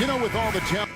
You know, with all the talent.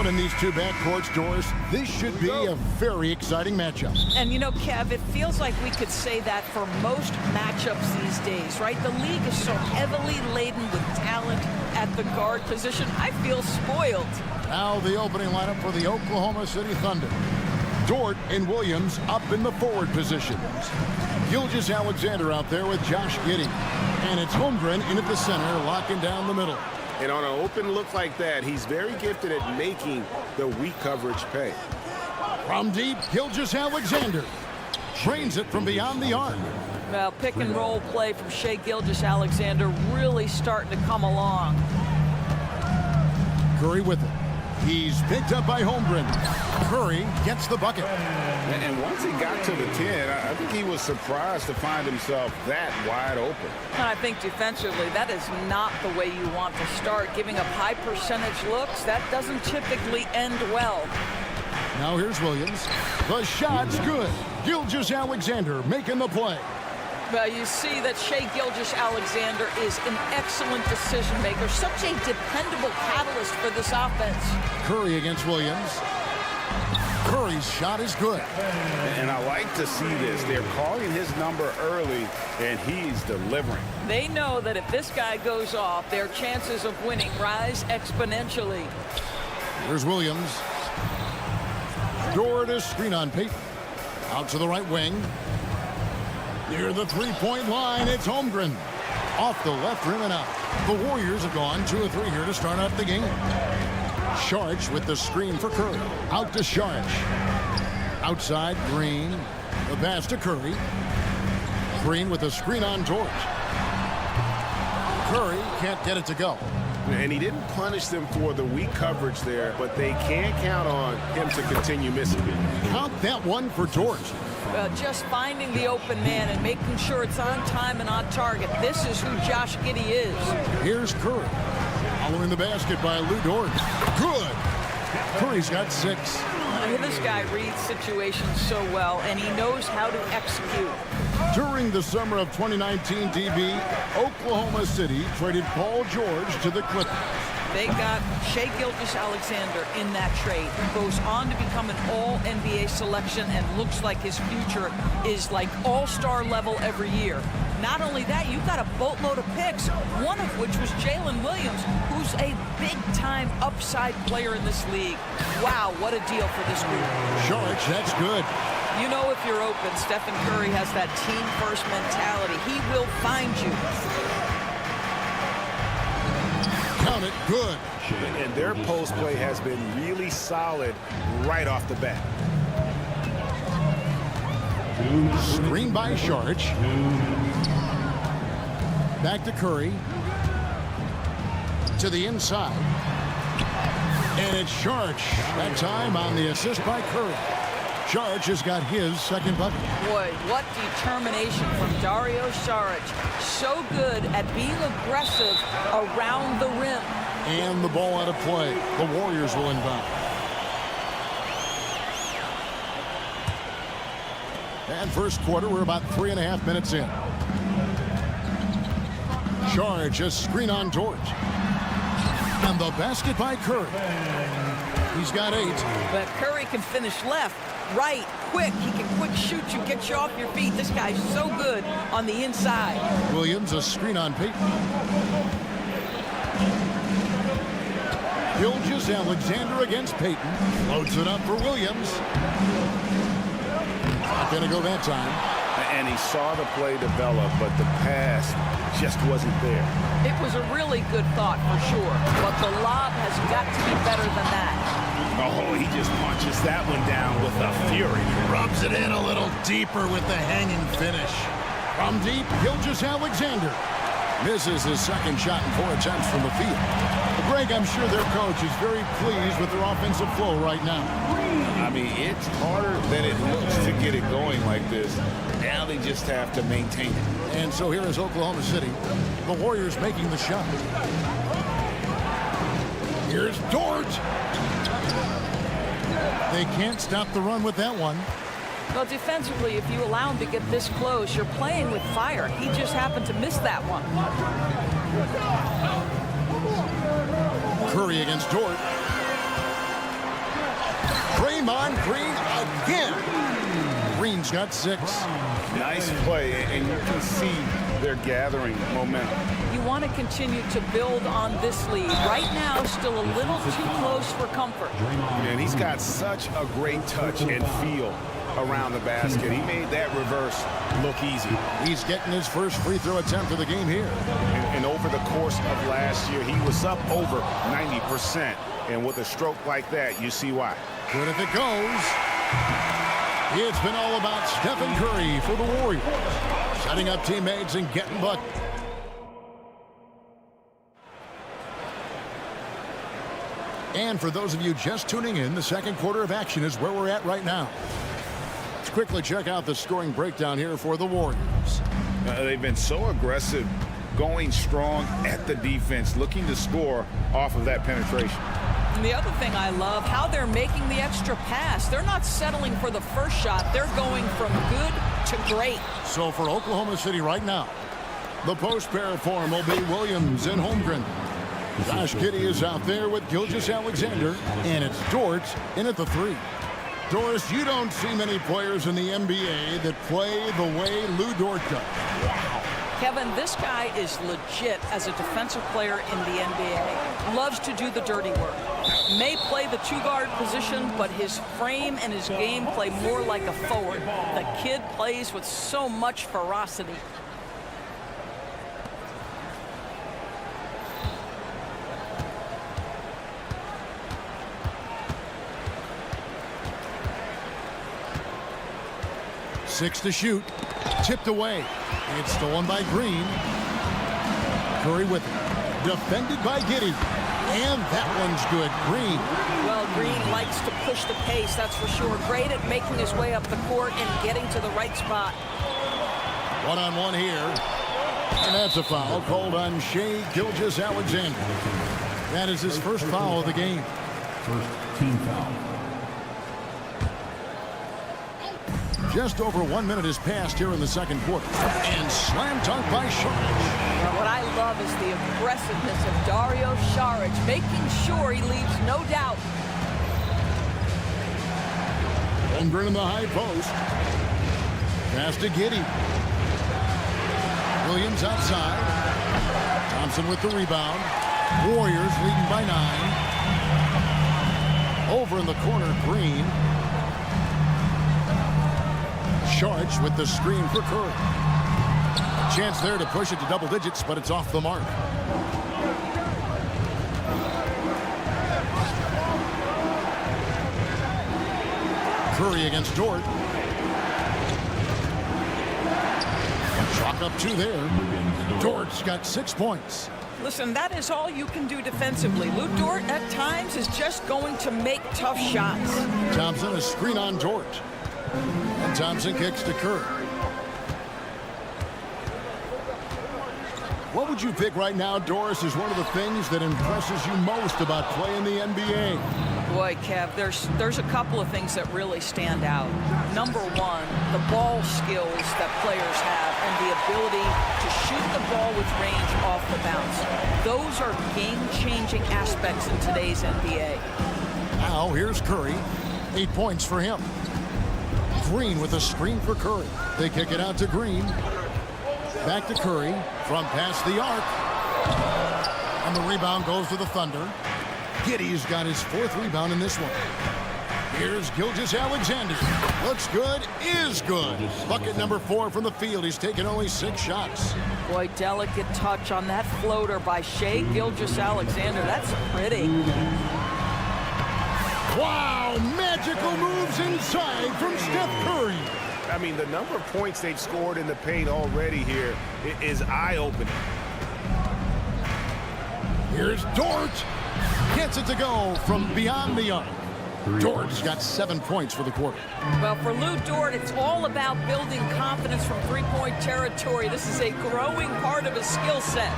In these two backcourts, Doris, this should be a very exciting matchup. And you know, Kev, it feels like we could say that for most matchups these days, right? The league is so heavily laden with talent at the guard position. I feel spoiled. Now the opening lineup for the Oklahoma City Thunder. Dort and Williams up in the forward positions. Gilgeous-Alexander out there with Josh Giddey. And it's Holmgren in at the center, locking down the middle. And on an open look like that, he's very gifted at making the weak coverage pay. From deep, Gilgeous-Alexander drains it from beyond the arc. Well, pick and roll play from Shai Gilgeous-Alexander really starting to come along. Curry with it. He's picked up by Holmgren. Curry gets the bucket. And once he got to the 10, I think he was surprised to find himself that wide open. And I think defensively, that is not the way you want to start. Giving up high percentage looks, that doesn't typically end well. Now here's Williams. The shot's good. Gilgeous-Alexander making the play. Well, you see that Shai Gilgeous-Alexander is an excellent decision maker, such a dependable catalyst for this offense. Curry against Williams. Curry's shot is good. And I like to see this. They're calling his number early, and he's delivering. They know that if this guy goes off, their chances of winning rise exponentially. Here's Williams. Dort to screen on Payton. Out to the right wing. Near the three-point line, it's Holmgren. Off the left rim and out. The Warriors have gone 2 of 3 here to start out the game. Sharch with the screen for Curry. Out to Sharch. Outside, Green. The pass to Curry. Green with a screen on George. Curry can't get it to go. And he didn't punish them for the weak coverage there, but they can't count on him to continue missing it. Count that one for George. Just finding the open man and making sure it's on time and on target. This is who Josh Giddey is. Here's Curry. Following the basket by Lou Dort. Good. Curry's got 6. This guy reads situations so well, and he knows how to execute. During the summer of 2019, DB, Oklahoma City traded Paul George to the Clippers. They got Shai Gilgeous-Alexander in that trade, who goes on to become an all-NBA selection and looks like his future is like all-star level every year. Not only that, you've got a boatload of picks, one of which was Jalen Williams, who's a big-time upside player in this league. Wow, what a deal for this group. George, that's good. You know if you're open, Stephen Curry has that team-first mentality. He will find you. Count it, good. And their post play has been really solid right off the bat. Screen by Sharch. Back to Curry. To the inside. And it's Sharch. That time on the assist by Curry. Sharch has got his second bucket. Boy, what determination from Dario Saric. So good at being aggressive around the rim. And the ball out of play. The Warriors will inbound. And first quarter, we're about 3.5 minutes in. Sharch, a screen on George. And the basket by Curry. He's got 8. But Curry can finish left, right, quick. He can quick shoot you, get you off your feet. This guy's so good on the inside. Williams, a screen on Payton. Gilgeous-Alexander against Payton. Loads it up for Williams. Not going to go that time. And he saw the play develop, but the pass just wasn't there. It was a really good thought for sure, but the lob has got to be better than that. Oh, he just punches that one down with a fury. Rubs it in a little deeper with the hanging finish. From From deep, Gilgeous-Alexander misses his second shot in 4 attempts from the field. Greg, I'm sure their coach is very pleased with their offensive flow right now. I mean, it's harder than it looks to get it going like this. Now they just have to maintain it. And so here is Oklahoma City. The Warriors making the shot. Here's Dort. They can't stop the run with that one. Well, defensively, if you allow him to get this close, you're playing with fire. He just happened to miss that one. Curry against Dort. Draymond Green again. Green's got 6. Nice play, and you can see they're gathering momentum. You want to continue to build on this lead. Right now, still a little too close for comfort. And he's got such a great touch and feel around the basket. He made that reverse look easy. He's getting his first free throw attempt of the game here. And over the course of last year, he was up over 90%. And with a stroke like that, you see why. Good if it goes. It's been all about Stephen Curry for the Warriors. Setting up teammates and getting bucked. And for those of you just tuning in, the second quarter of action is where we're at right now. Let's quickly check out the scoring breakdown here for the Warriors. They've been so aggressive, going strong at the defense, looking to score off of that penetration. And the other thing I love, how they're making the extra pass. They're not settling for the first shot. They're going from good to great. So for Oklahoma City right now, the post pair form will be Williams and Holmgren. Josh Giddey is out there with Gilgeous-Alexander, and it's Dort in at the 3. Doris, you don't see many players in the NBA that play the way Lou Dort does. Kevin, this guy is legit as a defensive player in the NBA. Loves to do the dirty work. May play the 2-guard position, but his frame and his game play more like a forward. The kid plays with so much ferocity. Six to shoot. Tipped away. It's stolen by Green. Curry with it. Defended by Giddey. And that one's good. Green. Well, Green likes to push the pace, that's for sure. Great at making his way up the court and getting to the right spot. One-on-one here. And that's a foul called on Shai Gilgeous-Alexander. That is his first foul of the game. First team foul. Just over 1 minute has passed here in the second quarter. And slam dunk by Saric. Well, what I love is the aggressiveness of Dario Saric, making sure he leaves no doubt. Holmgren in the high post. Pass to Giddey. Williams outside. Thompson with the rebound. Warriors leading by 9. Over in the corner, Green. Charge with the screen for Curry. Chance there to push it to double digits, but it's off the mark. Curry against Dort. Chalk up 2 there. Dort's got 6 points. Listen, that is all you can do defensively. Lou Dort at times is just going to make tough shots. Thompson, a screen on Dort. And Thompson kicks to Curry. What would you pick right now, Doris, is one of the things that impresses you most about playing the NBA? Boy, Kev, there's a couple of things that really stand out. Number one, the ball skills that players have and the ability to shoot the ball with range off the bounce. Those are game-changing aspects in today's NBA. Now, here's Curry. 8 points for him. Green with a screen for Curry. They kick it out to Green. Back to Curry from past the arc. And the rebound goes to the Thunder. Giddey's got his 4th rebound in this one. Here's Gilgeous-Alexander. Looks good, is good. Bucket number 4 from the field. He's taken only 6 shots. Boy, delicate touch on that floater by Shai Gilgeous-Alexander. That's pretty. Wow, magical moves inside from Steph Curry. I mean, the number of points they've scored in the paint already here is eye-opening. Here's Dort. Gets it to go from beyond the arc. Dort's got 7 points for the quarter. Well, for Lou Dort, it's all about building confidence from three-point territory. This is a growing part of his skill set.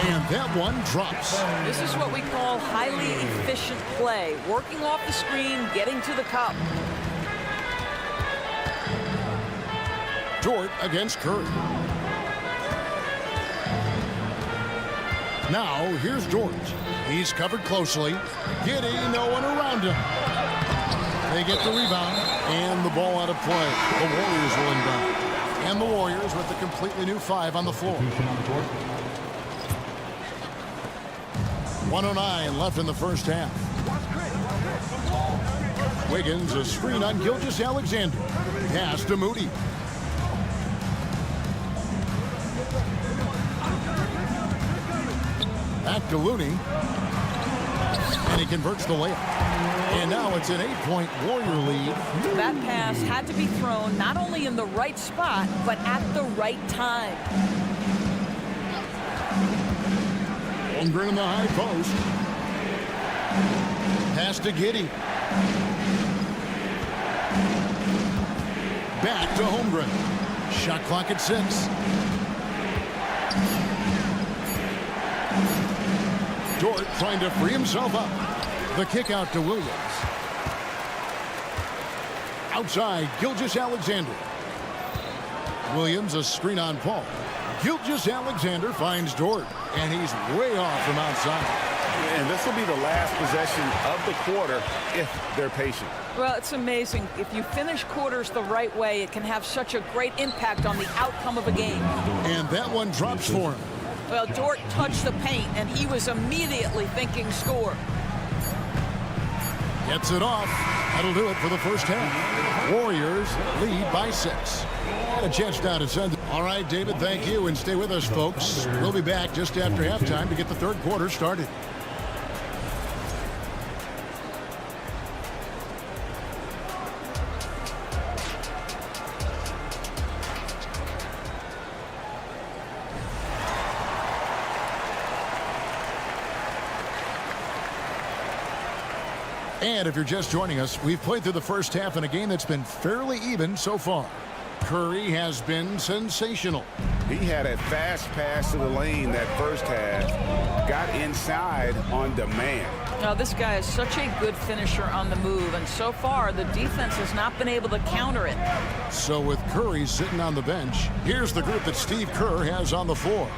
And that one drops. This is what we call highly efficient play. Working off the screen, getting to the cup. Dort against Curry. Now, here's Dort. He's covered closely. Giddy, no one around him. They get the rebound, and the ball out of play. The Warriors will inbound. And the Warriors with a completely new 5 on the floor. 1:09 left in the first half. Wiggins, a screen on Gilgeous-Alexander. Pass to Moody. Back to Looney. And he converts the layup. And now it's an 8-point Warrior lead. That pass had to be thrown not only in the right spot, but at the right time. Holmgren in the high post. Pass to Giddy. Back to Holmgren. Shot clock at 6. Dort trying to free himself up. The kick out to Williams. Outside, Gilgeous-Alexander. Williams, a screen on Paul. Gilgeous-Alexander finds Dort, and he's way off from outside. And this will be the last possession of the quarter if they're patient. Well, it's amazing. If you finish quarters the right way, it can have such a great impact on the outcome of a game. And that one drops for him. Well, Dort touched the paint, and he was immediately thinking score. Gets it off. That'll do it for the first half. Warriors lead by 6. And a chance now to send. All right, David, thank you, and stay with us, folks. We'll be back just after halftime to get the third quarter started. And if you're just joining us, we've played through the first half in a game that's been fairly even so far. Curry has been sensational. He had a fast pass to the lane that first half, got inside on demand. Now, this guy is such a good finisher on the move, and so far the defense has not been able to counter it. So with Curry sitting on the bench, here's the group that Steve Kerr has on the floor.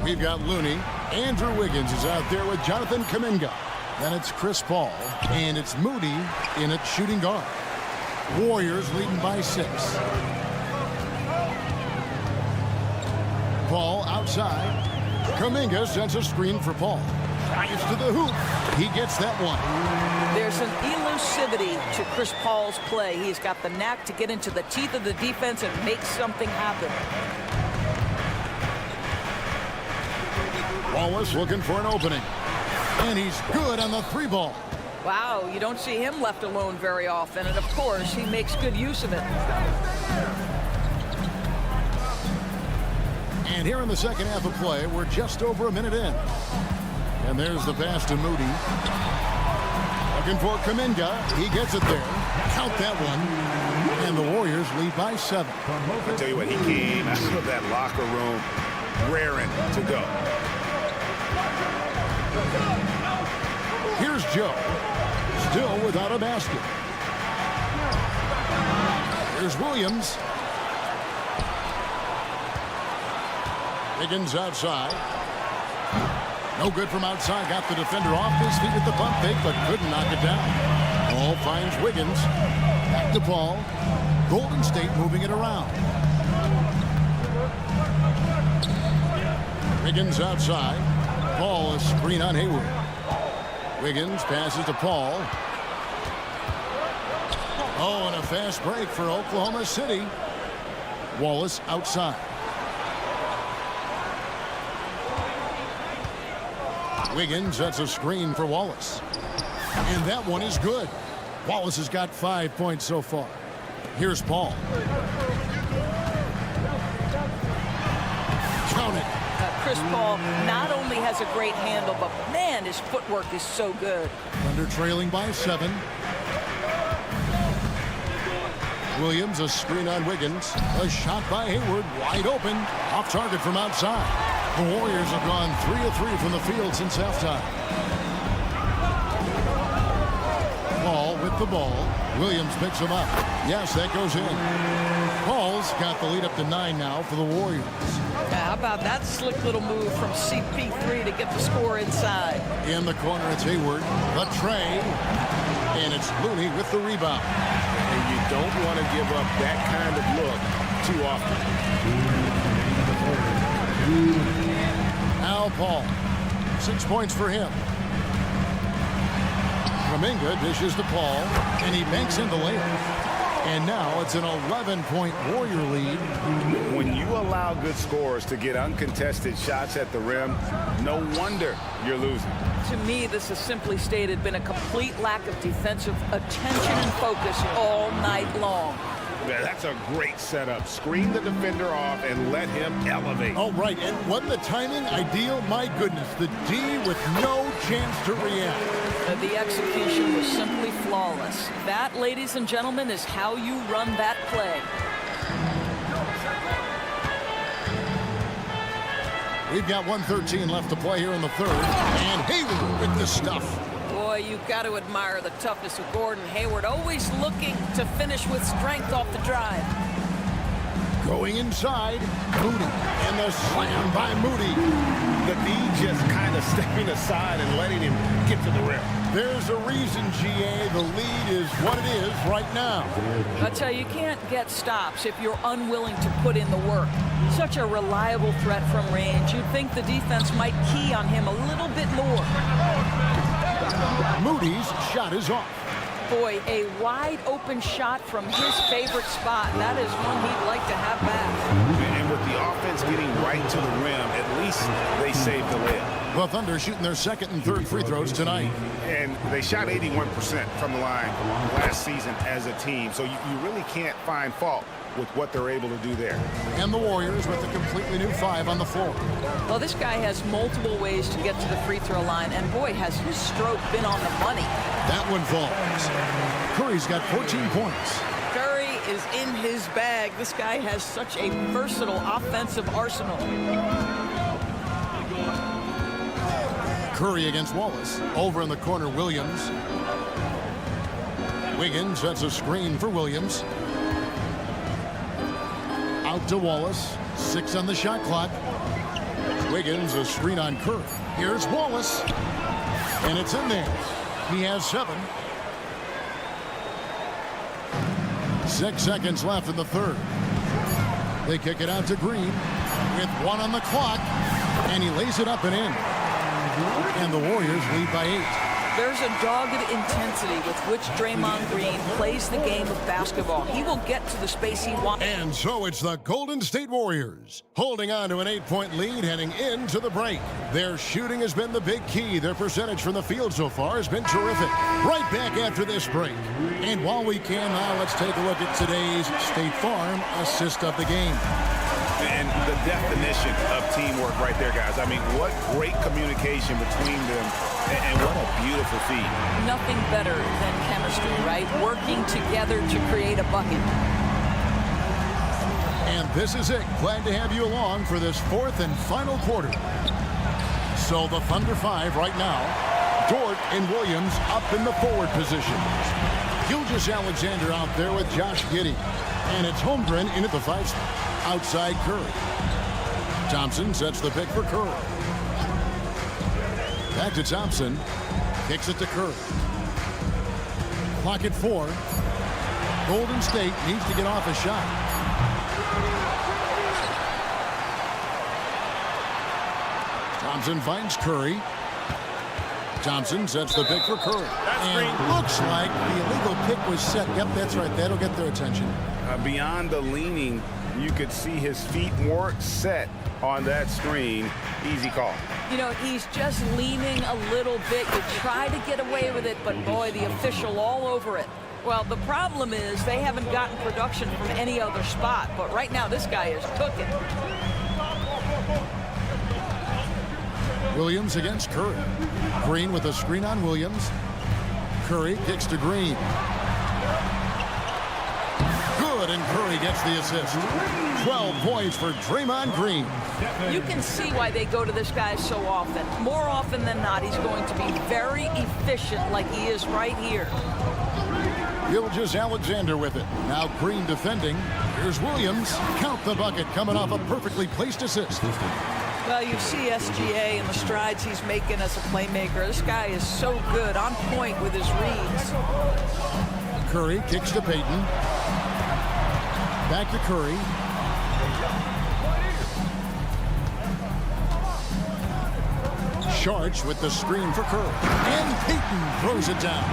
We've got Looney. Andrew Wiggins is out there with Jonathan Kuminga. Then it's Chris Paul, and it's Moody in at shooting guard. Warriors leading by 6. Paul outside. Kuminga sends a screen for Paul. Gets to the hoop. He gets that one. There's an elusivity to Chris Paul's play. He's got the knack to get into the teeth of the defense and make something happen. Wallace looking for an opening. And he's good on the 3-ball. Wow, you don't see him left alone very often, and of course, he makes good use of it. And here in the second half of play, we're just over a minute in. And there's the pass to Moody. Looking for Kuminga. He gets it there. Count that one. And the Warriors lead by 7. I tell you what, he came out of that locker room raring to go. Here's Joe. Still without a basket. Here's Williams. Wiggins outside. No good from outside. Got the defender off his feet with the pump fake, but couldn't knock it down. Paul finds Wiggins. Back to Paul. Golden State moving it around. Wiggins outside. Paul, a screen on Hayward. Wiggins passes to Paul. Oh, and a fast break for Oklahoma City. Wallace outside. Wiggins sets a screen for Wallace. And that one is good. Wallace has got 5 points so far. Here's Paul. Count it. Chris Paul not only has a great handle, but man, his footwork is so good. Thunder trailing by 7. Williams, a screen on Wiggins. A shot by Hayward, wide open. Off target from outside. The Warriors have gone 3 of 3 from the field since halftime. Paul with the ball. Williams picks him up. Yes, that goes in. Paul's got the lead up to 9 now for the Warriors. How about that slick little move from CP3 to get the score inside? In the corner, it's Hayward. The tray. And it's Looney with the rebound. And you don't want to give up that kind of look too often. Al Paul. 6 points for him. Kuminga dishes to Paul, and he banks in the layup. And now it's an 11-point Warrior lead. When you allow good scorers to get uncontested shots at the rim, no wonder you're losing. To me, this has simply stated been a complete lack of defensive attention and focus all night long. Yeah, that's a great setup. Screen the defender off and let him elevate. Oh, right. And wasn't the timing ideal? My goodness. The D with no chance to react. The execution was simply flawless. That, ladies and gentlemen, is how you run that play. We've got 1:13 left to play here in the third. And Hayward with the stuff. Boy, you've got to admire the toughness of Gordon Hayward, always looking to finish with strength off the drive. Going inside, Moody. And the slam by Moody. The D just kind of stepping aside and letting him get to the rim. There's a reason, GA. The lead is what it is right now. I tell you, you can't get stops if you're unwilling to put in the work. Such a reliable threat from range. You'd think the defense might key on him a little bit more. Moody's shot is off. Boy, a wide open shot from his favorite spot. That is one he'd like to have back. And with the offense getting right to the rim, at least they saved the layup. The Thunder shooting their second and third free throws tonight. And they shot 81% from the line last season as a team. So you really can't find fault with what they're able to do there. And the Warriors with a completely new 5 on the floor. Well, this guy has multiple ways to get to the free throw line, and boy, has his stroke been on the money. That one falls. Curry's got 14 points. Curry is in his bag. This guy has such a versatile offensive arsenal. Curry against Wallace. Over in the corner, Williams. Wiggins sets a screen for Williams. Out to Wallace. 6 on the shot clock. Wiggins, a screen on Curry. Here's Wallace. And it's in there. He has 7. 6 seconds left in the third. They kick it out to Green with 1 on the clock. And he lays it up and in. And the Warriors lead by 8. There's a dogged intensity with which Draymond Green plays the game of basketball. He will get to the space he wants. And so it's the Golden State Warriors holding on to an 8-point lead heading into the break. Their shooting has been the big key. Their percentage from the field so far has been terrific. Right back after this break. And while we can now, let's take a look at today's State Farm assist of the game. And the definition of teamwork right there, guys. I mean, what great communication between them, and what a beautiful feed. Nothing better than chemistry, right? Working together to create a bucket. And this is it. Glad to have you along for this 4th and final quarter. So the Thunder 5 right now. Dort and Williams up in the forward position. Gilgeous-Alexander out there with Josh Giddey. And it's Holmgren in at the 5 spot. Outside Curry. Thompson sets the pick for Curry. Back to Thompson. Kicks it to Curry. Clock at 4. Golden State needs to get off a shot. Thompson finds Curry. Thompson sets the pick for Curry. And looks like the illegal pick was set. Yep, that's right. That'll get their attention. Beyond the leaning, you could see his feet weren't set on that screen. Easy call. You know, he's just leaning a little bit. You try to get away with it, but boy, the official all over it. Well, the problem is they haven't gotten production from any other spot, but right now this guy is cooking. Williams against Curry. Green with a screen on Williams. Curry kicks to Green. Good, and Curry gets the assist. 12 points for Draymond Green. You can see why they go to this guy so often. More often than not, he's going to be very efficient like he is right here. Gilgeous-Alexander with it. Now Green defending. Here's Williams. Count the bucket coming off a perfectly placed assist. Well, you see SGA and the strides he's making as a playmaker. This guy is so good, on point with his reads. Curry kicks to Payton. Back to Curry. Sharch with the screen for Curry. And Payton throws it down.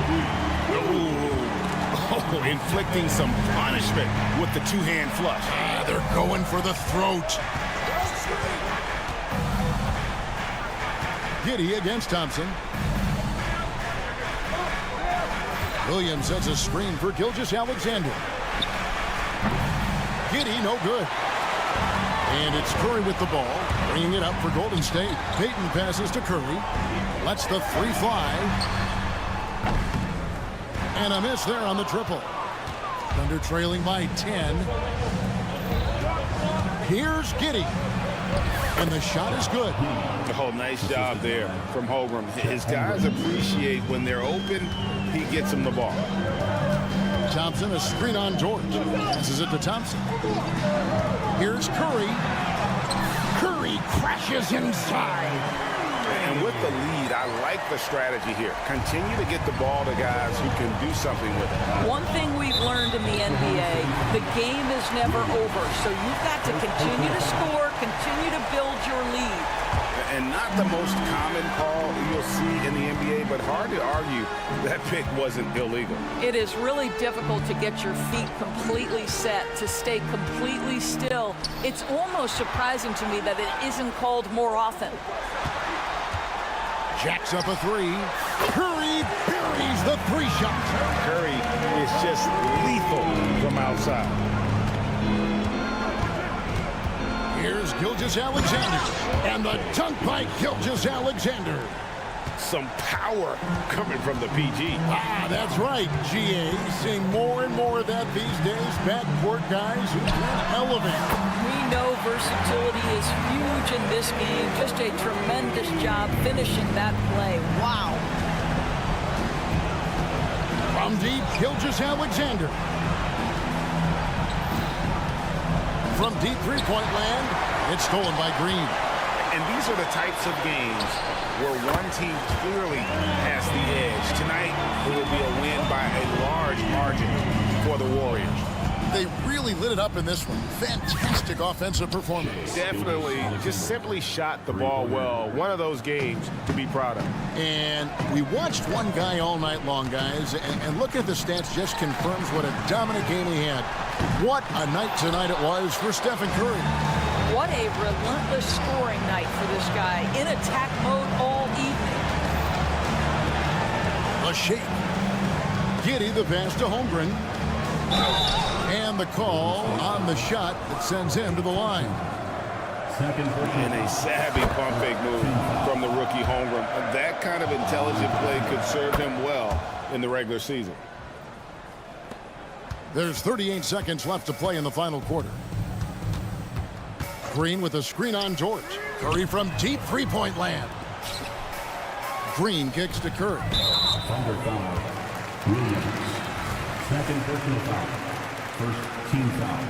Oh, inflicting some punishment with the two-hand flush. They're going for the throat. Giddey against Thompson. Williams sets a screen for Gilgeous-Alexander. Giddey, no good. And it's Curry with the ball, bringing it up for Golden State. Payton passes to Curry. Lets the three fly. And a miss there on the triple. Thunder trailing by 10. Here's Giddey. And the shot is good. Oh, nice job there from Holmgren. His guys appreciate when they're open, he gets them the ball. Thompson, a screen on George. Passes it to Thompson. Here's Curry. Curry crashes inside. And with the lead, I like the strategy here. Continue to get the ball to guys who can do something with it. One thing we've learned in the NBA, the game is never over. So you've got to continue to score, continue to build your lead. And not the most common call you'll see in the NBA, but hard to argue that pick wasn't illegal. It is really difficult to get your feet completely set, to stay completely still. It's almost surprising to me that it isn't called more often. Jacks up a three. Curry buries the three shot. Curry is just lethal from outside. Here's Gilgeous-Alexander. And the dunk by Gilgeous-Alexander. Some power coming from the PG. That's right, GA. Seeing more and more of that these days. Backcourt guys who can elevate. We know versatility is huge in this game. Just a tremendous job finishing that play. Wow. From deep, Gilgeous-Alexander. From deep three-point land, it's stolen by Green. And these are the types of games where one team clearly has the edge. Tonight, it will be a win by a large margin for the Warriors. They really lit it up in this one. Fantastic offensive performance. Definitely just simply shot the ball well. One of those games to be proud of. And we watched one guy all night long, guys, and look at the stats just confirms what a dominant game he had. What a night tonight it was for Stephen Curry. What a relentless scoring night for this guy. In attack mode all evening. A shake. Giddey the pass to Holmgren. And the call on the shot that sends him to the line. And a savvy pump fake move from the rookie Holmgren. That kind of intelligent play could serve him well in the regular season. There's 38 seconds left to play in the final quarter. Green with a screen on George. Curry from deep three-point land. Green kicks to Curry. Thunder foul. Williams. Second personal foul. First team foul.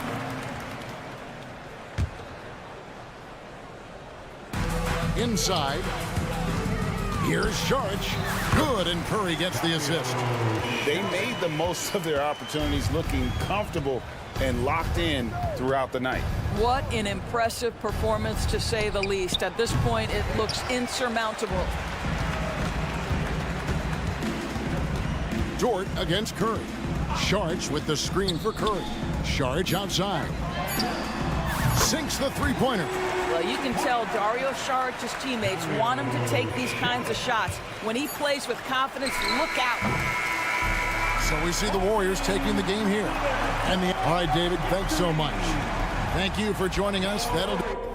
Inside. Here's Sharch. Good, and Curry gets the assist. They made the most of their opportunities, looking comfortable and locked in throughout the night. What an impressive performance, to say the least. At this point, it looks insurmountable. Dort against Curry. Sharch with the screen for Curry. Sharch outside. Sinks the three-pointer. Well, you can tell Dario Saric's teammates want him to take these kinds of shots. When he plays with confidence, look out. So we see the Warriors taking the game here. All right, David, thanks so much. Thank you for joining us. That'll do.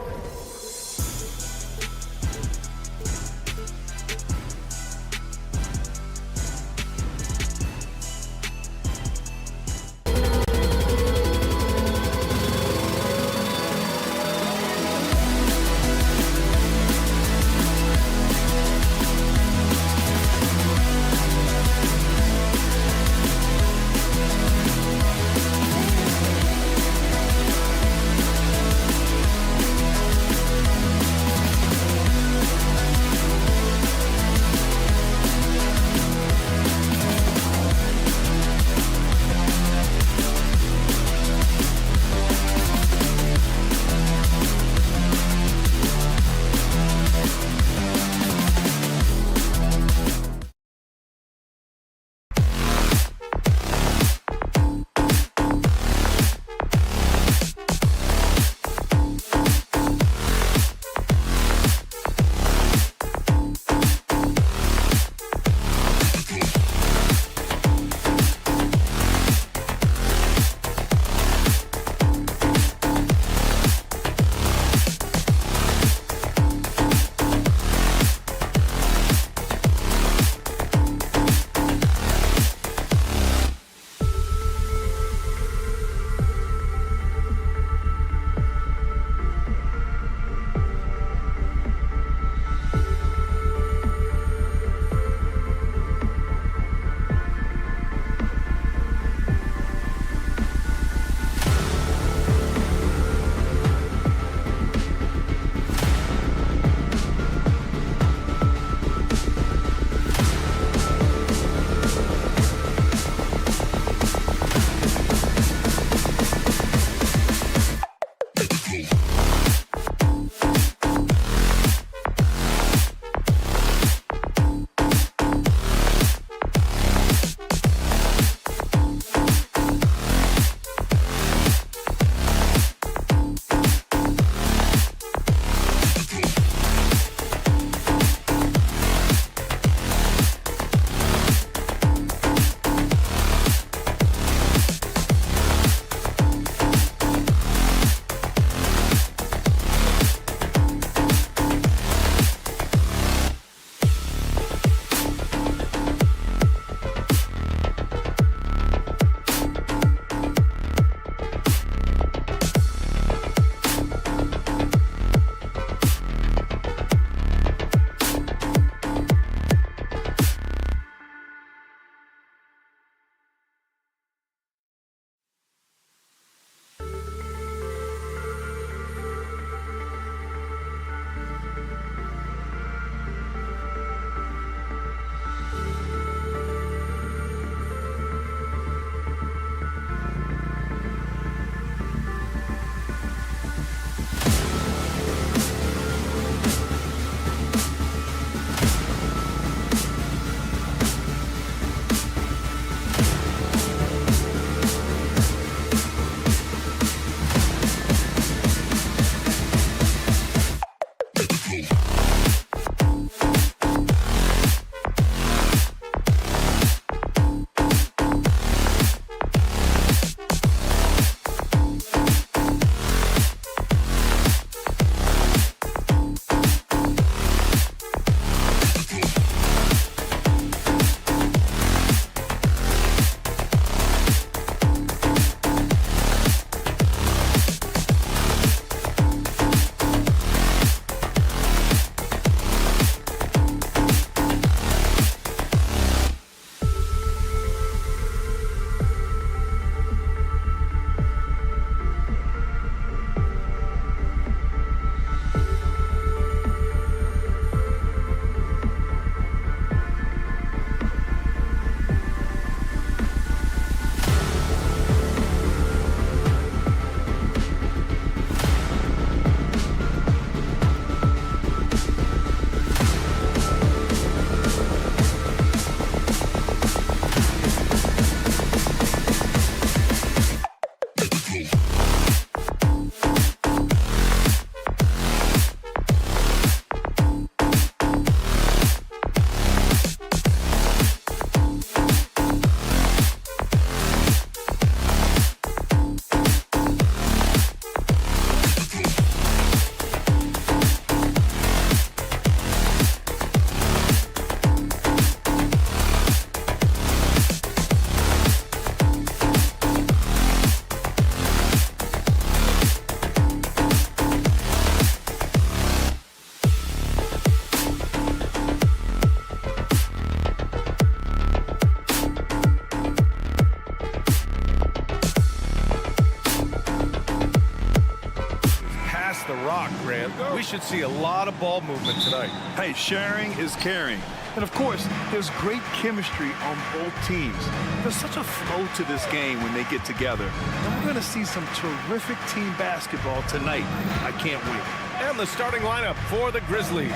should see a lot of ball movement tonight. Hey, sharing is caring. And of course, there's great chemistry on both teams. There's such a flow to this game when they get together. And we're going to see some terrific team basketball tonight. I can't wait. And the starting lineup for the Grizzlies.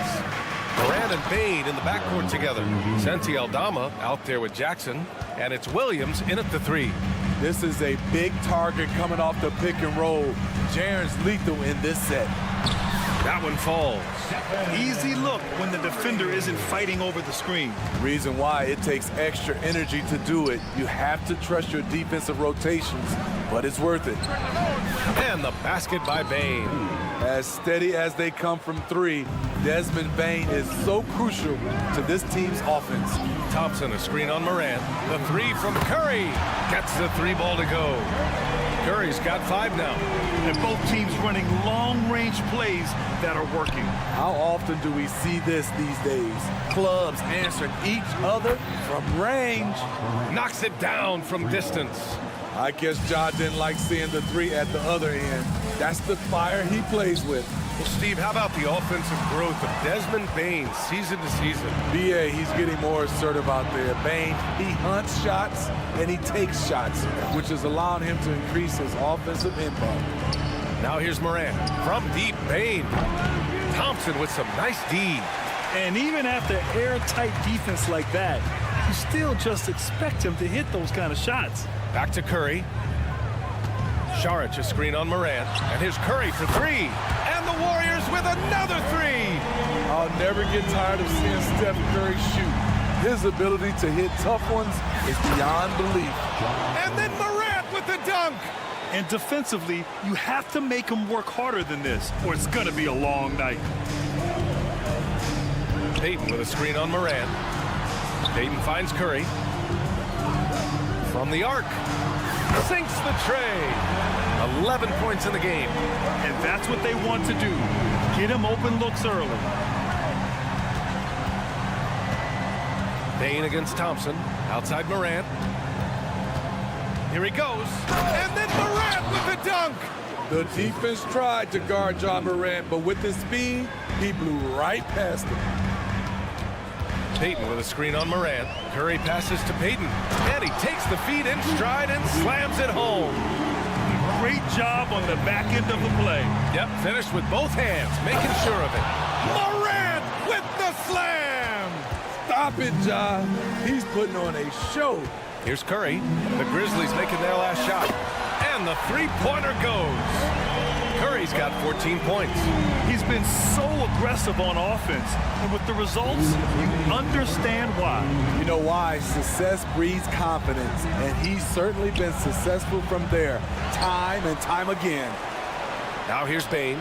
Morant and Bane in the backcourt together. Santi Aldama out there with Jackson. And it's Williams in at the 3. This is a big target coming off the pick and roll. Jaren's lethal in this set. That one falls. Easy look when the defender isn't fighting over the screen. Reason why it takes extra energy to do it. You have to trust your defensive rotations, but it's worth it. And the basket by Bane. As steady as they come from 3, Desmond Bane is so crucial to this team's offense. Thompson, a screen on Morant. The 3 from Curry. Gets the 3 ball to go. Curry's got 5 now. And both teams running long-range plays that are working. How often do we see this these days? Clubs answering each other from range. Knocks it down from distance. I guess Ja didn't like seeing the 3 at the other end. That's the fire he plays with. Well, Steve, how about the offensive growth of Desmond Bane season to season? BA, he's getting more assertive out there. Bane, he hunts shots and he takes shots, which is allowing him to increase his offensive involvement. Now here's Morant from deep. Bane. Thompson with some nice D. And even after airtight defense like that, you still just expect him to hit those kind of shots. Back to Curry. Saric, a screen on Morant. And here's Curry for 3. And the Warriors with another 3. I'll never get tired of seeing Steph Curry shoot. His ability to hit tough ones is beyond belief. And then Morant with the dunk. And defensively, you have to make him work harder than this, or it's going to be a long night. Payton with a screen on Morant. Payton finds Curry. From the arc. Sinks the tray. 11 points in the game. And that's what they want to do. Get him open looks early. Bane against Thompson. Outside Morant. Here he goes. And then Morant with the dunk. The defense tried to guard Ja Morant, but with his speed, he blew right past him. Payton with a screen on Morant. Curry passes to Payton. And he takes the feed in stride and slams it home. Great job on the back end of the play. Yep, finished with both hands, making sure of it. Morant with the slam! Stop it, Ja. He's putting on a show. Here's Curry. The Grizzlies making their last shot. And the three-pointer goes. Curry's got 14 points. He's been so aggressive on offense. And with the results, you understand why. You know why? Success breeds confidence. And he's certainly been successful from there, time and time again. Now here's Bane.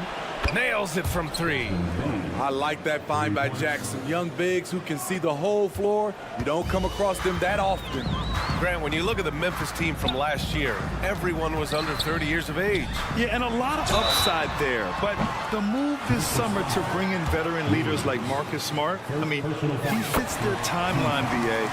Nails it from 3. I like that find by Jackson. Young bigs who can see the whole floor. You don't come across them that often. Grant, when you look at the Memphis team from last year, everyone was under 30 years of age. Yeah, and a lot of upside there. But the move this summer to bring in veteran leaders like Marcus Smart, I mean, he fits their timeline, BA,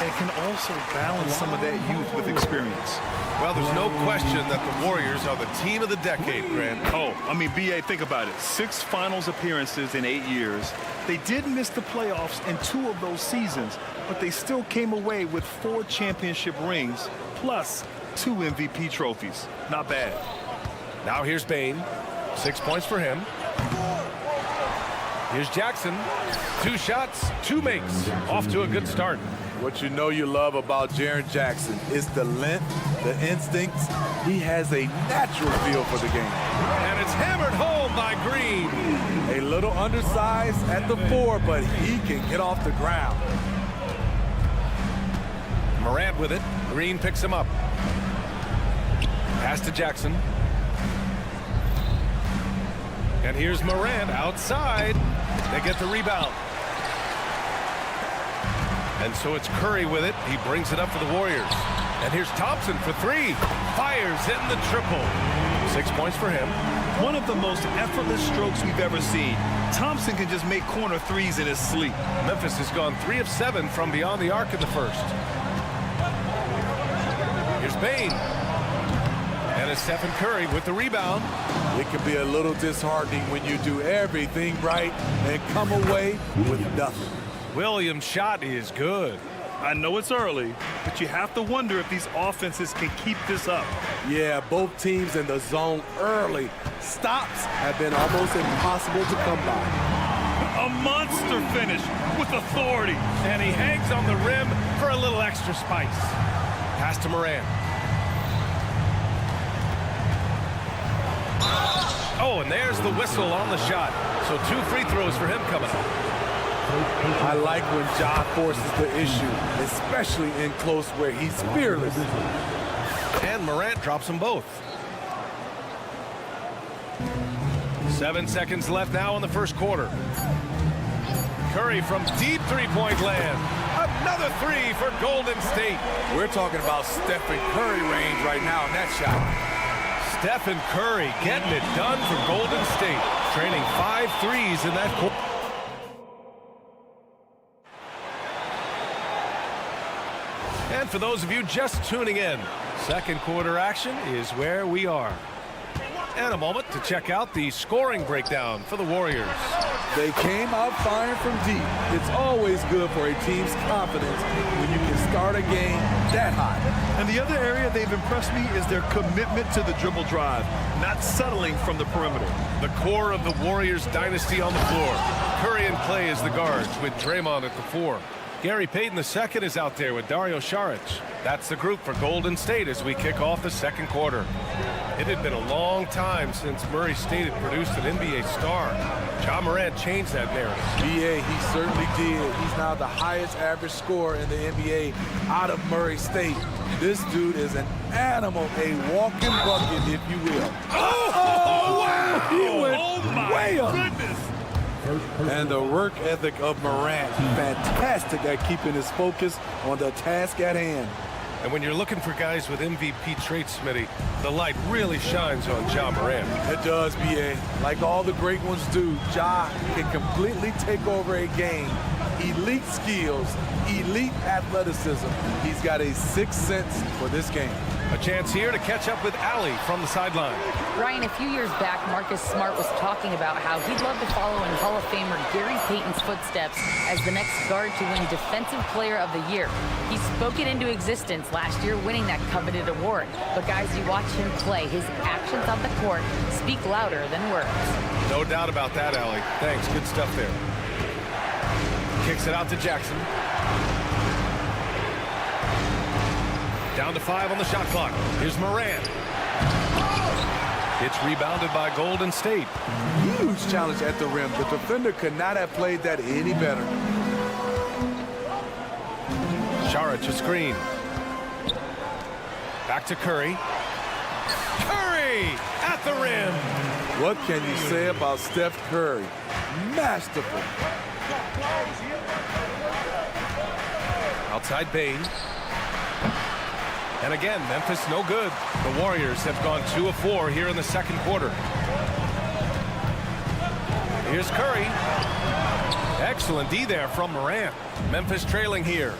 and can also balance some of that youth with experience. Well, there's no question that the Warriors are the team of the decade, Grant. Oh, I mean, BA, think about it. 6 finals appearances in 8 years. They did miss the playoffs in 2 of those seasons, but they still came away with 4 championship rings, plus 2 MVP trophies. Not bad. Now here's Bane. 6 points for him. Here's Jackson. 2 shots, 2 makes. Off to a good start. What you know you love about Jaren Jackson is the length, the instincts. He has a natural feel for the game. And it's hammered home by Green. A little undersized at the 4, but he can get off the ground. Morant with it. Green picks him up. Pass to Jackson. And here's Morant outside. They get the rebound. And so it's Curry with it. He brings it up for the Warriors. And here's Thompson for 3. Fires in the triple. 6 points for him. One of the most effortless strokes we've ever seen. Thompson can just make corner threes in his sleep. Memphis has gone 3 of 7 from beyond the arc in the first. Here's Bane. And There's Stephen Curry with the rebound. It can be a little disheartening when you do everything right and come away with nothing. Williams' shot is good. I know it's early, but you have to wonder if these offenses can keep this up. Yeah, both teams in the zone early. Stops have been almost impossible to come by. A monster finish with authority. And he hangs on the rim for a little extra spice. Pass to Morant. Oh, and there's the whistle on the shot. So 2 free throws for him coming up. I like when Ja forces the issue, especially in close where he's fearless. And Morant drops them both. 7 seconds left now in the first quarter. Curry from deep three-point land. Another 3 for Golden State. We're talking about Stephen Curry range right now in that shot. Stephen Curry getting it done for Golden State. Training 5 threes in that quarter. And for those of you just tuning in, second quarter action is where we are. And a moment to check out the scoring breakdown for the Warriors. They came out firing from deep. It's always good for a team's confidence when you can start a game that hot. And the other area they've impressed me is their commitment to the dribble drive, not settling from the perimeter. The core of the Warriors dynasty on the floor. Curry and Clay as the guards with Draymond at the 4. Gary Payton II is out there with Dario Saric. That's the group for Golden State as we kick off the second quarter. It had been a long time since Murray State had produced an NBA star. Ja Morant changed that narrative. BA, he certainly did. He's now the highest average scorer in the NBA out of Murray State. This dude is an animal, a walking bucket, if you will. Oh, wow! He went way up. Goodness. And the work ethic of Morant, fantastic at keeping his focus on the task at hand. And when you're looking for guys with MVP traits, Smitty, the light really shines on Ja Morant. It does, BA. Like all the great ones do, Ja can completely take over a game. Elite skills, elite athleticism. He's got a sixth sense for this game. A chance here to catch up with Allie from the sideline. Ryan, a few years back, Marcus Smart was talking about how he'd love to follow in Hall of Famer Gary Payton's footsteps as the next guard to win Defensive Player of the Year. He spoke it into existence last year, winning that coveted award. But guys, you watch him play, his actions on the court speak louder than words. No doubt about that, Allie. Thanks, good stuff there. Kicks it out to Jackson. Down to 5 on the shot clock. Here's Morant. It's rebounded by Golden State. Huge challenge at the rim. The defender could not have played that any better. Saric a screen. Back to Curry. Curry at the rim. What can you say about Steph Curry? Masterful. Outside Bane. And again, Memphis no good. The Warriors have gone 2 of 4 here in the second quarter. Here's Curry. Excellent D there from Morant. Memphis trailing here.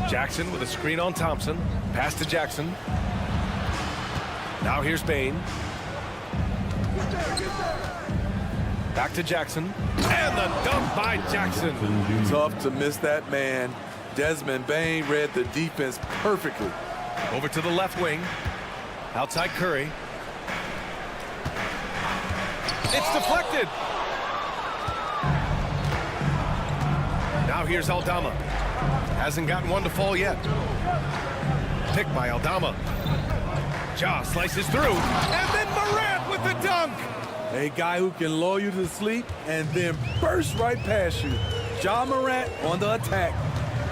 Jackson with a screen on Thompson. Pass to Jackson. Now here's Bane. Back to Jackson. And the dunk by Jackson. Tough to miss that man. Desmond Bane read the defense perfectly. Over to the left wing. Outside Curry. It's deflected. Now here's Aldama. Hasn't gotten one to fall yet. Picked by Aldama. Ja slices through. And then Morant with the dunk. A guy who can lull you to sleep and then burst right past you. Ja Morant on the attack.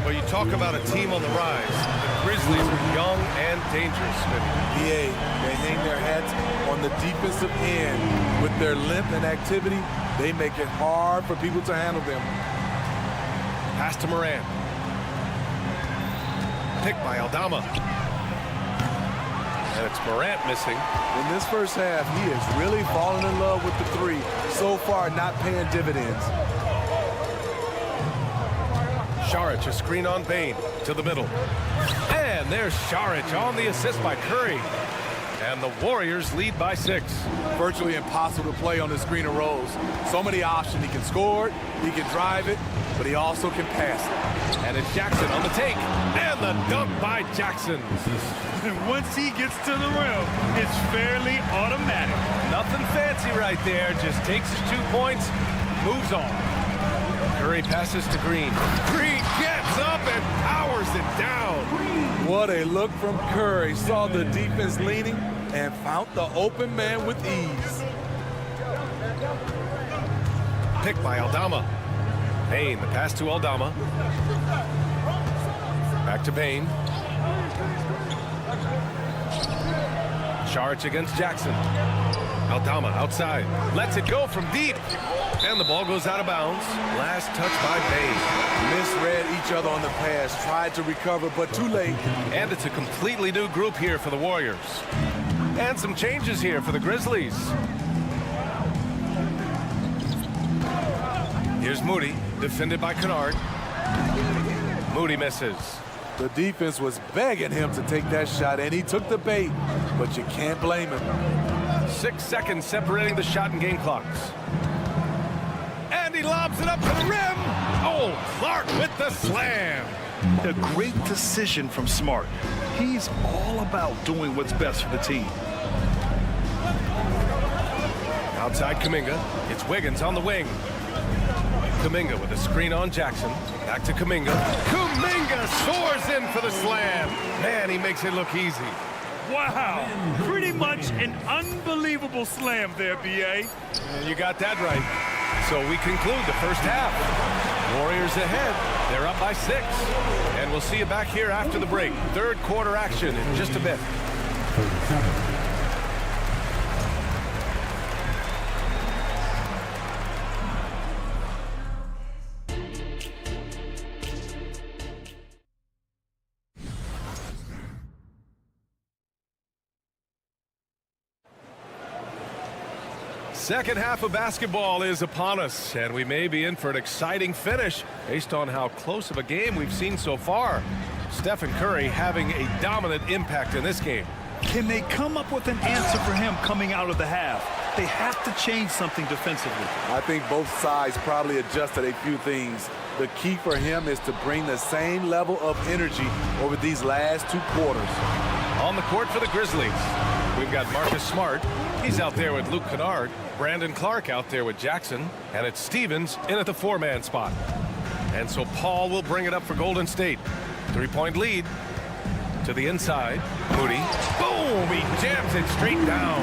Well, you talk about a team on the rise. The Grizzlies are young and dangerous, Smitty. They hang their hats on the defensive end. With their length and activity, they make it hard for people to handle them. Pass to Morant. Picked by Aldama. And it's Morant missing. In this first half, he is really falling in love with the three. So far, not paying dividends. Saric a screen on Bane to the middle. And And there's Šarić on the assist by Curry. And the Warriors lead by 6. Virtually impossible to play on the screen and rolls. So many options. He can score it, he can drive it, but he also can pass it. And it's Jackson on the take. And the dunk by Jackson. And once he gets to the rim, it's fairly automatic. Nothing fancy right there. Just takes his 2 points, moves on. Curry passes to Green. Green gets up and powers it down. What a look from Curry. Saw the defense leaning and found the open man with ease. Picked by Aldama. Payne, the pass to Aldama. Back to Payne. Šarić against Jackson. Aldama outside. Lets it go from deep. And the ball goes out of bounds. Last touch by Payne. Misread each other on the pass. Tried to recover, but too late. And it's a completely new group here for the Warriors. And some changes here for the Grizzlies. Here's Moody, defended by Kennard. Moody misses. The defense was begging him to take that shot, and he took the bait, but you can't blame him. 6 seconds separating the shot and game clocks. And he lobs it up to the rim. Oh, Clark with the slam. A great decision from Smart. He's all about doing what's best for the team. Outside Kuminga. It's Wiggins on the wing. Kuminga with a screen on Jackson. Back to Kuminga. Kuminga soars in for the slam. Man, he makes it look easy. Wow, pretty much an unbelievable slam there, B.A. And you got that right. So we conclude the first half. Warriors ahead. They're up by 6. And we'll see you back here after the break. Third quarter action in just a bit. Second half of basketball is upon us, and we may be in for an exciting finish based on how close of a game we've seen so far. Stephen Curry having a dominant impact in this game. Can they come up with an answer for him coming out of the half? They have to change something defensively. I think both sides probably adjusted a few things. The key for him is to bring the same level of energy over these last 2 quarters. On the court for the Grizzlies, we've got Marcus Smart. He's out there with Luke Kennard. Brandon Clark out there with Jackson. And it's Stevens in at the 4-man spot. And so Paul will bring it up for Golden State. 3-point lead to the inside. Moody. Boom! He jams it straight down.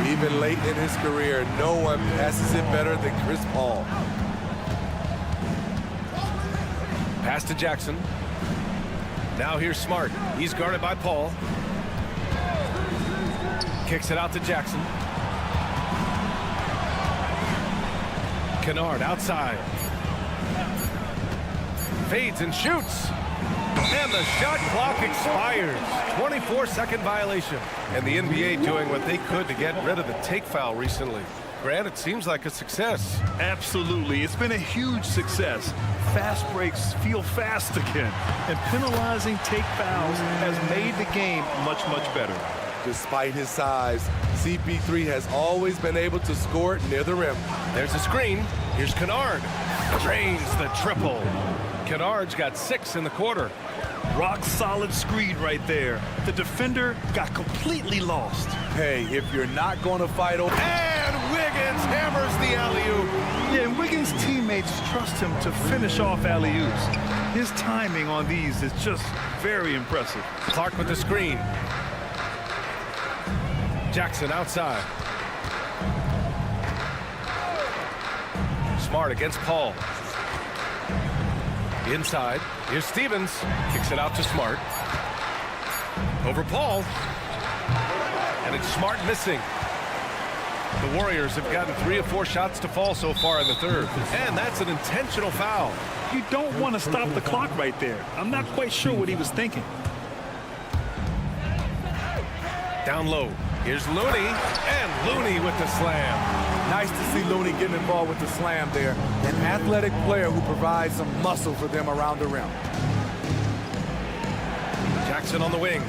Even late in his career, no one passes it better than Chris Paul. Pass to Jackson. Now here's Smart. He's guarded by Paul. Kicks it out to Jackson. Kennard outside. Fades and shoots. And the shot clock expires. 24-second violation. And the NBA doing what they could to get rid of the take foul recently. Grant, it seems like a success. Absolutely. It's been a huge success. Fast breaks feel fast again. And penalizing take fouls has made the game much, much better. Despite his size, CP3 has always been able to score near the rim. There's a screen. Here's Kennard. Drains the triple. Kennard's got 6 in the quarter. Rock solid screen right there. The defender got completely lost. Hey, if you're not going to fight over... And Wiggins hammers the alley-oop. Yeah, and Wiggins' teammates trust him to finish off alley-oops. His timing on these is just very impressive. Clark with the screen. Jackson outside. Smart against Paul. Inside. Here's Stevens. Kicks it out to Smart. Over Paul. And it's Smart missing. The Warriors have gotten 3 of 4 shots to fall so far in the third. And that's an intentional foul. You don't want to stop the clock right there. I'm not quite sure what he was thinking. Down low. Here's Looney. And Looney with the slam. Nice to see Looney getting involved with the slam there. An athletic player who provides some muscle for them around the rim. Jackson on the wing.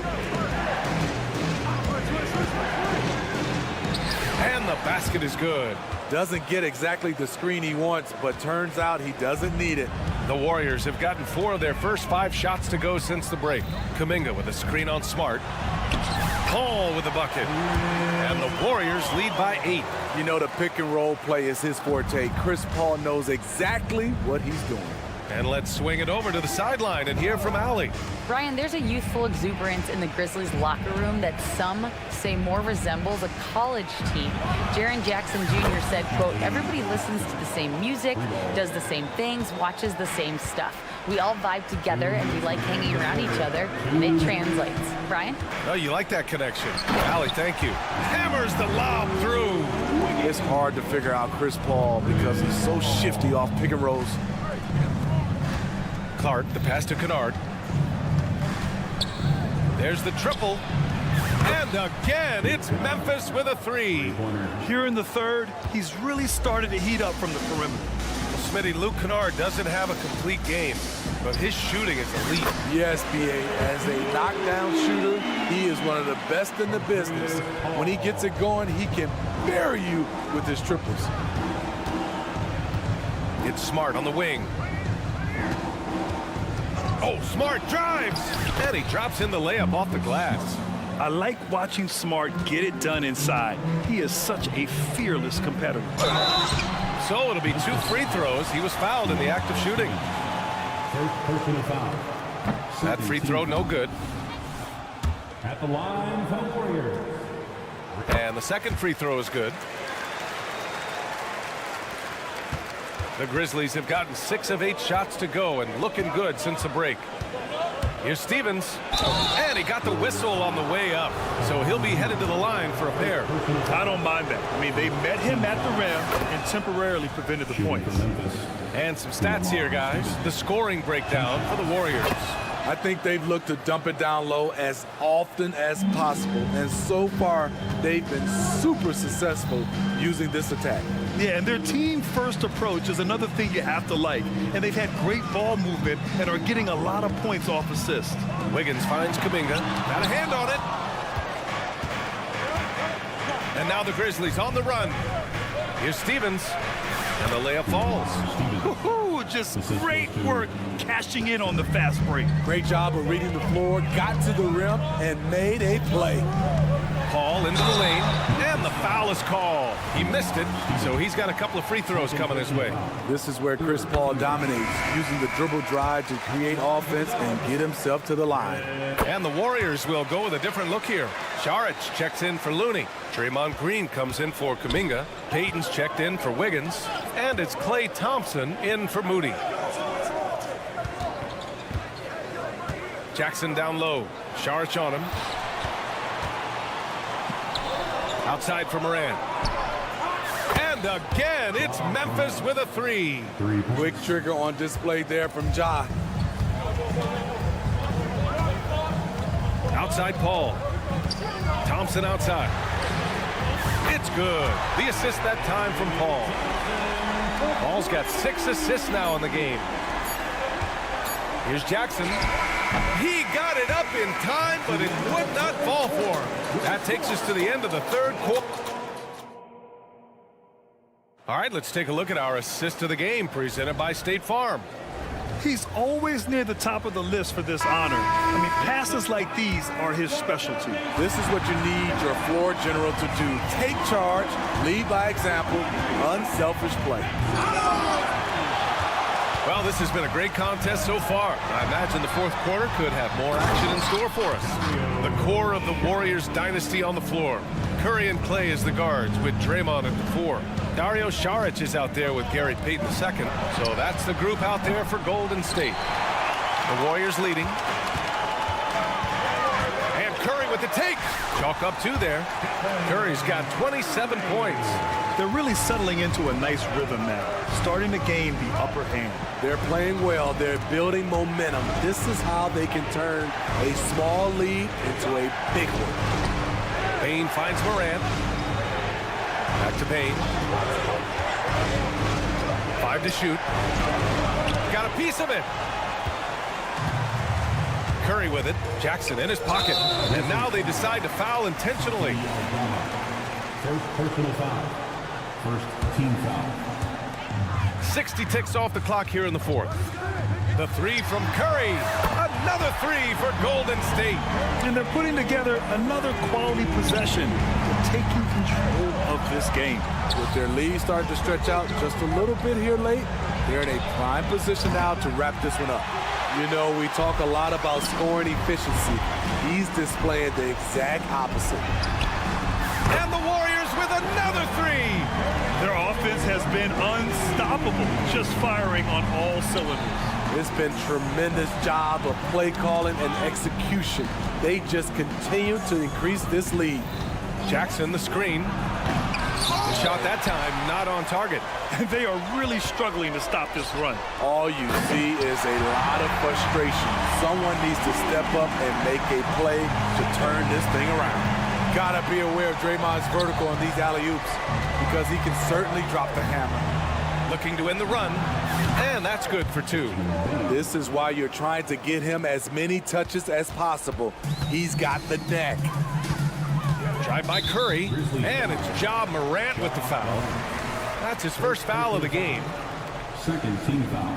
And the basket is good. Doesn't get exactly the screen he wants, but turns out he doesn't need it. The Warriors have gotten 4 of their first 5 shots to go since the break. Kuminga with a screen on Smart. Paul with the bucket. And the Warriors lead by 8. You know, the pick and roll play is his forte. Chris Paul knows exactly what he's doing. And let's swing it over to the sideline and hear from Allie. Brian, there's a youthful exuberance in the Grizzlies locker room that some say more resembles a college team. Jaren Jackson Jr. said, quote, everybody listens to the same music, does the same things, watches the same stuff. We all vibe together and we like hanging around each other, and it translates. Brian? Oh, you like that connection. Allie, thank you. Hammers the lob through. It's hard to figure out Chris Paul because he's so shifty off pick and rolls. Clark, the pass to Kennard. There's the triple. And again, it's Memphis with a 3. Here in the third, he's really started to heat up from the perimeter. Well, Smitty, Luke Kennard doesn't have a complete game, but his shooting is elite. Yes, B.A. As a knockdown shooter, he is one of the best in the business. When he gets it going, he can bury you with his triples. It's Smart on the wing. Oh, Smart drives! And he drops in the layup off the glass. I like watching Smart get it done inside. He is such a fearless competitor. So it'll be 2 free throws. He was fouled in the act of shooting. First personal foul. That free throw, no good. At the line for the Warriors. And the second free throw is good. The Grizzlies have gotten 6 of 8 shots to go and looking good since the break. Here's Stevens, and he got the whistle on the way up, so he'll be headed to the line for a pair. I don't mind that. I mean, they met him at the rim and temporarily prevented the points. And some stats here, guys. The scoring breakdown for the Warriors. I think they've looked to dump it down low as often as possible, and so far they've been super successful using this attack. Yeah, and their team-first approach is another thing you have to like. And they've had great ball movement and are getting a lot of points off assists. Wiggins finds Kuminga. Got a hand on it. And now the Grizzlies on the run. Here's Stevens. And the layup falls. Woo-hoo, just great work cashing in on the fast break. Great job of reading the floor, got to the rim, and made a play. Paul into the lane, and the foul is called. He missed it, so he's got a couple of free throws coming his way. This is where Chris Paul dominates, using the dribble drive to create offense and get himself to the line. And the Warriors will go with a different look here. Saric checks in for Looney. Draymond Green comes in for Kuminga. Payton's checked in for Wiggins. And it's Klay Thompson in for Moody. Jackson down low. Saric on him. Outside for Moran. And again, it's Memphis with a 3. Quick trigger on display there from Ja. Outside Paul. Thompson outside. It's good. The assist that time from Paul. Paul's got 6 assists now in the game. Here's Jackson. He got it up in time, but it would not fall for him. That takes us to the end of the third quarter. All right, let's take a look at our assist of the game presented by State Farm. He's always near the top of the list for this honor. I mean, passes like these are his specialty. This is what you need your floor general to do. Take charge, lead by example, unselfish play. Well, this has been a great contest so far. I imagine the fourth quarter could have more action in store for us. The core of the Warriors dynasty on the floor. Curry and Klay as the guards with Draymond at the 4. Dario Saric is out there with Gary Payton II. So that's the group out there for Golden State. The Warriors leading. And Curry with the take. Chalk up 2 there. Curry's got 27 points. They're really settling into a nice rhythm now, starting to gain the upper hand. They're playing well. They're building momentum. This is how they can turn a small lead into a big one. Payne finds Moran. Back to Payne. 5 to shoot. Got a piece of it. Curry with it. Jackson in his pocket. And now they decide to foul intentionally. First personal foul. First team foul. 60 ticks off the clock here in the fourth. The three from Curry. Another three for Golden State. And they're putting together another quality possession. They're taking control of this game. With their lead starting to stretch out just a little bit here late, they're in a prime position now to wrap this one up. You know, we talk a lot about scoring efficiency. He's displaying the exact opposite. And the Warriors with another three. Their offense has been unstoppable, just firing on all cylinders. It's been tremendous job of play calling and execution. They just continue to increase this lead. Jackson the screen. The shot that time not on target. They are really struggling to stop this run. All you see is a lot of frustration. Someone needs to step up and make a play to turn this thing around. Gotta be aware of Draymond's vertical on these alley-oops because he can certainly drop the hammer. Looking to end the run, and that's good for two. This is why you're trying to get him as many touches as possible. He's got the neck. Drive by Curry, and it's Ja Morant with the foul. That's his first foul of the game. Second team foul.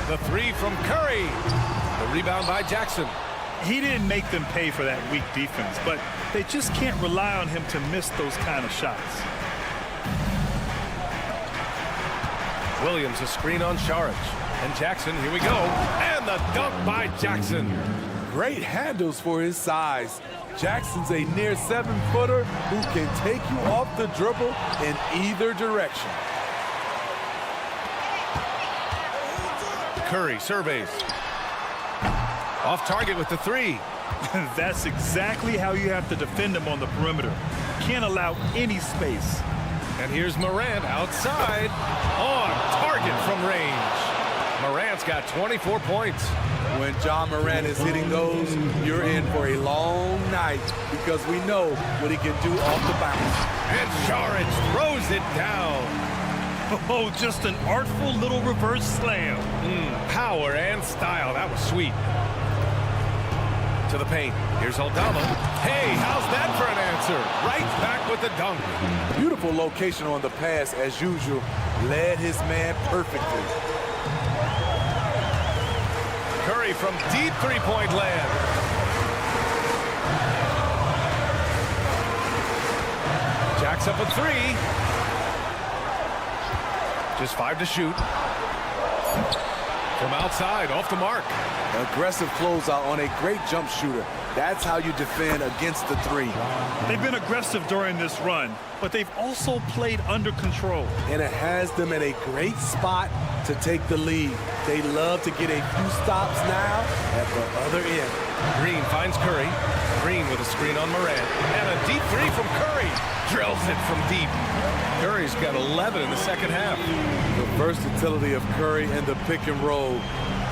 The three from Curry. The rebound by Jackson. He didn't make them pay for that weak defense, but they just can't rely on him to miss those kind of shots. Williams a screen on Saric. And Jackson, here we go. And the dunk by Jackson. Great handles for his size. Jackson's a near 7-footer who can take you off the dribble in either direction. Curry surveys. Off target with the three. That's exactly how you have to defend him on the perimeter. Can't allow any space. And here's Morant outside. On target from range. Morant's got 24 points. When Ja Morant is hitting those, you're in for a long night because we know what he can do off the bounce. And Saric throws it down. Oh, just an artful little reverse slam. Power and style. That was sweet. To the paint. Here's Aldama. Hey, how's that for an answer? Right back with the dunk. Beautiful location on the pass as usual. Led his man perfectly. Curry from deep three-point land. Jacks up a three. Just 5 to shoot. From outside, off the mark. Aggressive closeout on a great jump shooter. That's how you defend against the three. They've been aggressive during this run, but they've also played under control. And it has them in a great spot to take the lead. They love to get a few stops now at the other end. Green finds Curry. Green with a screen on Morant. And a deep three from Curry. Drills it from deep. Curry's got 11 in the second half. The versatility of Curry in the pick and roll.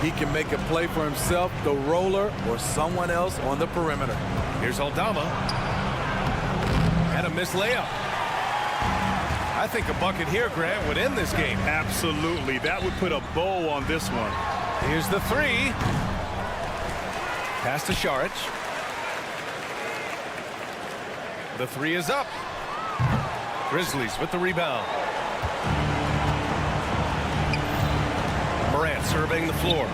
He can make a play for himself, the roller, or someone else on the perimeter. Here's Aldama. And a missed layup. I think a bucket here, Grant, would end this game. Absolutely. That would put a bow on this one. Here's the three. Pass to Saric. The three is up. Grizzlies with the rebound. Morant surveying the floor.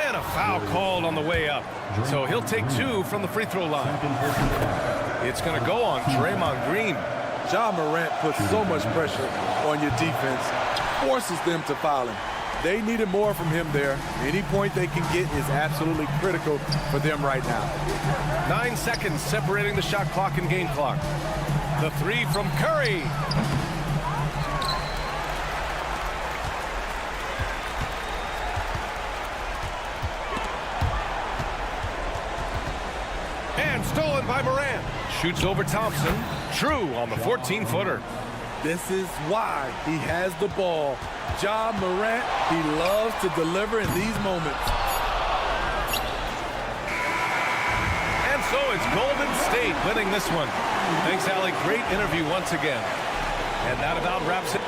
And a foul called on the way up. So he'll take 2 from the free throw line. It's going to go on Draymond Green. Ja Morant puts so much pressure on your defense, forces them to foul him. They needed more from him there. Any point they can get is absolutely critical for them right now. 9 seconds separating the shot clock and game clock. The three from Curry. And stolen by Morant. Shoots over Thompson. True on the 14-footer. This is why he has the ball. Ja Morant, he loves to deliver in these moments. And so it's Golden State winning this one. Thanks, Allie. Great interview once again. And that about wraps it.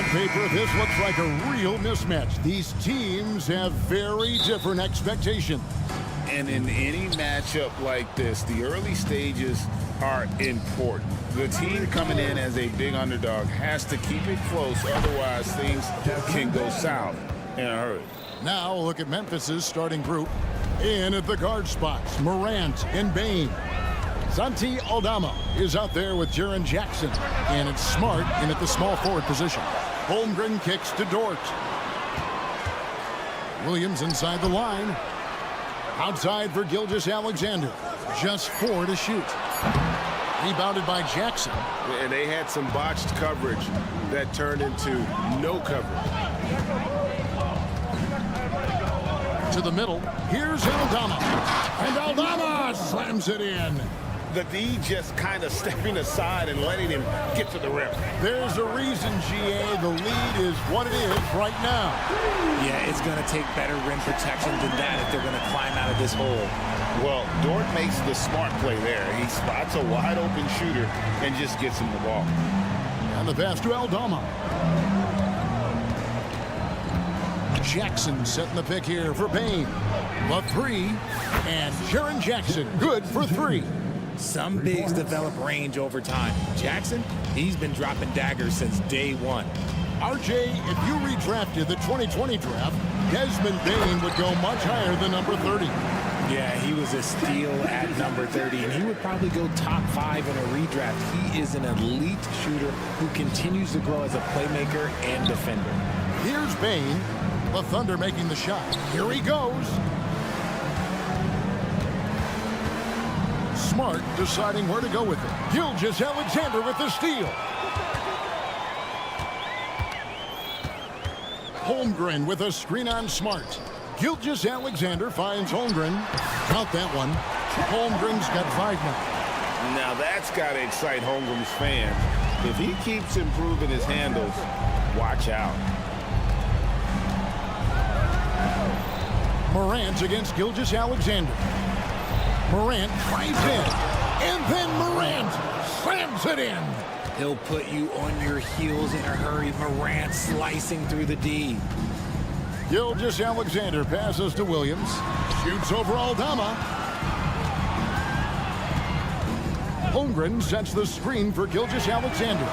paper, this looks like a real mismatch. These teams have very different expectations. And in any matchup like this, the early stages are important. The team coming in as a big underdog has to keep it close, otherwise things can go south in a hurry. Now look at Memphis's starting group. In at the guard spots, Morant and Bain. Santi Aldama is out there with Jaren Jackson. And it's Smart in at the small forward position. Holmgren kicks to Dort. Williams inside the line. Outside for Gilgeous-Alexander. Just 4 to shoot. Rebounded by Jackson. And they had some botched coverage that turned into no coverage. To the middle. Here's Aldama. And Aldama slams it in. The D just kind of stepping aside and letting him get to the rim. There's a reason, GA, the lead is what it is right now. Yeah, it's going to take better rim protection than that if they're going to climb out of this hole. Well, Dort makes the smart play there. He spots a wide open shooter and just gets him the ball. And the pass to Aldama. Jackson setting the pick here for Bain. The 3, and Jaren Jackson good for 3. Some bigs develop range over time. Jackson, he's been dropping daggers since day one. RJ, if you redrafted the 2020 draft, Desmond Bain would go much higher than number 30. Yeah, he was a steal at number 30, and he would probably go top 5 in a redraft. He is an elite shooter who continues to grow as a playmaker and defender. Here's Bain. The Thunder making the shot. Here he goes. Smart deciding where to go with it. Gilgeous-Alexander with the steal. Holmgren with a screen on Smart. Gilgeous-Alexander finds Holmgren. Count that one. Holmgren's got 5 now. Now that's got to excite Holmgren's fans. If he keeps improving his handles, watch out. Morant against Gilgeous-Alexander. Morant drives in, and then Morant slams it in. He'll put you on your heels in a hurry. Morant slicing through the D. Gilgeous-Alexander passes to Williams. Shoots over Aldama. Holmgren sets the screen for Gilgeous-Alexander.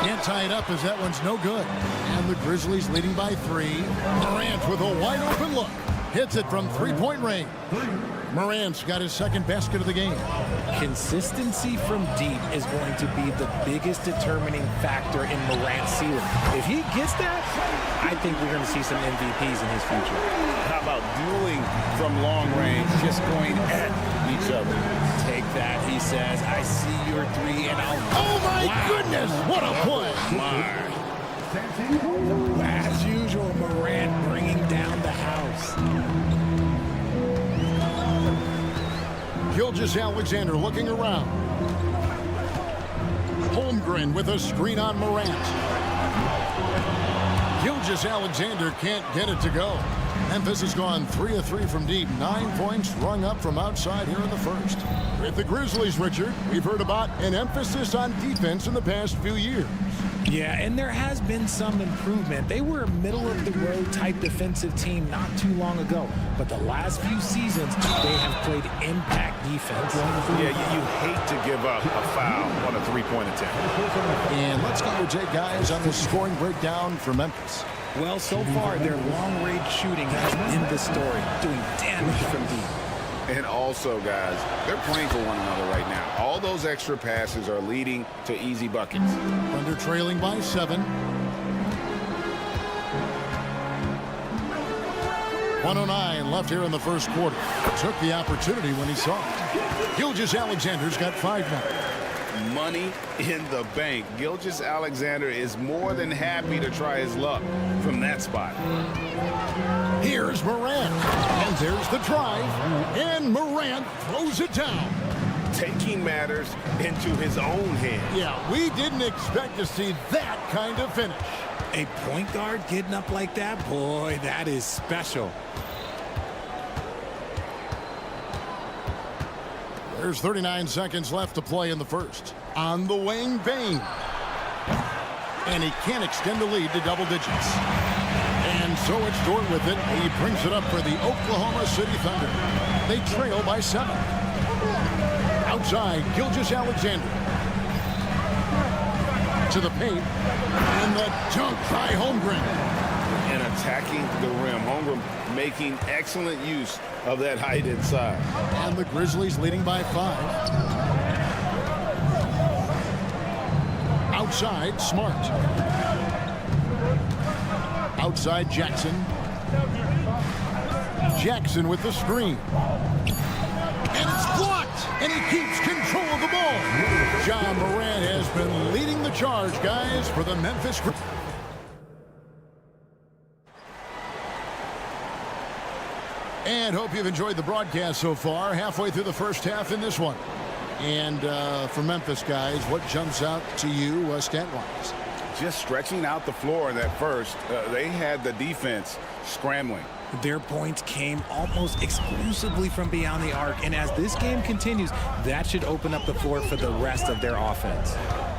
Can't tie it up as that one's no good. And the Grizzlies leading by 3. Morant with a wide open look. Hits it from 3-point range. Morant's got his second basket of the game. Consistency from deep is going to be the biggest determining factor in Morant's ceiling. If he gets that, I think we're going to see some MVPs in his future. How about dueling from long range, just going at each other? Take that, he says. I see your 3 and I'll... Oh my goodness, what a play. As usual, Morant bringing down the house. Gilgeous-Alexander looking around. Holmgren with a screen on Morant. Gilgeous-Alexander can't get it to go. Memphis has gone 3 of 3 from deep. 9 points rung up from outside here in the first. With the Grizzlies, Richard, we've heard about an emphasis on defense in the past few years. Yeah, and there has been some improvement. They were a middle-of-the-road type defensive team not too long ago. But the last few seasons, they have played impact defense. Yeah, you hate to give up a foul on a 3-point attempt. And let's get your take, guys, on the scoring breakdown for Memphis. Well, so far, their long-range shooting has been the story, doing damage from deep. And also, guys, they're playing for one another right now. All those extra passes are leading to easy buckets. Thunder trailing by 7. 1:09 left here in the first quarter. Took the opportunity when he saw it. Gilgeous-Alexander's got 5 now. Money in the bank. Gilgeous-Alexander is more than happy to try his luck from that spot. Here's Morant. And there's the drive. And Morant throws it down. Taking matters into his own hands. Yeah, we didn't expect to see that kind of finish. A point guard getting up like that? Boy, that is special. There's 39 seconds left to play in the first. On the wing, Bain. And he can't extend the lead to double digits. And so it's Dort with it. He brings it up for the Oklahoma City Thunder. They trail by 7. Outside, Gilgeous-Alexander. To the paint. And the dunk by Holmgren. And attacking the rim. Holmgren making excellent use of that height inside. And the Grizzlies leading by 5. Outside, Smart. Outside, Jackson. Jackson with the screen. And it's blocked. And he keeps control of the ball. Ja Morant has been leading the charge, guys, for the Memphis Grizzlies. And hope you've enjoyed the broadcast so far. Halfway through the first half in this one. And for Memphis, guys, what jumps out to you stat-wise? Just stretching out the floor in that first. They had the defense scrambling. Their points came almost exclusively from beyond the arc. And as this game continues, that should open up the floor for the rest of their offense.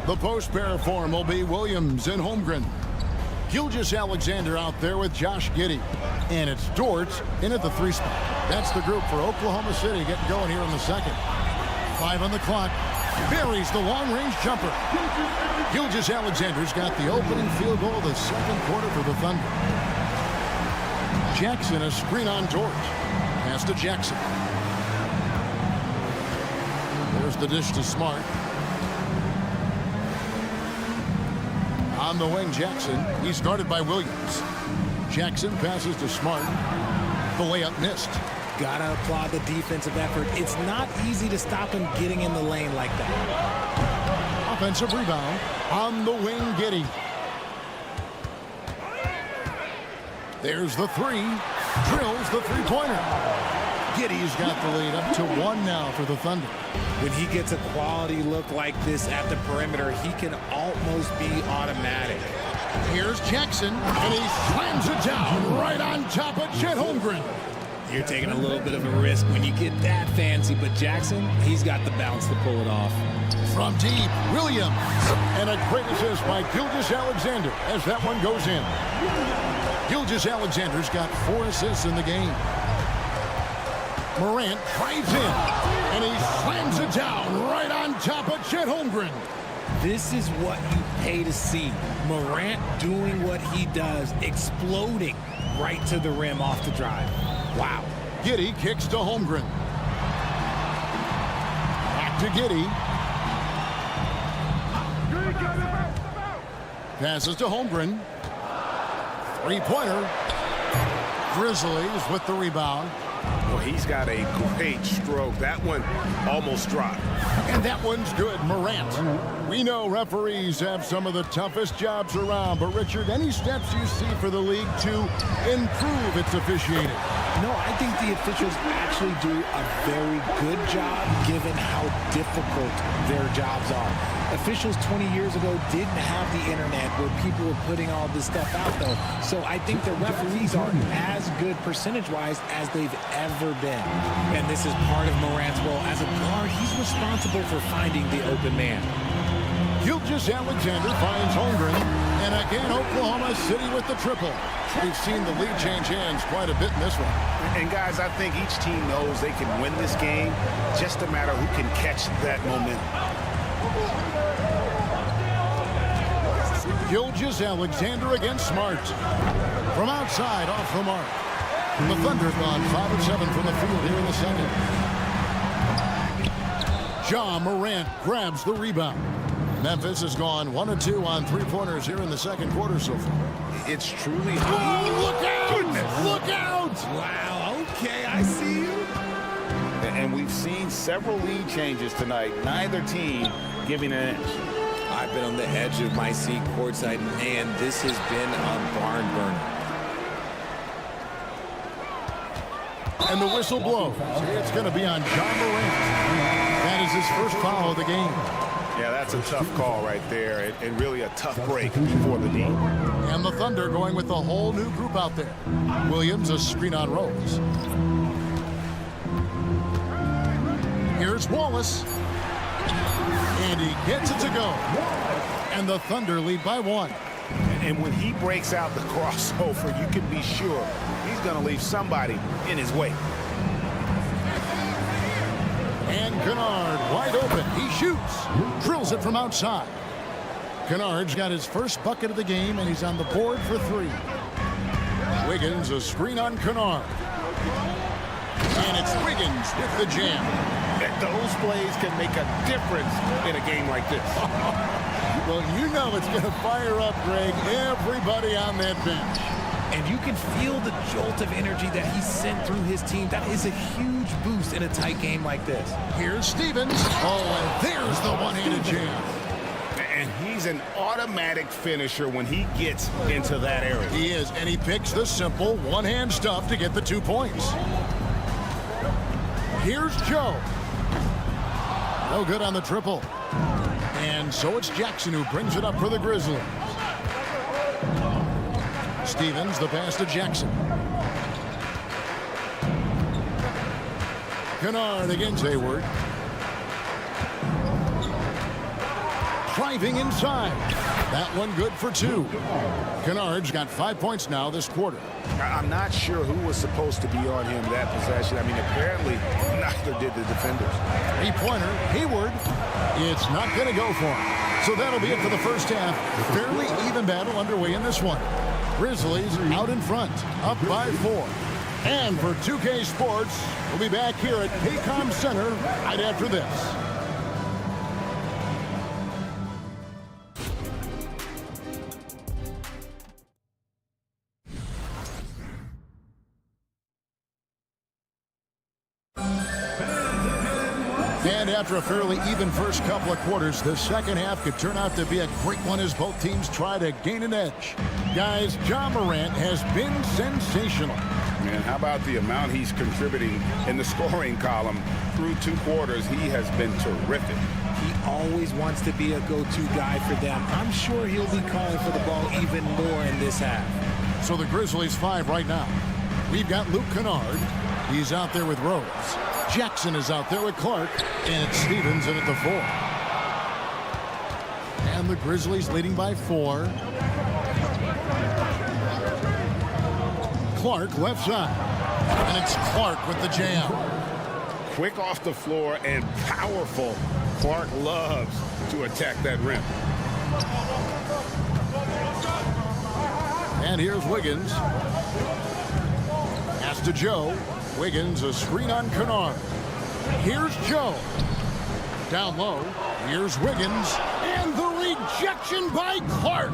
The post pair form will be Williams and Holmgren. Gilgeous-Alexander out there with Josh Giddey. And it's Dort in at the 3 spot. That's the group for Oklahoma City getting going here in the second. 5 on the clock. Buries the long-range jumper. Gilgeous-Alexander's got the opening field goal of the second quarter for the Thunder. Jackson, a screen on Dort. Pass to Jackson. There's the dish to Smart. On the wing, Jackson. He's guarded by Williams. Jackson passes to Smart. The layup missed. Gotta applaud the defensive effort. It's not easy to stop him getting in the lane like that. Offensive rebound on the wing, Giddey. There's the 3. Drills the 3-pointer. Giddey's got the lead up to 1 now for the Thunder. When he gets a quality look like this at the perimeter, he can almost be automatic. Here's Jackson, and he slams it down right on top of Chet Holmgren. You're taking a little bit of a risk when you get that fancy, but Jackson, he's got the bounce to pull it off. From deep, Williams. And a great assist by Gilgeous-Alexander as that one goes in. Gilgeous-Alexander's got 4 assists in the game. Morant drives in, and he slams it down right on top of Chet Holmgren. This is what you pay to see. Morant doing what he does, exploding right to the rim off the drive. Wow. Giddey kicks to Holmgren. Back to Giddey. Passes to Holmgren. 3-pointer. Grizzlies with the rebound. Well, he's got a great stroke. That one almost dropped. And that one's good, Morant. We know referees have some of the toughest jobs around, but Richard, any steps you see for the league to improve its officiating? No, I think the officials actually do a very good job given how difficult their jobs are. Officials 20 years ago didn't have the internet where people were putting all this stuff out, though. So I think the referees are as good percentage-wise as they've ever been. And this is part of Morant's role. As a guard, he's responsible for finding the open man. Gilgeous-Alexander finds Holmgren, and again Oklahoma City with the triple. We've seen the lead change hands quite a bit in this one. And guys, I think each team knows they can win this game, just a matter who can catch that momentum. Gilgeous-Alexander against Smart. From outside, off the mark. The Thunder gone 5 of 7 from the field here in the second. Ja Morant grabs the rebound. Memphis has gone 1 of 2 on 3-pointers here in the second quarter so far. It's truly... Oh, look out! Goodness. Look out! Wow, okay, I see you. And we've seen several lead changes tonight. Neither team giving an inch. I've been on the edge of my seat courtside, and man, this has been a barn burner. And the whistle blows. It's going to be on Ja Morant. That is his first foul of the game. Yeah, that's a tough call right there, and really a tough break for the D. And the Thunder going with a whole new group out there. Williams, a screen on Rose. Here's Wallace. And he gets it to go. And the Thunder lead by 1. And when he breaks out the crossover, you can be sure he's going to leave somebody in his way. And Kennard wide open. He shoots. Drills it from outside. Kennard's got his first bucket of the game, and he's on the board for 3. Wiggins, a screen on Kennard. And it's Wiggins with the jam. Those plays can make a difference in a game like this. Well, you know it's going to fire up, Greg, everybody on that bench. And you can feel the jolt of energy that he sent through his team. That is a huge boost in a tight game like this. Here's Stevens. Oh, and there's the one-handed jam. And he's an automatic finisher when he gets into that area. He is, and he picks the simple one-hand stuff to get the 2 points. Here's Joe. No good on the triple. And so it's Jackson who brings it up for the Grizzlies. Stevens, the pass to Jackson. Kennard against Hayward. Driving inside. That one good for 2. Kennard's got 5 points now this quarter. I'm not sure who was supposed to be on him that possession. I mean, apparently neither did the defenders. 3-pointer, Hayward. It's not going to go for him. So that'll be it for the first half. Fairly even battle underway in this one. Grizzlies out in front, up by 4. And for 2K Sports, we'll be back here at Paycom Center right after this. And after a fairly even first couple of quarters, the second half could turn out to be a great one as both teams try to gain an edge. Guys, Ja Morant has been sensational. Man, how about the amount he's contributing in the scoring column through 2 quarters? He has been terrific. He always wants to be a go-to guy for them. I'm sure he'll be calling for the ball even more in this half. So the Grizzlies 5 right now. We've got Luke Kennard. He's out there with Rose. Jackson is out there with Clark. And it's Stevens in at the 4. And the Grizzlies leading by 4. Clark left side. And it's Clark with the jam. Quick off the floor and powerful. Clark loves to attack that rim. And here's Wiggins. Pass to Joe. Wiggins, a screen on Kennard. Here's Joe. Down low. Here's Wiggins. And the rejection by Clark.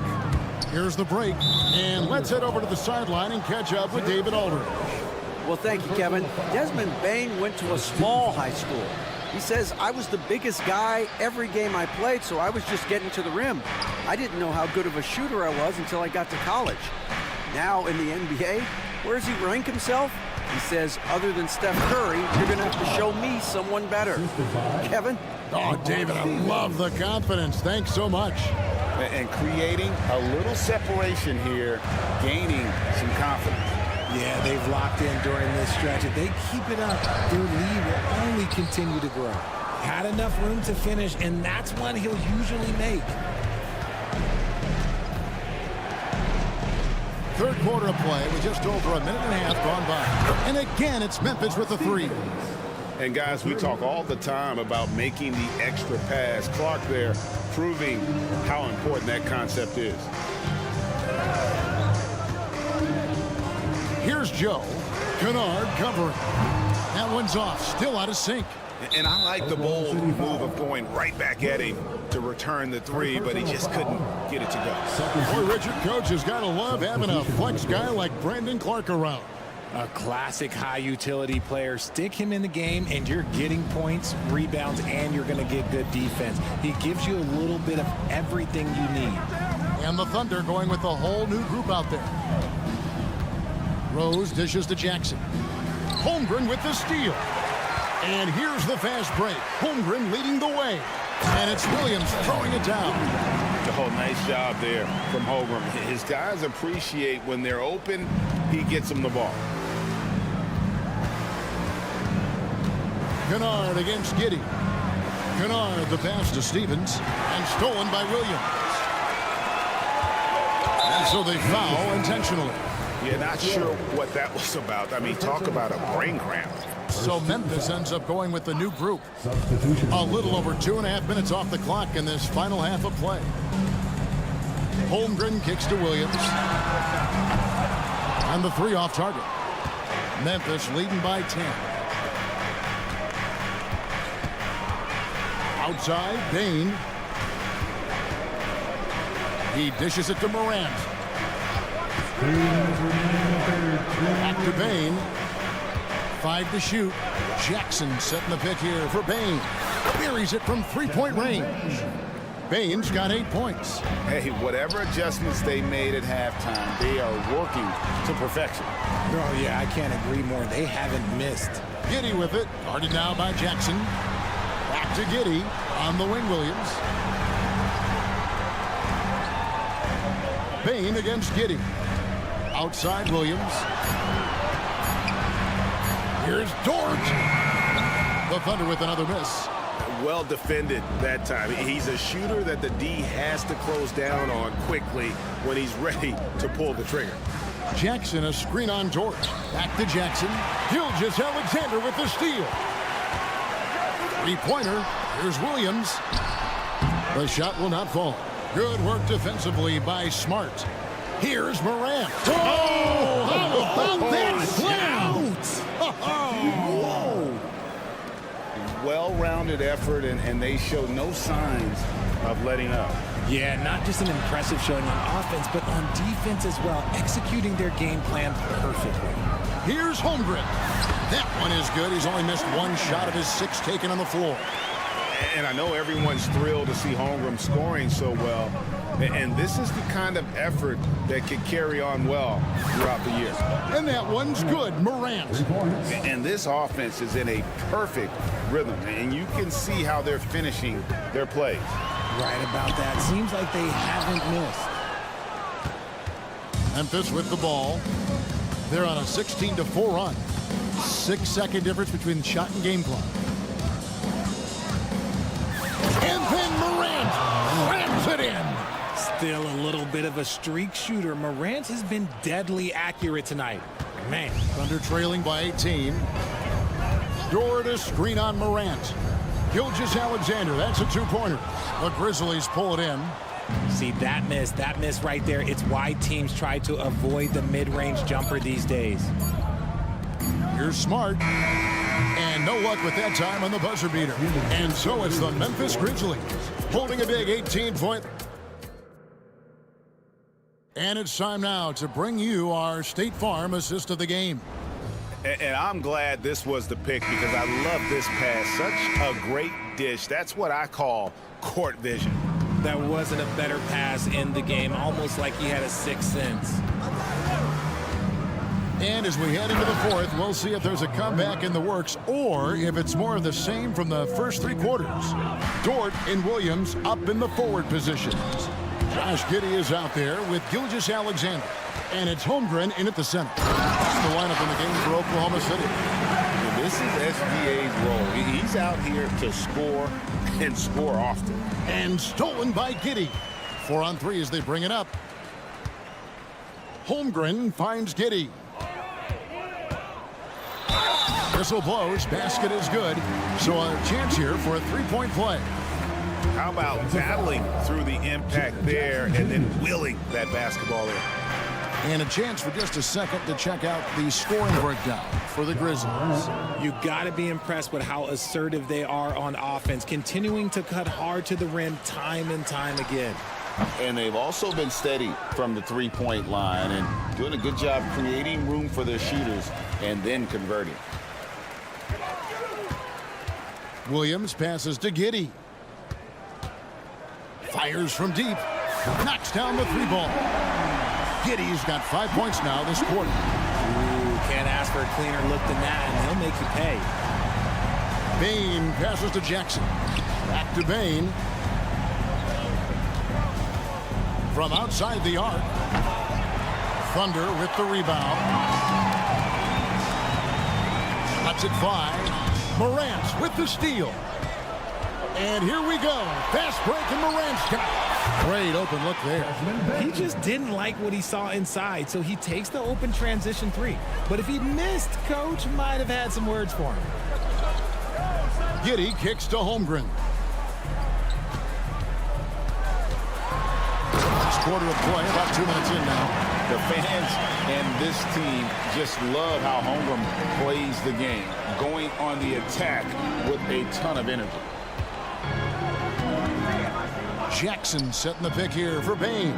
Here's the break. And let's head over to the sideline and catch up with David Aldridge. Well, thank you, Kevin. Desmond Bane went to a small high school. He says, I was the biggest guy every game I played, so I was just getting to the rim. I didn't know how good of a shooter I was until I got to college. Now in the NBA, where does he rank himself? He says, other than Steph Curry, you're going to have to show me someone better. Kevin? Oh, David, I love the confidence. Thanks so much. And creating a little separation here, gaining some confidence. Yeah, they've locked in during this stretch. If they keep it up, their lead will only continue to grow. Had enough room to finish, and that's one he'll usually make. Third quarter of play with just over a minute and a half gone by. And again, it's Memphis with the 3. And guys, we talk all the time about making the extra pass. Clark there proving how important that concept is. Here's Joe. Kennard covering. That one's off. Still out of sync. And I like the bold move of going right back at him to return the 3, but he just couldn't get it to go. Boy, Richard, coach has got to love having a flex guy like Brandon Clark around. A classic high-utility player. Stick him in the game, and you're getting points, rebounds, and you're going to get good defense. He gives you a little bit of everything you need. And the Thunder going with a whole new group out there. Rose dishes to Jackson. Holmgren with the steal. And here's the fast break. Holmgren leading the way. And it's Williams throwing it down. Oh, nice job there from Holmgren. His guys appreciate when they're open, he gets them the ball. Kennard against Giddey. Kennard, the pass to Stevens. And stolen by Williams. So they foul intentionally. Yeah, not sure what that was about. I mean, talk about a brain cramp. So Memphis ends up going with the new group. A little over 2.5 minutes off the clock in this final half of play. Holmgren kicks to Williams. And the 3 off target. Memphis leading by 10. Outside, Bain. He dishes it to Morant. Back to Bain. 5 to shoot. Jackson setting the pick here for Bain. Buries it from 3-point range. Bain's got 8 points. Hey, whatever adjustments they made at halftime, they are working to perfection. Oh, yeah, I can't agree more. They haven't missed. Giddey with it. Guarded now by Jackson. Back to Giddey on the wing, Williams. Bain against Giddey. Outside Williams. Here's Dort. The Thunder with another miss. Well defended that time. He's a shooter that the D has to close down on quickly when he's ready to pull the trigger. Jackson, a screen on Dort. Back to Jackson. Gilgeous-Alexander with the steal. 3-pointer. Here's Williams. The shot will not fall. Good work defensively by Smart. Here's Morant. Oh, how about that slam? Whoa. Well-rounded effort, and they show no signs of letting up. Yeah, not just an impressive showing on offense, but on defense as well, executing their game plan perfectly. Here's Holmgren. That one is good. He's only missed 1 shot of his 6 taken on the floor. And I know everyone's thrilled to see Holmgren scoring so well. And this is the kind of effort that could carry on well throughout the year. And that one's good, Morant. And this offense is in a perfect rhythm. And you can see how they're finishing their plays. Right about that. Seems like they haven't missed. Memphis with the ball. They're on a 16-4 run. 6-second difference between shot and game clock. And then Morant rams it in. Still a little bit of a streak shooter. Morant has been deadly accurate tonight. Man. Thunder trailing by 18. Dort a screen on Morant. Gilgeous-Alexander, that's a 2-pointer. The Grizzlies pull it in. See, that miss right there. It's why teams try to avoid the mid-range jumper these days. Here's Smart. And no luck with that time on the buzzer beater. And so it's the Memphis Grizzlies holding a big 18-point. And it's time now to bring you our State Farm assist of the game. And I'm glad this was the pick because I love this pass. Such a great dish. That's what I call court vision. That wasn't a better pass in the game. Almost like he had a 6th sense. And as we head into the 4th, we'll see if there's a comeback in the works or if it's more of the same from the first 3 quarters. Dort and Williams up in the forward positions. Josh Giddey is out there with Gilgeous-Alexander. And it's Holmgren in at the center. That's the lineup in the game for Oklahoma City. And this is SGA's role. He's out here to score and score often. And stolen by Giddey. 4 on 3 as they bring it up. Holmgren finds Giddey. Whistle blows. Basket is good. So a chance here for a 3-point play. How about battling through the impact there and then willing that basketball in? And a chance for just a second to check out the scoring breakdown for the Grizzlies. You got to be impressed with how assertive they are on offense, continuing to cut hard to the rim time and time again. And they've also been steady from the 3-point line and doing a good job creating room for their shooters and then converting. Williams passes to Giddey. Fires from deep. Knocks down the 3-ball. Giddey's got 5 points now this quarter. Ooh, can't ask for a cleaner look than that, and he'll make you pay. Bain passes to Jackson. Back to Bain. From outside the arc. Thunder with the rebound. Lets it fly. Morant with the steal. And here we go. Fast break, and Morant's got it. Great open look there. He just didn't like what he saw inside, so he takes the open transition three. But if he missed, Coach might have had some words for him. Giddey kicks to Holmgren. Last quarter of play, about 2 minutes in now. The fans and this team just love how Holmgren plays the game, going on the attack with a ton of energy. Jackson setting the pick here for Bane.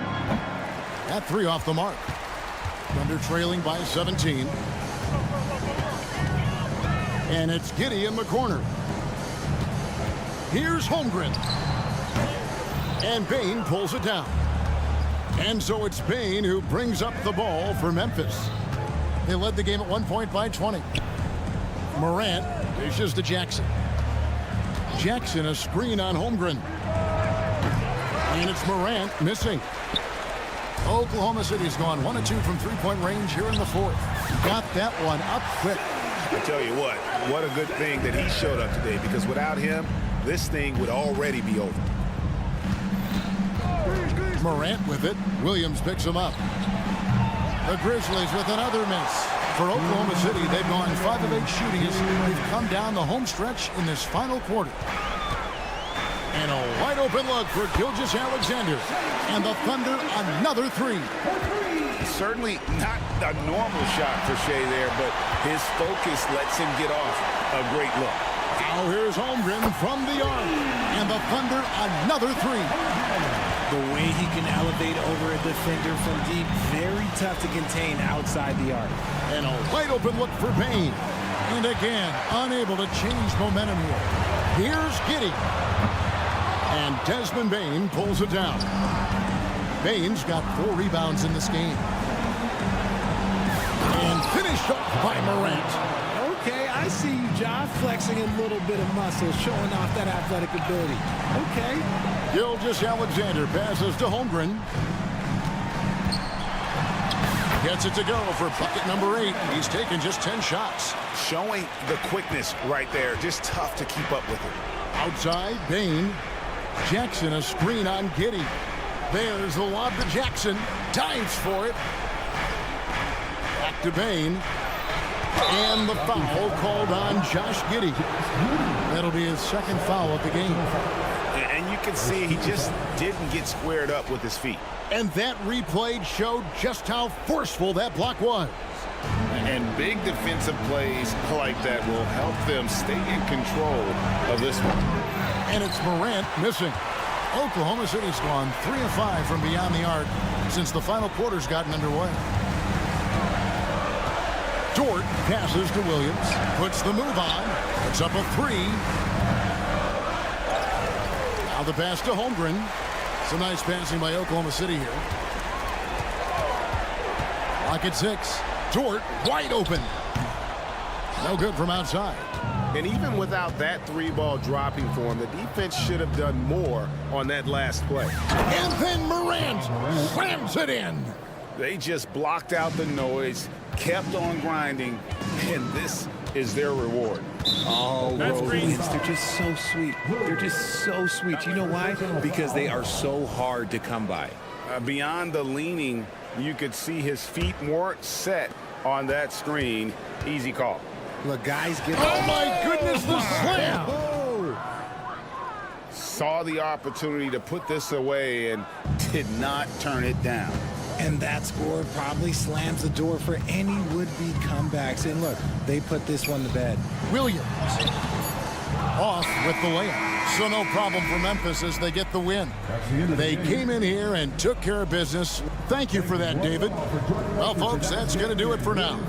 That three off the mark. Thunder trailing by 17. And it's Giddey in the corner. Here's Holmgren. And Bane pulls it down. And so it's Bane who brings up the ball for Memphis. They led the game at 1 point by 20. Morant dishes to Jackson. Jackson a screen on Holmgren. And it's Morant missing. Oklahoma City's gone 1 of 2 from three-point range here in the fourth. Got that one up quick. I tell you what a good thing that he showed up today, because without him, this thing would already be over. Morant with it. Williams picks him up. The Grizzlies with another miss. For Oklahoma City, they've gone 5 of 8 shooting as they've come down the home stretch in this final quarter. And a wide open look for Gilgeous-Alexander. And the Thunder another three. Certainly not a normal shot for Shea there, but his focus lets him get off a great look. Now here's Holmgren from the arc. And the Thunder another three. The way he can elevate over a defender from deep, very tough to contain outside the arc. And a wide open look for Bane. And again, unable to change momentum here. Here's Giddey. And Desmond Bane pulls it down. Bane's got 4 rebounds in this game. And finished off by Morant. Okay, I see you, Ja, flexing a little bit of muscle, showing off that athletic ability. Okay. Gilgeous-Alexander passes to Holmgren. Gets it to go for bucket number 8. He's taken just 10 shots. Showing the quickness right there. Just tough to keep up with it. Outside, Bane. Jackson a screen on Giddey. There's the lob to Jackson. Dives for it. Back to Bane. And the foul called on Josh Giddey. That'll be his second foul of the game. And you can see he just didn't get squared up with his feet. And that replay showed just how forceful that block was. And big defensive plays like that will help them stay in control of this one. And it's Morant missing. Oklahoma City's gone 3 of 5 from beyond the arc since the final quarter's gotten underway. Dort passes to Williams, puts the move on, puts up a 3. Now the pass to Holmgren. Some nice passing by Oklahoma City here. Clock at 6. Dort wide open. No good from outside. And even without that 3-ball dropping for him, the defense should have done more on that last play. And then Morant slams it in. They just blocked out the noise, kept on grinding, and this is their reward. Oh, Williams, they're just so sweet. They're just so sweet. You know why? Because they are so hard to come by. Beyond the leaning, you could see his feet weren't set on that screen. Easy call. Look, guys, get. Oh my goodness, the slam! Saw the opportunity to put this away and did not turn it down. And that score probably slams the door for any would-be comebacks. And look, they put this one to bed. Williams off with the layup. So no problem for Memphis as they get the win. They came in here and took care of business. Thank you for that, David. Well, folks, that's going to do it for now.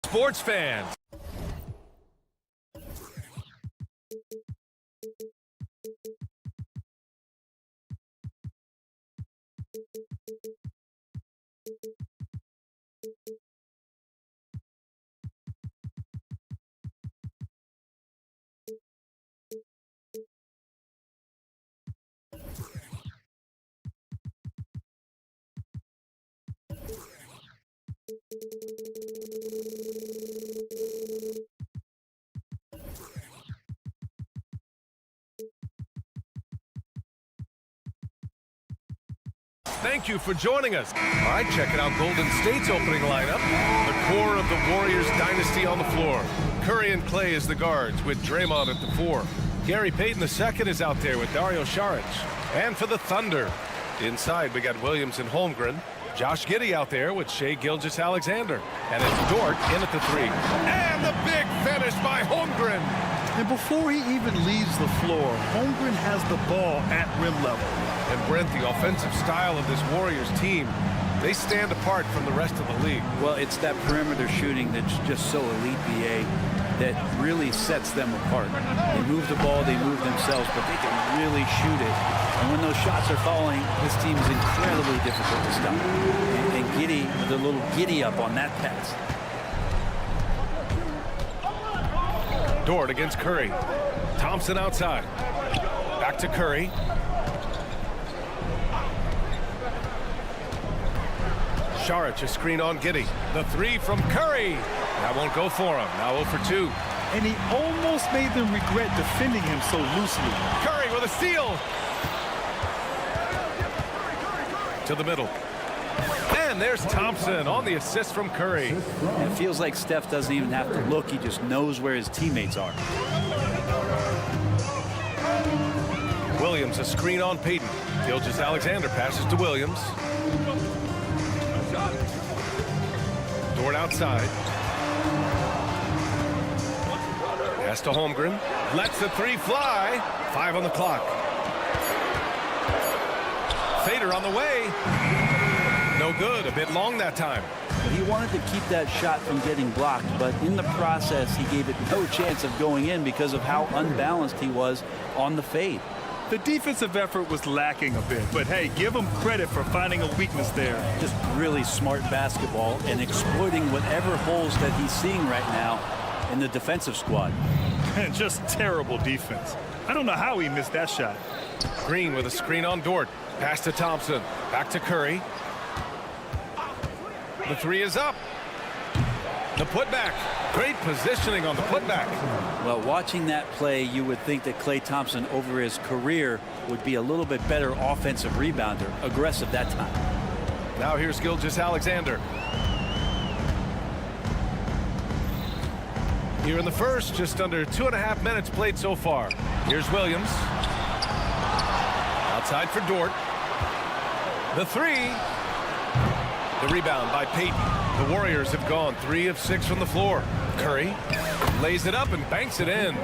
Sports fans. Thank you for joining us. All right, checking out Golden State's opening lineup. The core of the Warriors dynasty on the floor. Curry and Clay as the guards with Draymond at the 4. Gary Payton II is out there with Dario Saric. And for the Thunder, inside we got Williams and Holmgren. Josh Giddey out there with Shai Gilgeous-Alexander. And it's Dort in at the 3. And the big finish by Holmgren. And before he even leaves the floor, Holmgren has the ball at rim level. And Brent, the offensive style of this Warriors team, they stand apart from the rest of the league. Well, it's that perimeter shooting that's just so elite, BA, that really sets them apart. They move the ball, they move themselves, but they can really shoot it. And when those shots are falling, this team is incredibly difficult to stop. And Giddey, with a little giddy up on that pass. Dort against Curry. Thompson outside. Back to Curry. Saric, a screen on Giddey. The 3 from Curry. That won't go for him. Now 0 for 2. And he almost made them regret defending him so loosely. Curry with a steal. To the middle. And there's Thompson on the assist from Curry. And it feels like Steph doesn't even have to look. He just knows where his teammates are. Williams, a screen on Payton. Gilgeous-Alexander passes to Williams. Dort outside. Pass to Holmgren. Lets the 3 fly. 5 on the clock. Fader on the way. No good. A bit long that time. He wanted to keep that shot from getting blocked, but in the process, he gave it no chance of going in because of how unbalanced he was on the fade. The defensive effort was lacking a bit, but hey, give him credit for finding a weakness there. Just really smart basketball and exploiting whatever holes that he's seeing right now in the defensive squad. And just terrible defense. I don't know how he missed that shot. Green with a screen on Dort. Pass to Thompson. Back to Curry. The 3 is up. The putback. Great positioning on the putback. Well, watching that play, you would think that Klay Thompson over his career would be a little bit better offensive rebounder, aggressive that time. Now here's Gilgeous-Alexander. Here in the first, just under 2.5 minutes played so far. Here's Williams. Outside for Dort. The 3. The rebound by Payton. The Warriors have gone 3 of 6 from the floor. Curry lays it up and banks it in.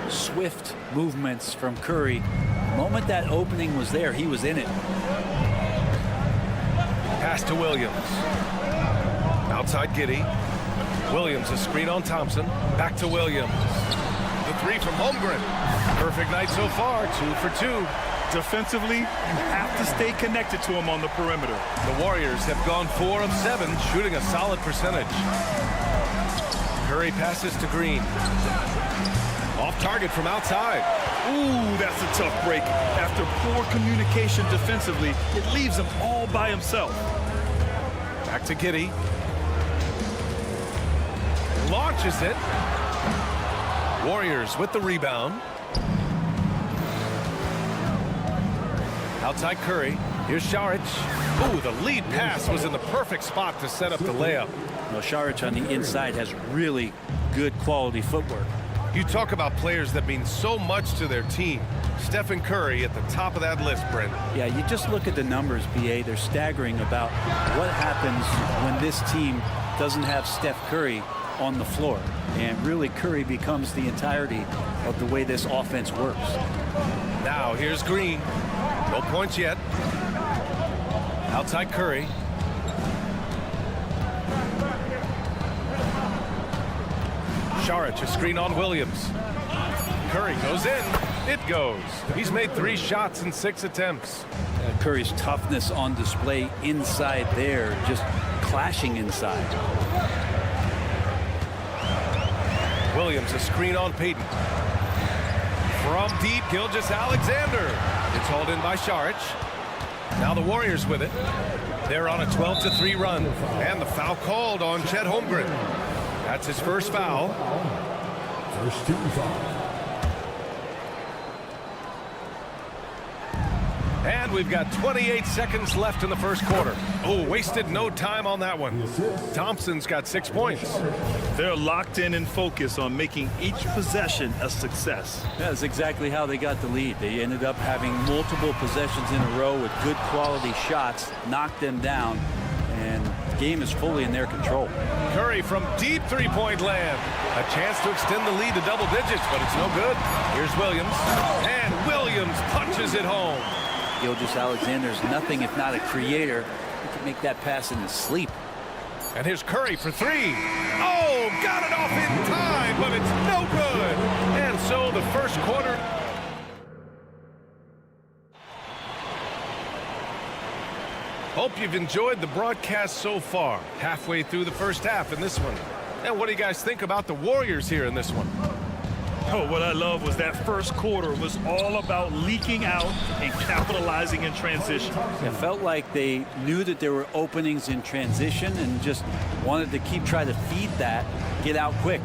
Swift movements from Curry. The moment that opening was there, he was in it. Pass to Williams. Outside Giddey. Williams, a screen on Thompson. Back to Williams. The 3 from Holmgren. Perfect night so far, 2 for 2. Defensively, you have to stay connected to him on the perimeter. The Warriors have gone 4 of 7, shooting a solid percentage. Curry passes to Green. Off target from outside. Ooh, that's a tough break. After poor communication defensively, it leaves him all by himself. Back to Giddey. Launches it. Warriors with the rebound. Outside Curry. Here's Saric. Ooh, the lead pass was in the perfect spot to set up the layup. Well, Saric on the inside has really good quality footwork. You talk about players that mean so much to their team. Stephen Curry at the top of that list, Brent. Yeah, you just look at the numbers, BA. They're staggering about what happens when this team doesn't have Steph Curry on the floor. And really, Curry becomes the entirety of the way this offense works. Now, here's Green. No points yet. Outside Curry. Šarić, a screen on Williams. Curry goes in. It goes. He's made 3 shots in 6 attempts. Curry's toughness on display inside there, just clashing inside. Williams, a screen on Payton. From deep, Gilgeous-Alexander. It's hauled in by Šarić. Now the Warriors with it. They're on a 12-3 run. And the foul called on Chet Holmgren. That's his first foul. First team foul. And we've got 28 seconds left in the first quarter. Oh, wasted no time on that one. Thompson's got 6 points. They're locked in and focused on making each possession a success. That's exactly how they got the lead. They ended up having multiple possessions in a row with good quality shots, knocked them down, and the game is fully in their control. Curry from deep three-point land. A chance to extend the lead to double digits, but it's no good. Here's Williams, and Williams punches it home. Gilgeous-Alexander's nothing if not a creator. He can make that pass in his sleep. And here's Curry for 3. Oh, got it off in time, but it's no good. And so the first quarter. Hope you've enjoyed the broadcast so far. Halfway through the first half in this one. And what do you guys think about the Warriors here in this one? Oh, what I love was that first quarter was all about leaking out and capitalizing in transition. It felt like they knew that there were openings in transition and just wanted to trying to feed that, get out quick.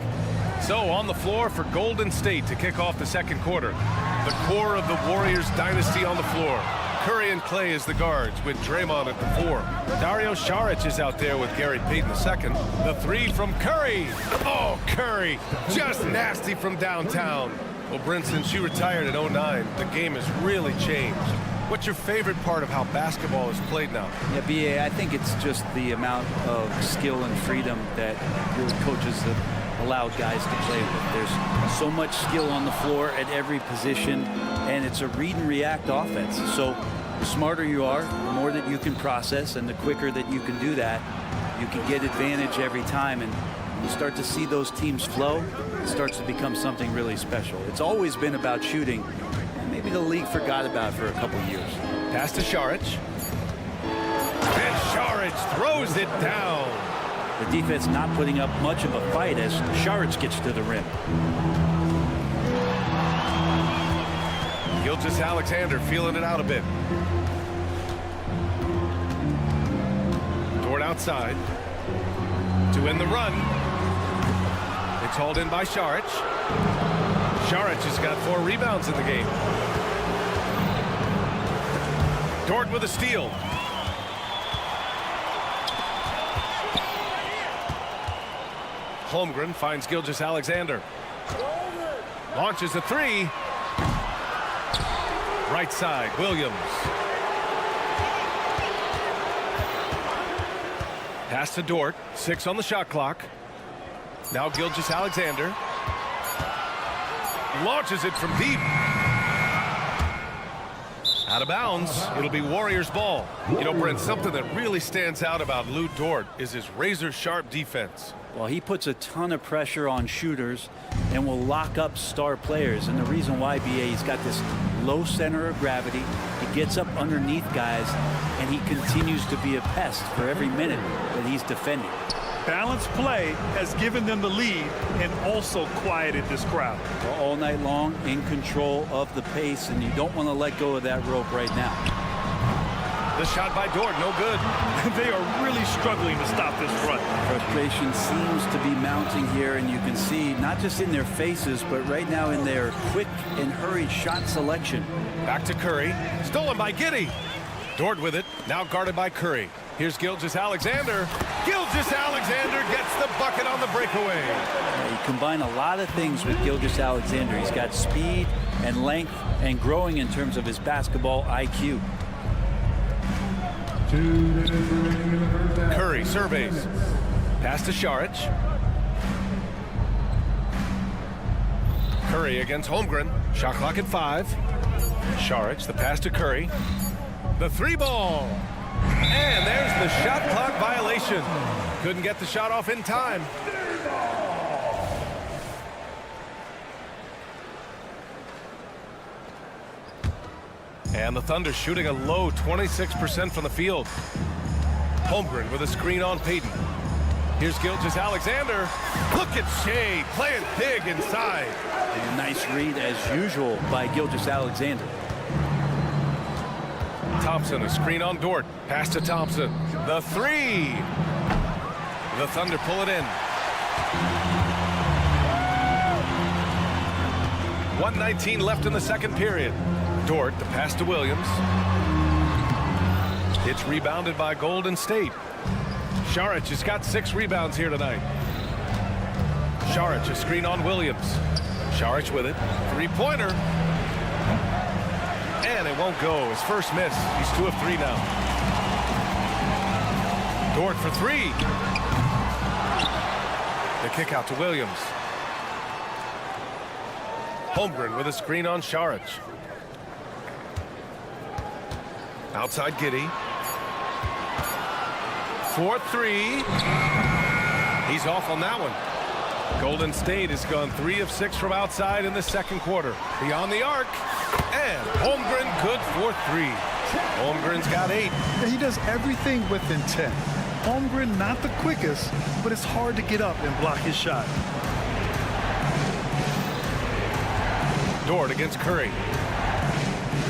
So on the floor for Golden State to kick off the second quarter. The core of the Warriors dynasty on the floor. Curry and Clay as the guards with Draymond at the 4. Dario Šarić is out there with Gary Payton II. The 3 from Curry. Oh, Curry, just nasty from downtown. Well, Brent, since you retired in 09, the game has really changed. What's your favorite part of how basketball is played now? Yeah, B.A., I think it's just the amount of skill and freedom that your coaches have allowed guys to play with. There's so much skill on the floor at every position, and it's a read and react offense. So the smarter you are, the more that you can process, and the quicker that you can do that, you can get advantage every time. And when you start to see those teams flow, it starts to become something really special. It's always been about shooting, and maybe the league forgot about it for a couple of years. Pass to Šarić. And Šarić throws it down. The defense not putting up much of a fight as Šarić gets to the rim. Gilgeous-Alexander feeling it out a bit. Dort outside to end the run. It's hauled in by Šarić. Šarić has got 4 rebounds in the game. Dort with a steal. Holmgren finds Gilgeous-Alexander. Launches a 3. Right side, Williams. Pass to Dort. 6 on the shot clock. Now Gilgeous-Alexander. Launches it from deep. Out of bounds. It'll be Warriors ball. You know, Brent, something that really stands out about Lou Dort is his razor-sharp defense. Well, he puts a ton of pressure on shooters and will lock up star players. And the reason why, B.A., he's got this low center of gravity. He gets up underneath guys, and he continues to be a pest for every minute that he's defending. Balanced play has given them the lead and also quieted this crowd. Well, all night long, in control of the pace, and you don't want to let go of that rope right now. The shot by Dort, no good. They are really struggling to stop this run. Frustration seems to be mounting here, and you can see not just in their faces, but right now in their quick and hurried shot selection. Back to Curry. Stolen by Giddey. Dort with it. Now guarded by Curry. Here's Gilgeous-Alexander. Gilgeous-Alexander gets the bucket on the breakaway. You combine a lot of things with Gilgeous-Alexander. He's got speed and length and growing in terms of his basketball IQ. Curry surveys. Pass to Šarić. Curry against Holmgren. Shot clock at 5. Šarić, the pass to Curry. The 3-ball. And there's the shot clock violation. Couldn't get the shot off in time. And the Thunder shooting a low 26% from the field. Holmgren with a screen on Payton. Here's Gilgeous-Alexander. Look at Shea playing big inside. And a nice read as usual by Gilgeous-Alexander. Thompson, a screen on Dort. Pass to Thompson. The three. The Thunder pull it in. 1:19 left in the second period. Dort, the pass to Williams. It's rebounded by Golden State. Šarić has got 6 rebounds here tonight. Šarić, a screen on Williams. Šarić with it. Three-pointer. And it won't go. His first miss. He's 2 of 3 now. Dort for 3. The kick out to Williams. Holmgren with a screen on Šarić. Outside Giddey. 4-3. He's off on that one. Golden State has gone 3 of 6 from outside in the second quarter. Beyond the arc. And Holmgren good for 3. Holmgren's got 8. He does everything with intent. Holmgren not the quickest, but it's hard to get up and block his shot. Dort against Curry.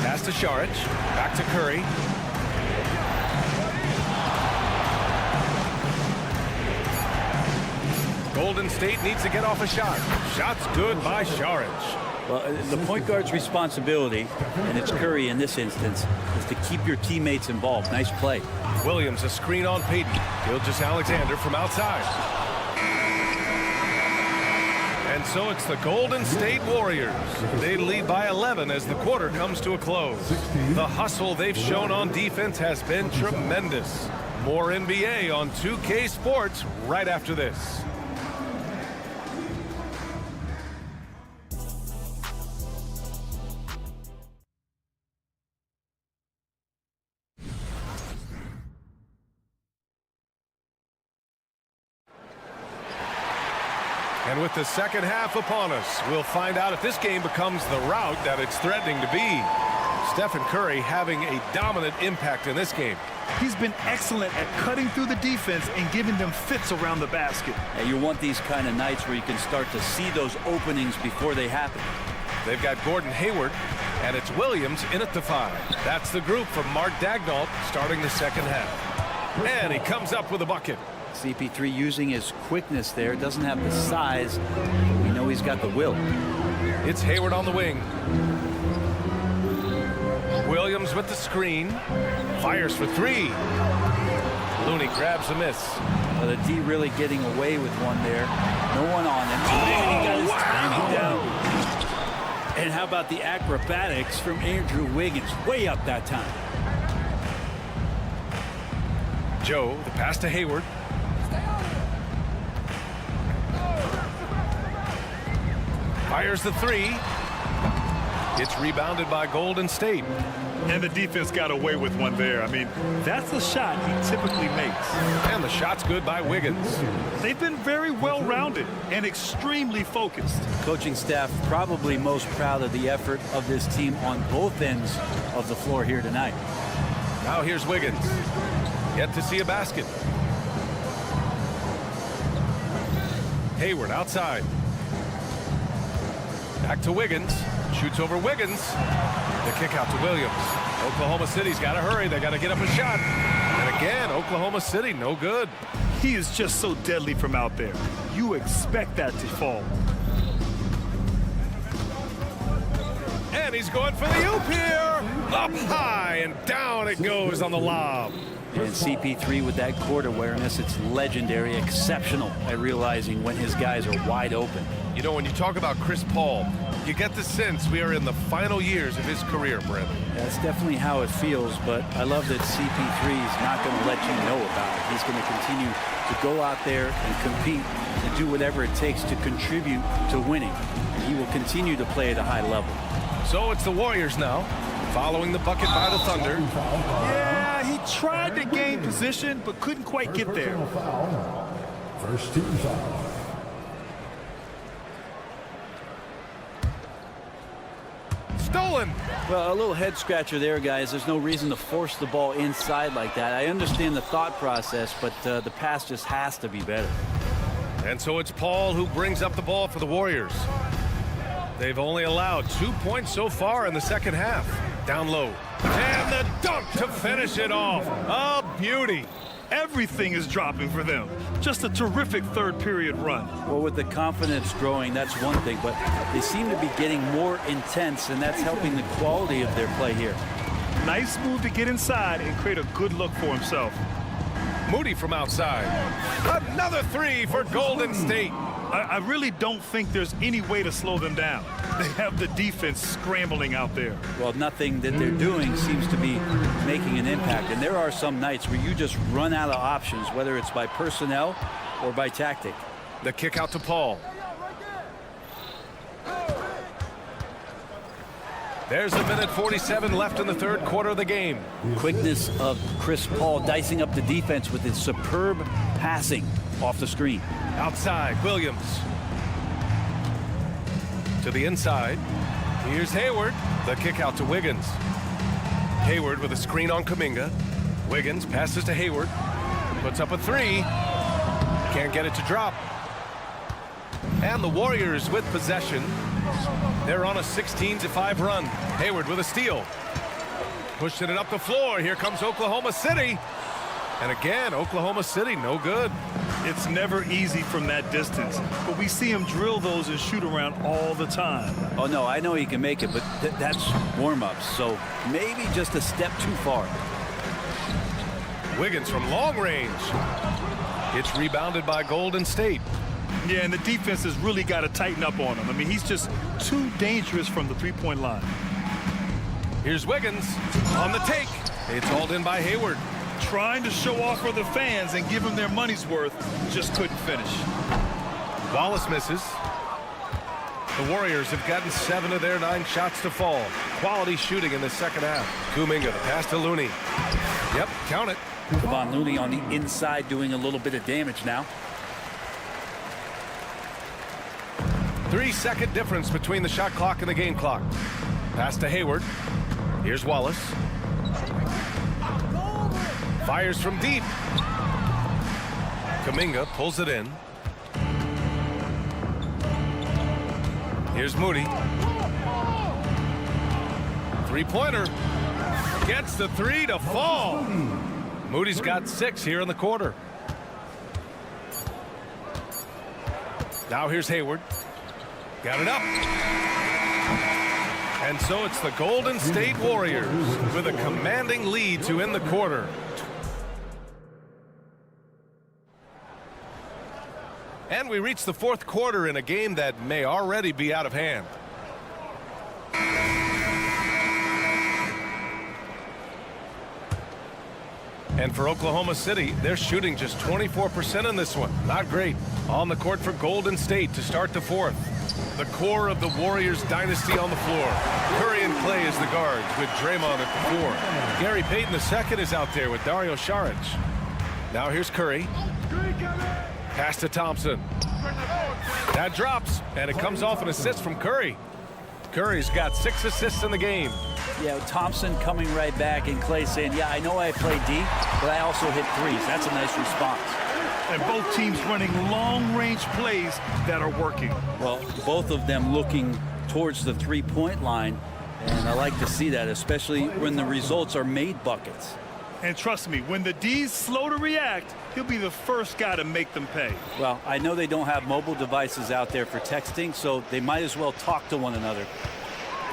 Pass to Šarić. Back to Curry. Golden State needs to get off a shot. Shot's good by Šarić. Well, the point guard's responsibility, and it's Curry in this instance, is to keep your teammates involved. Nice play. Williams, a screen on Payton. Gilgeous-Alexander from outside. And so it's the Golden State Warriors. They lead by 11 as the quarter comes to a close. The hustle they've shown on defense has been tremendous. More NBA on 2K Sports right after this. And with the second half upon us, we'll find out if this game becomes the rout that it's threatening to be. Stephen Curry having a dominant impact in this game. He's been excellent at cutting through the defense and giving them fits around the basket. And you want these kind of nights where you can start to see those openings before they happen. They've got Gordon Hayward, and it's Williams in at the 5. That's the group from Mark Daigneault starting the second half. And he comes up with a bucket. CP3 using his quickness there. Doesn't have the size. We know he's got the will. It's Hayward on the wing. Williams with the screen. Fires for 3. Looney grabs a miss. Well, the D really getting away with one there. No one on him. And he got his timing down. And how about the acrobatics from Andrew Wiggins? Way up that time. Joe, the pass to Hayward. Fires the 3. It's rebounded by Golden State. And the defense got away with one there. I mean, that's a shot he typically makes. And the shot's good by Wiggins. They've been very well-rounded and extremely focused. Coaching staff probably most proud of the effort of this team on both ends of the floor here tonight. Now here's Wiggins. Yet to see a basket. Hayward outside. Back to Wiggins. Shoots over Wiggins. The kick out to Williams. Oklahoma City's got to hurry. They got to get up a shot. And again, Oklahoma City, no good. He is just so deadly from out there. You expect that to fall. And he's going for the oop here. Up high and down it goes on the lob. And CP3 with that court awareness, it's legendary, exceptional at realizing when his guys are wide open. You know, when you talk about Chris Paul, you get the sense we are in the final years of his career, Brent. That's definitely how it feels, but I love that CP3 is not going to let you know about it. He's going to continue to go out there and compete and do whatever it takes to contribute to winning. And he will continue to play at a high level. So it's the Warriors now, following the bucket by the Thunder. Yeah, he tried to gain position, but couldn't quite get there. First team foul. Stolen. Holland. Well, a little head scratcher there, guys. There's no reason to force the ball inside like that. I understand the thought process, but the pass just has to be better. And so it's Paul who brings up the ball for the Warriors. They've only allowed 2 points so far in the second half. Down low. And the dunk to finish it off. A beauty. Everything is dropping for them. Just a terrific third period run. Well, with the confidence growing, that's one thing, but they seem to be getting more intense, and that's helping the quality of their play here. Nice move to get inside and create a good look for himself. Moody from outside. Another three for Golden State. I really don't think there's any way to slow them down. They have the defense scrambling out there. Well, nothing that they're doing seems to be making an impact. And there are some nights where you just run out of options, whether it's by personnel or by tactic. The kick out to Paul. There's a minute 47 left in the third quarter of the game. Quickness of Chris Paul dicing up the defense with his superb passing off the screen. Outside, Williams. To the inside. Here's Hayward. The kick out to Wiggins. Hayward with a screen on Kuminga. Wiggins passes to Hayward. Puts up a three. Can't get it to drop. And the Warriors with possession. They're on a 16-5 run. Hayward with a steal. Pushing it up the floor. Here comes Oklahoma City. And again, Oklahoma City, no good. It's never easy from that distance, but we see him drill those and shoot around all the time. Oh, no, I know he can make it, but that's warm-ups, so maybe just a step too far. Wiggins from long range. It's rebounded by Golden State. Yeah, and the defense has really got to tighten up on him. I mean, he's just too dangerous from the three-point line. Here's Wiggins on the take. It's hauled in by Hayward. Trying to show off for the fans and give them their money's worth, just couldn't finish. Wallace misses. The Warriors have gotten 7 of their 9 shots to fall. Quality shooting in the second half. Kuminga, the pass to Looney. Yep, count it. Kevon Looney on the inside doing a little bit of damage now. 3-second difference between the shot clock and the game clock. Pass to Hayward. Here's Wallace. Fires from deep. Kuminga pulls it in. Here's Moody. Three-pointer. Gets the three to fall. Moody's got 6 here in the quarter. Now here's Hayward. Got it up. And so it's the Golden State Warriors with a commanding lead to end the quarter. And we reach the fourth quarter in a game that may already be out of hand. And for Oklahoma City, they're shooting just 24% in this one. Not great. On the court for Golden State to start the fourth. The core of the Warriors dynasty on the floor. Curry and Clay as the guards with Draymond at the 4. Gary Payton II is out there with Dario Saric. Now here's Curry. Pass to Thompson. That drops, and it comes off an assist from Curry. Curry's got 6 assists in the game. Yeah, Thompson coming right back, and Clay saying, yeah, I know I play D, but I also hit threes. That's a nice response. And both teams running long-range plays that are working. Well, both of them looking towards the three-point line, and I like to see that, especially when the results are made buckets. And trust me, when the D's slow to react, he'll be the first guy to make them pay. Well, I know they don't have mobile devices out there for texting, so they might as well talk to one another.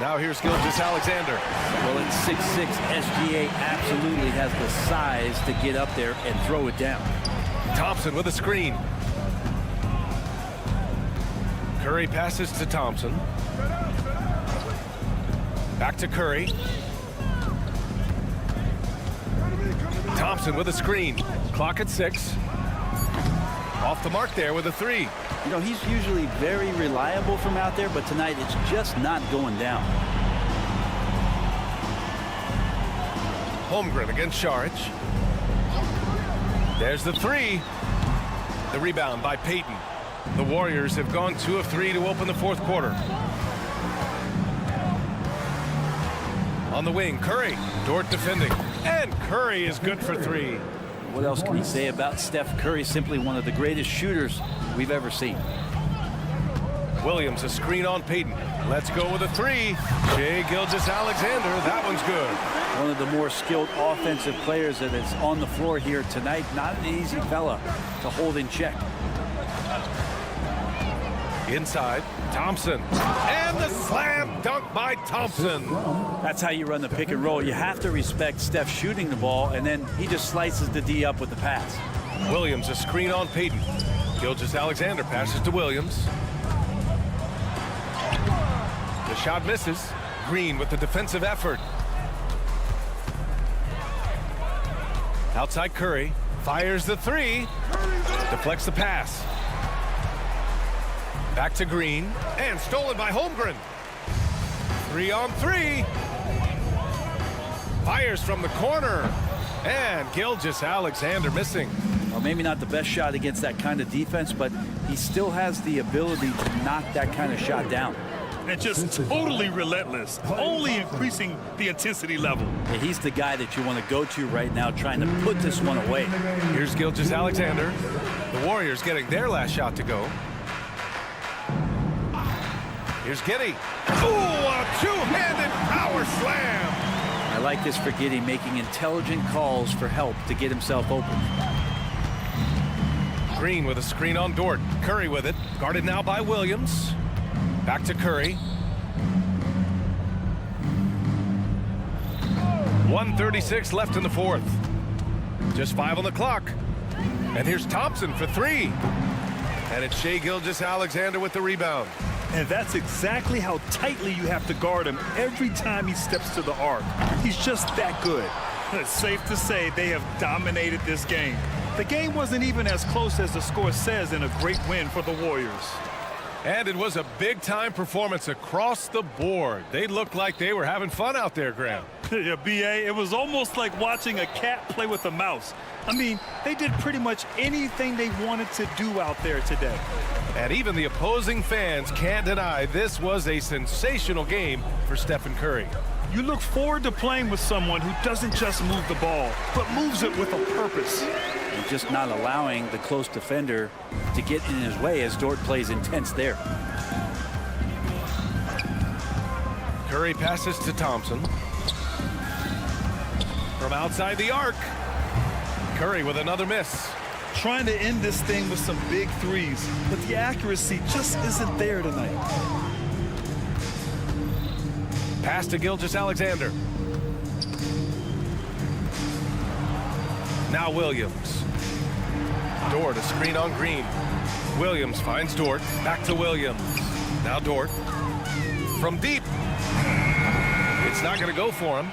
Now here's Gilgeous-Alexander. Well, at 6'6", SGA absolutely has the size to get up there and throw it down. Thompson with a screen. Curry passes to Thompson. Back to Curry. Thompson with a screen. Clock at 6. Off the mark there with a 3. You know, he's usually very reliable from out there, but tonight it's just not going down. Holmgren against Saric. There's the 3. The rebound by Payton. The Warriors have gone 2 of 3 to open the fourth quarter. On the wing, Curry. Dort defending. And Curry is good for three. What else can you say about Steph Curry? Simply one of the greatest shooters we've ever seen. Williams, a screen on Payton. Let's go with a three. Shai Gilgeous-Alexander, that one's good. One of the more skilled offensive players that is on the floor here tonight. Not an easy fella to hold in check. Inside, Thompson. And the slam dunk by Thompson. That's how you run the pick and roll. You have to respect Steph shooting the ball, and then he just slices the D up with the pass. Williams, a screen on Payton. Gilgeous-Alexander passes to Williams. The shot misses. Green with the defensive effort. Outside Curry. Fires the three. Deflects the pass. Back to Green. And stolen by Holmgren. 3 on 3. Fires from the corner. And Gilgeous-Alexander missing. Well, maybe not the best shot against that kind of defense, but he still has the ability to knock that kind of shot down. And just totally relentless, only increasing the intensity level. Yeah, he's the guy that you want to go to right now, trying to put this one away. Here's Gilgeous-Alexander. The Warriors getting their last shot to go. Here's Giddey. Ooh, a two-handed power slam. I like this for Giddey, making intelligent calls for help to get himself open. Green with a screen on Dort. Curry with it. Guarded now by Williams. Back to Curry. 1:36 left in the fourth. Just 5 on the clock. And here's Thompson for three. And it's Shai Gilgeous-Alexander with the rebound. And that's exactly how tightly you have to guard him every time he steps to the arc. He's just that good. It's safe to say they have dominated this game. The game wasn't even as close as the score says in a great win for the Warriors. And it was a big-time performance across the board. They looked like they were having fun out there, Graham. Yeah, B.A., it was almost like watching a cat play with a mouse. I mean, they did pretty much anything they wanted to do out there today. And even the opposing fans can't deny this was a sensational game for Stephen Curry. You look forward to playing with someone who doesn't just move the ball, but moves it with a purpose. And just not allowing the close defender to get in his way as Dort plays intense there. Curry passes to Thompson. From outside the arc. Curry with another miss. Trying to end this thing with some big threes, but the accuracy just isn't there tonight. Pass to Gilgeous-Alexander. Now Williams. Dort, a screen on Green. Williams finds Dort. Back to Williams. Now Dort. From deep. It's not going to go for him.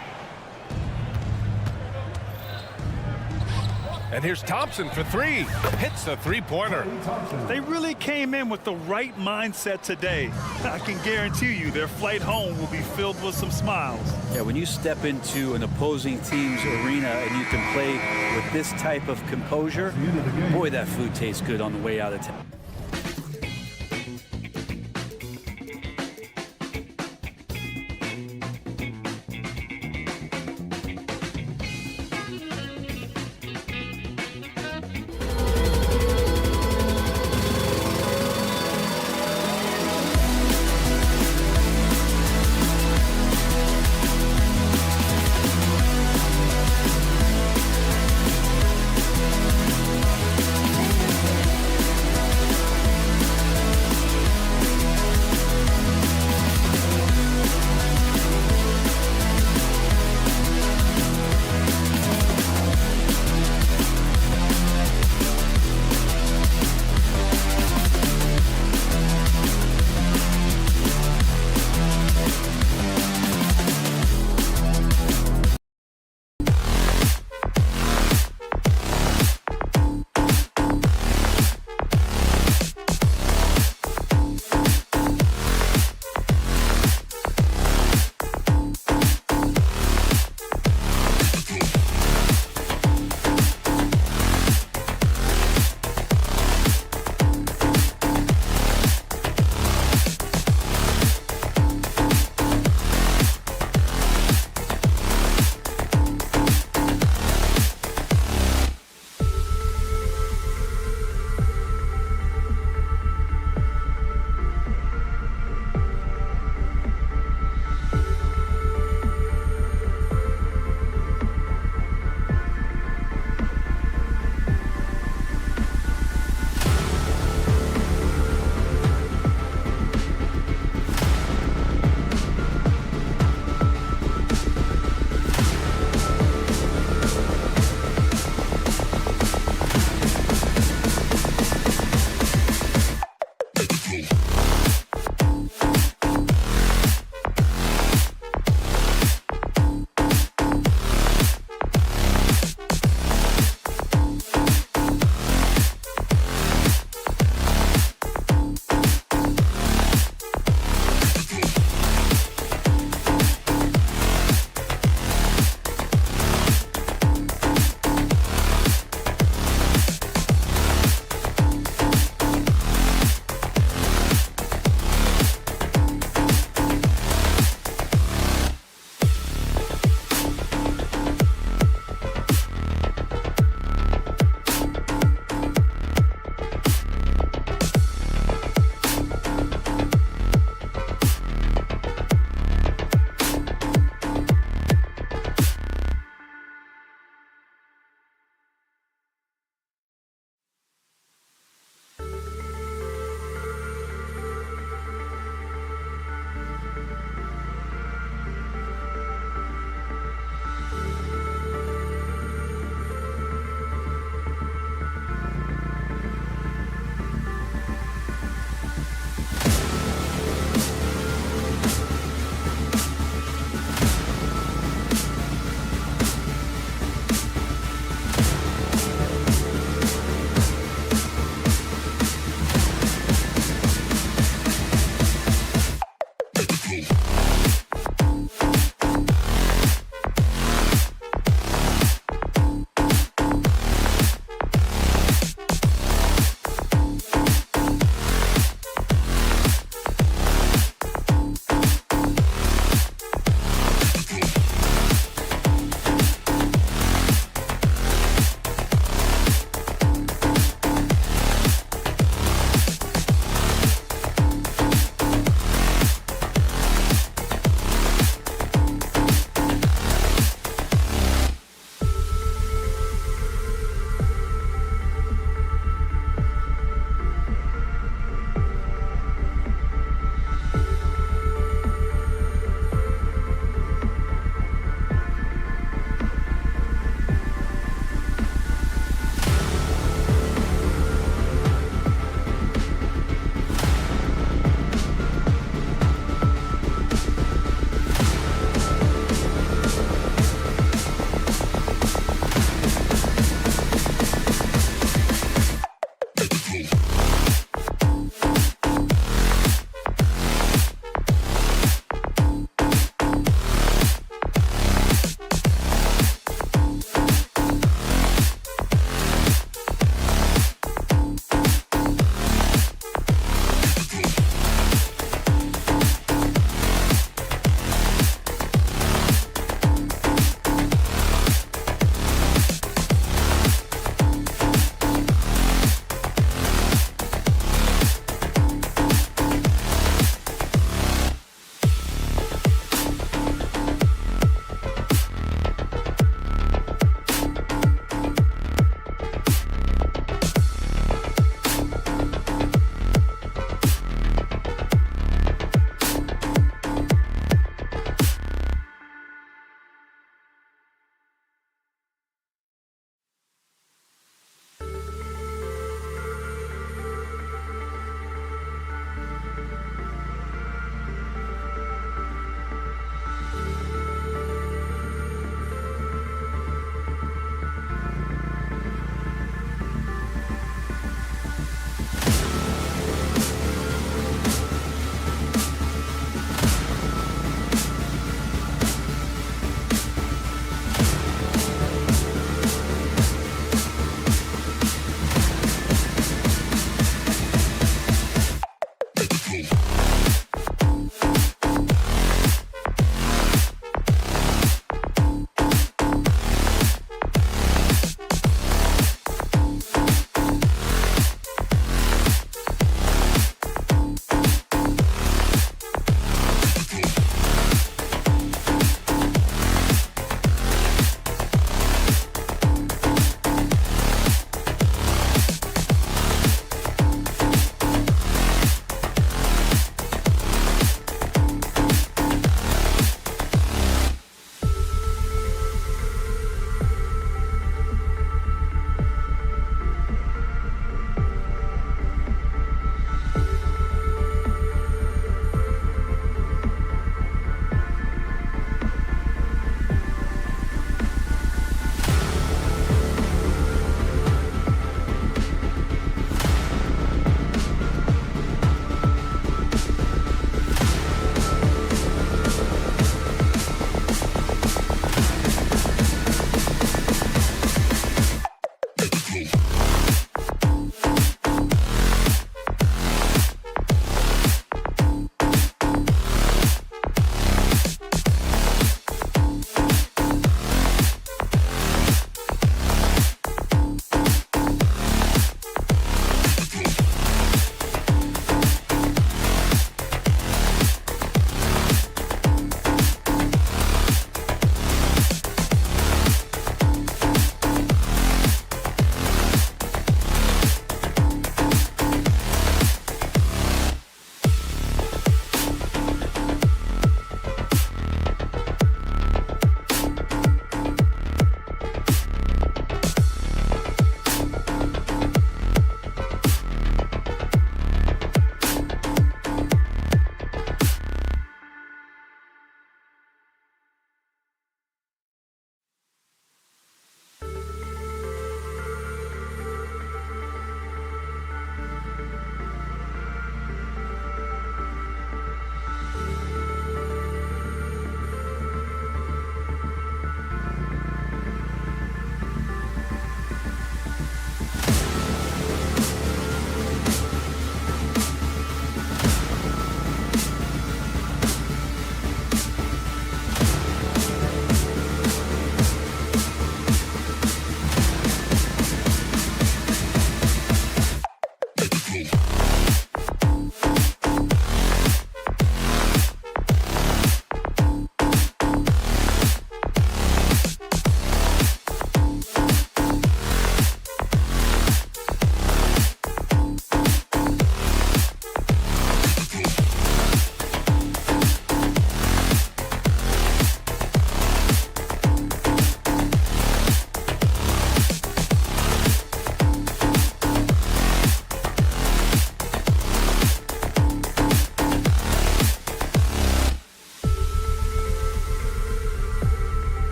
And here's Thompson for three. Hits a three-pointer. They really came in with the right mindset today. I can guarantee you their flight home will be filled with some smiles. Yeah, when you step into an opposing team's arena and you can play with this type of composure, boy, that food tastes good on the way out of town.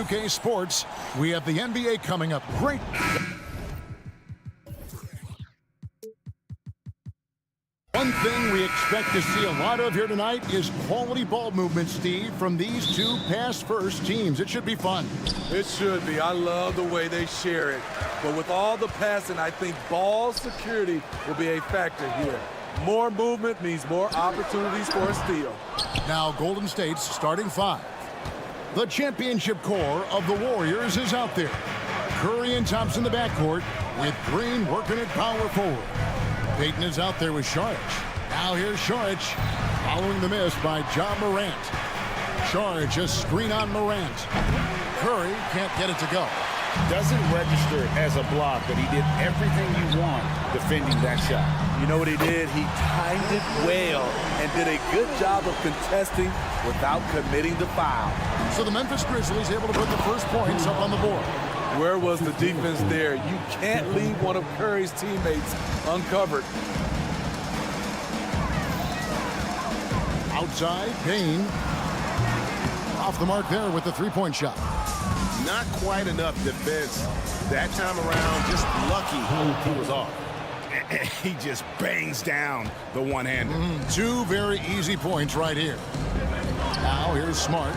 UK Sports, we have the NBA coming up. Great. One thing we expect to see a lot of here tonight is quality ball movement, Steve, from these two pass-first teams. It should be fun. It should be. I love the way they share it. But with all the passing, I think ball security will be a factor here. More movement means more opportunities for a steal. Now Golden State's starting five. The championship core of the Warriors is out there. Curry and Thompson in the backcourt with Green working at power forward. Payton is out there with Saric. Now here's Saric following the miss by Ja Morant. Saric a screen on Morant. Curry can't get it to go. Doesn't register as a block, but he did everything you want defending that shot. You know what he did? He timed it well and did a good job of contesting without committing the foul. So the Memphis Grizzlies able to put the first points up on the board. Where was the defense there? You can't leave one of Curry's teammates uncovered. Outside, Payne. Off the mark there with the three-point shot. Not quite enough defense that time around. Just lucky he was off. He just bangs down the one-hander. Two very easy points right here. Now here's Smart.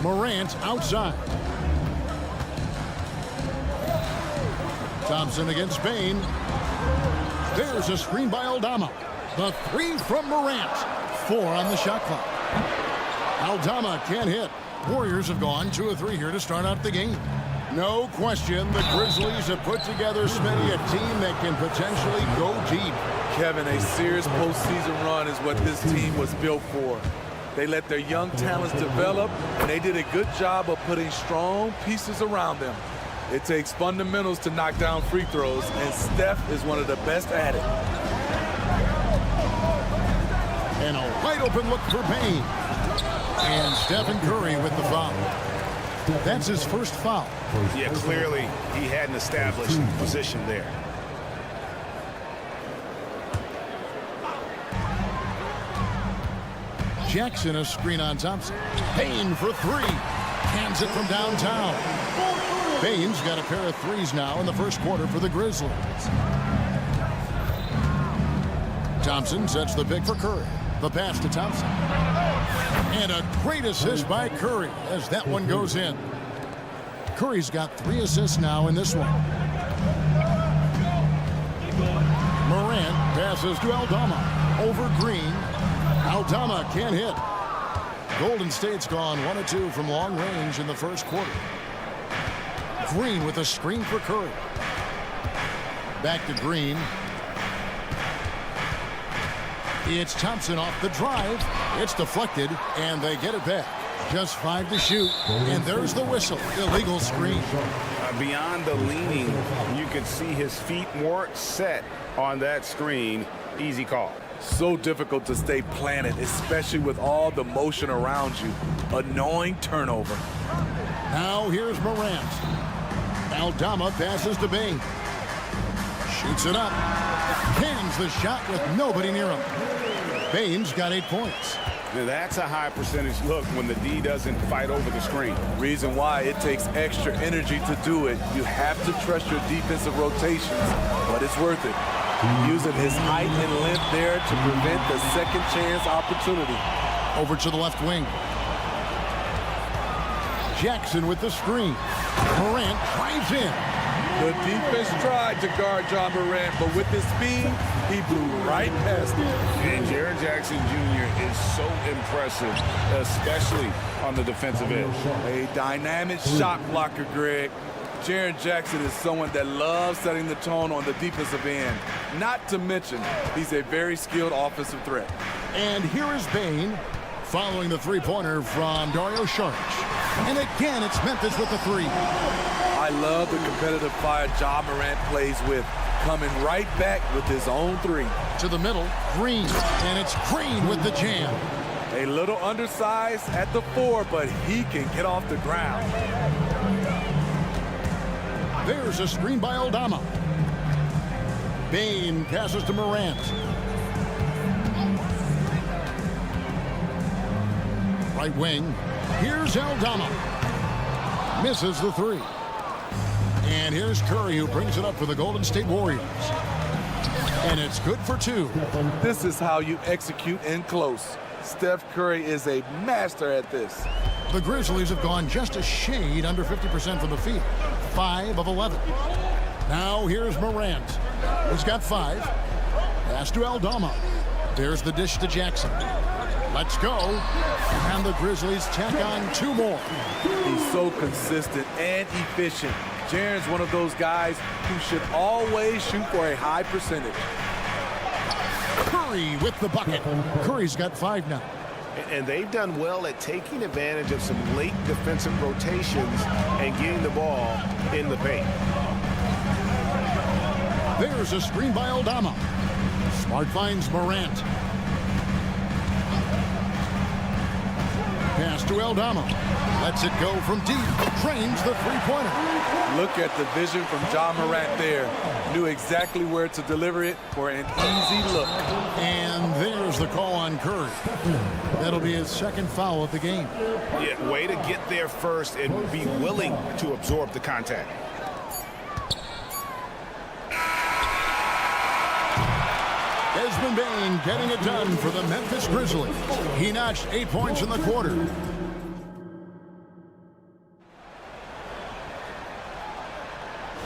Morant outside. Thompson against Payne. There's a screen by Aldama. The three from Morant. 4 on the shot clock. Aldama can't hit. Warriors have gone 2 of 3 here to start out the game. No question, the Grizzlies have put together, Smitty, a team that can potentially go deep. Kevin, a serious postseason run is what this team was built for. They let their young talents develop, and they did a good job of putting strong pieces around them. It takes fundamentals to knock down free throws, and Steph is one of the best at it. And a wide open look for Payne. And Stephen Curry with the foul. That's his first foul. Yeah, clearly he hadn't established position there. Jackson a screen on Thompson. Payne for 3. Cans it from downtown. Payne's got a pair of threes now in the first quarter for the Grizzlies. Thompson sets the pick for Curry. The pass to Thompson. And a great assist by Curry as that one goes in. Curry's got 3 assists now in this one. Morant passes to Aldama. Over Green. Aldama can't hit. Golden State's gone 1 of 2 from long range in the first quarter. Green with a screen for Curry. Back to Green. It's Thompson off the drive. It's deflected, and they get it back. Just 5 to shoot, and there's the whistle. Illegal screen. Beyond the leaning, you could see his feet weren't set on that screen. Easy call. So difficult to stay planted, especially with all the motion around you. Annoying turnover. Now here's Morant. Aldama passes to Bing. Shoots it up. Cans the shot with nobody near him. Bain's got 8 points. Now that's a high percentage look when the D doesn't fight over the screen. Reason why it takes extra energy to do it. You have to trust your defensive rotations, but it's worth it. Using his height and length there to prevent the second chance opportunity. Over to the left wing. Jackson with the screen. Morant drives in. The defense tried to guard Ja Morant, but with his speed, he blew right past him. And Jaren Jackson Jr. is so impressive, especially on the defensive edge. A dynamic shot blocker, Greg. Jaren Jackson is someone that loves setting the tone on the defensive end. Not to mention, he's a very skilled offensive threat. And here is Bane following the three-pointer from Dario Saric. And again, it's Memphis with the 3. I love the competitive fire Ja Morant plays with, coming right back with his own 3. To the middle, Green, and it's Green with the jam. A little undersized at the 4, but he can get off the ground. There's a screen by Aldama. Bain passes to Morant. Right wing. Here's Aldama. Misses the three. And here's Curry, who brings it up for the Golden State Warriors. And it's good for two. This is how you execute in close. Steph Curry is a master at this. The Grizzlies have gone just a shade under 50% from the field. 5 of 11. Now here's Morant. He's got 5. Pass to Aldama. There's the dish to Jackson. Let's go. And the Grizzlies tack on 2 more. He's so consistent and efficient. Jaren's one of those guys who should always shoot for a high percentage. Curry with the bucket. Curry's got 5 now. And they've done well at taking advantage of some late defensive rotations and getting the ball in the paint. There's a screen by Aldama. Smart finds Morant. Pass to Aldama. Lets it go from deep. Trains the three-pointer. Look at the vision from John Morant there. Knew exactly where to deliver it for an easy look. And there's the call on Curry. That'll be his 2nd foul of the game. Yeah, way to get there first and be willing to absorb the contact. Desmond Bain getting it done for the Memphis Grizzlies. He notched 8 points in the quarter.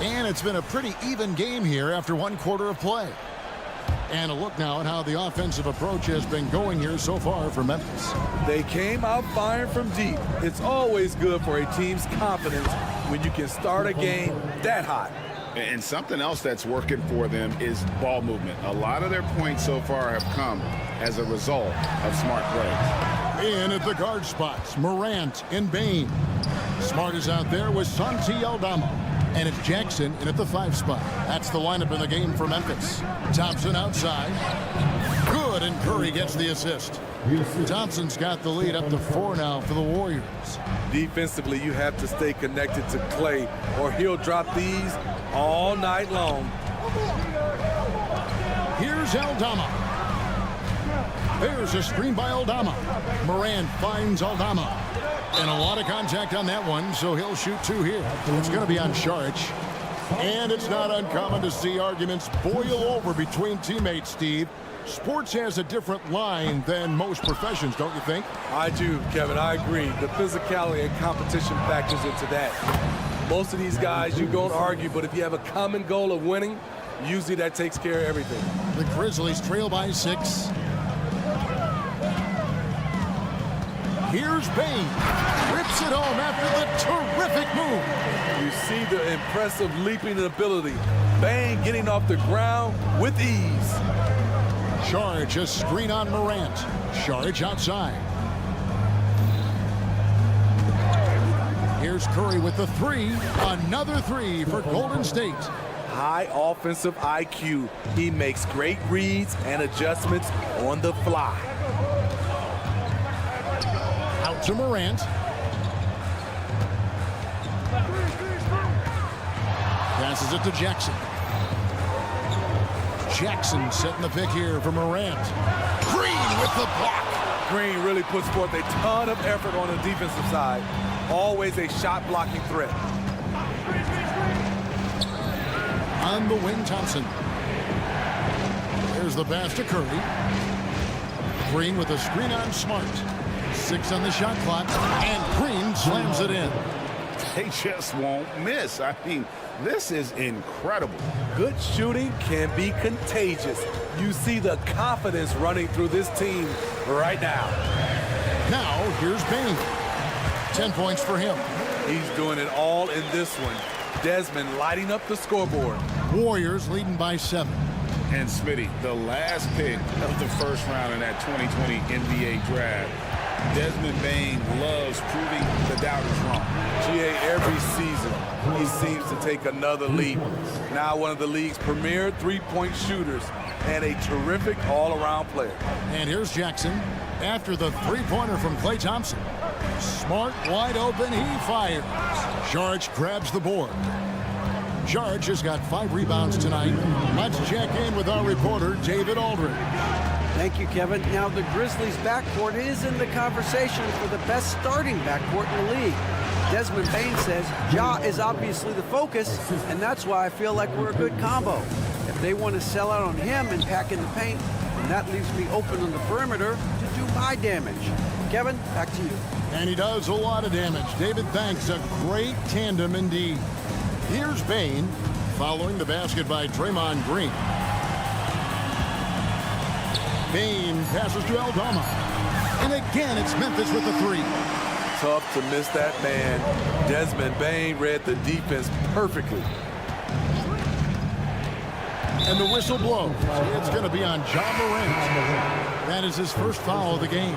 And it's been a pretty even game here after 1 quarter of play. And a look now at how the offensive approach has been going here so far for Memphis. They came out firing from deep. It's always good for a team's confidence when you can start a game that hot. And something else that's working for them is ball movement. A lot of their points so far have come as a result of smart plays. In at the guard spots, Morant and Bain. Smart is out there with Santi Aldama. And it's Jackson in at the 5 spot. That's the lineup in the game for Memphis. Thompson outside. Good, and Curry gets the assist. Thompson's got the lead up to 4 now for the Warriors. Defensively, you have to stay connected to Clay, or he'll drop these all night long. Here's Aldama. There's a screen by Aldama. Morant finds Aldama. And a lot of contact on that one, so he'll shoot 2 here. It's going to be on Saric. And it's not uncommon to see arguments boil over between teammates, Steve. Sports has a different line than most professions, don't you think? I do, Kevin. I agree. The physicality and competition factors into that. Most of these guys, you don't argue, but if you have a common goal of winning, usually that takes care of everything. The Grizzlies trail by 6. Here's Bain. Rips it home after the terrific move. You see the impressive leaping ability. Bain getting off the ground with ease. Saric, a screen on Morant. Saric outside. Here's Curry with the 3. Another 3 for Golden State. High offensive IQ. He makes great reads and adjustments on the fly. Out to Morant. Passes it to Jackson. Jackson setting the pick here for Morant. Green with the block. Green really puts forth a ton of effort on the defensive side. Always a shot blocking threat. On the wing, Thompson. There's the pass to Curry. Green with a screen on Smart. 6 on the shot clock, and Green slams it in. They just won't miss. I mean, this is incredible. Good shooting can be contagious. You see the confidence running through this team right now. Now, here's Bain. 10 points for him. He's doing it all in this one. Desmond lighting up the scoreboard. Warriors leading by 7. And Smitty, the last pick of the first round in that 2020 NBA draft. Desmond Bain loves proving the doubters wrong. GA, every season, he seems to take another leap. Now one of the league's premier three-point shooters and a terrific all-around player. And here's Jackson after the three-pointer from Klay Thompson. Smart, wide open, he fires. Saric grabs the board. Saric has got 5 rebounds tonight. Let's check in with our reporter, David Aldridge. Thank you, Kevin. Now, the Grizzlies' backcourt is in the conversation for the best starting backcourt in the league. Desmond Bain says Ja is obviously the focus, and that's why I feel like we're a good combo. If they want to sell out on him and pack in the paint, then that leaves me open on the perimeter to do my damage. Kevin, back to you. And he does a lot of damage. David, thanks. A great tandem indeed. Here's Bain following the basket by Draymond Green. Bain passes to Aldama. And again, it's Memphis with the 3. Tough to miss that man. Desmond Bain read the defense perfectly. And the whistle blows. It's going to be on Ja Morant. That is his first foul of the game.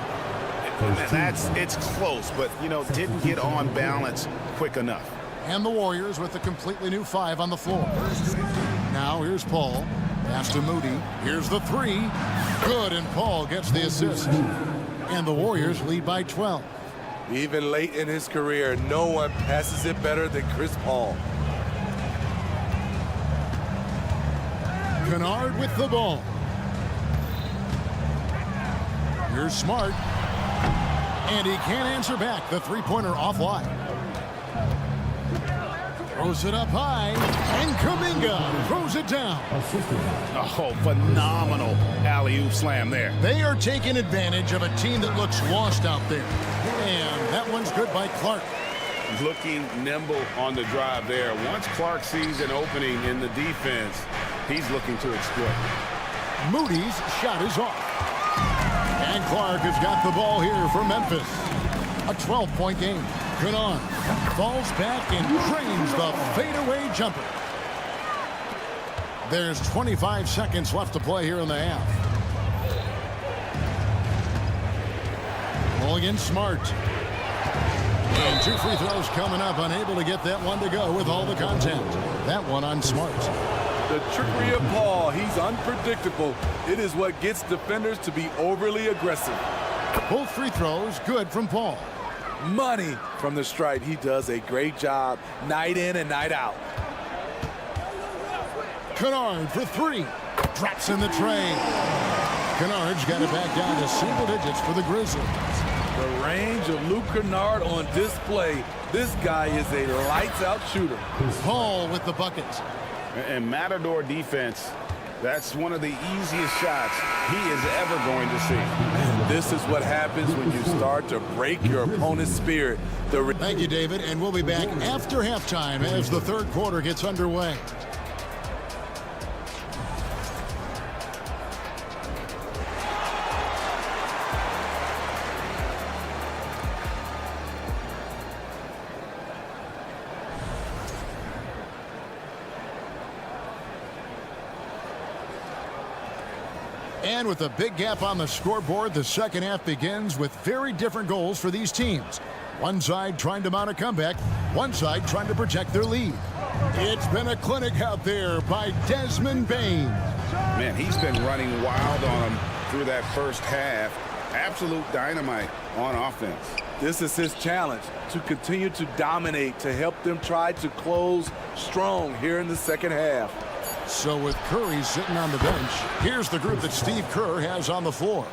It's close, but, didn't get on balance quick enough. And the Warriors with a completely new 5 on the floor. Now here's Paul. Pass to Moody. Here's the 3. Good, and Paul gets the assist. And the Warriors lead by 12. Even late in his career, no one passes it better than Chris Paul. Kennard with the ball. Here's Smart. And he can't answer back. The three-pointer offline. Throws it up high. And Kuminga throws it down. Oh, phenomenal alley-oop slam there. They are taking advantage of a team that looks lost out there. And that one's good by Clark. Looking nimble on the drive there. Once Clark sees an opening in the defense, he's looking to exploit. Moody's shot is off. And Clark has got the ball here for Memphis. A 12-point game. Kennard falls back and drains the fadeaway jumper. There's 25 seconds left to play here in the half. Mulligan Smart. And 2 free throws coming up. Unable to get that one to go with all the contact. That one on Smart. The trickery of Paul. He's unpredictable. It is what gets defenders to be overly aggressive. Both free throws good from Paul. Money from the stripe. He does a great job night in and night out. Kennard for 3. Drops in the tray. Kennard's got it back down to single digits for the Grizzlies. The range of Luke Kennard on display. This guy is a lights-out shooter. Paul with the bucket. And Matador defense, that's one of the easiest shots he is ever going to see. And this is what happens when you start to break your opponent's spirit. Thank you, David, and we'll be back after halftime as the third quarter gets underway. And with a big gap on the scoreboard, the second half begins with very different goals for these teams. One side trying to mount a comeback, one side trying to protect their lead. It's been a clinic out there by Desmond Bain. Man, he's been running wild on them through that first half. Absolute dynamite on offense. This is his challenge, to continue to dominate, to help them try to close strong here in the second half. So with Curry sitting on the bench, here's the group that Steve Kerr has on the floor.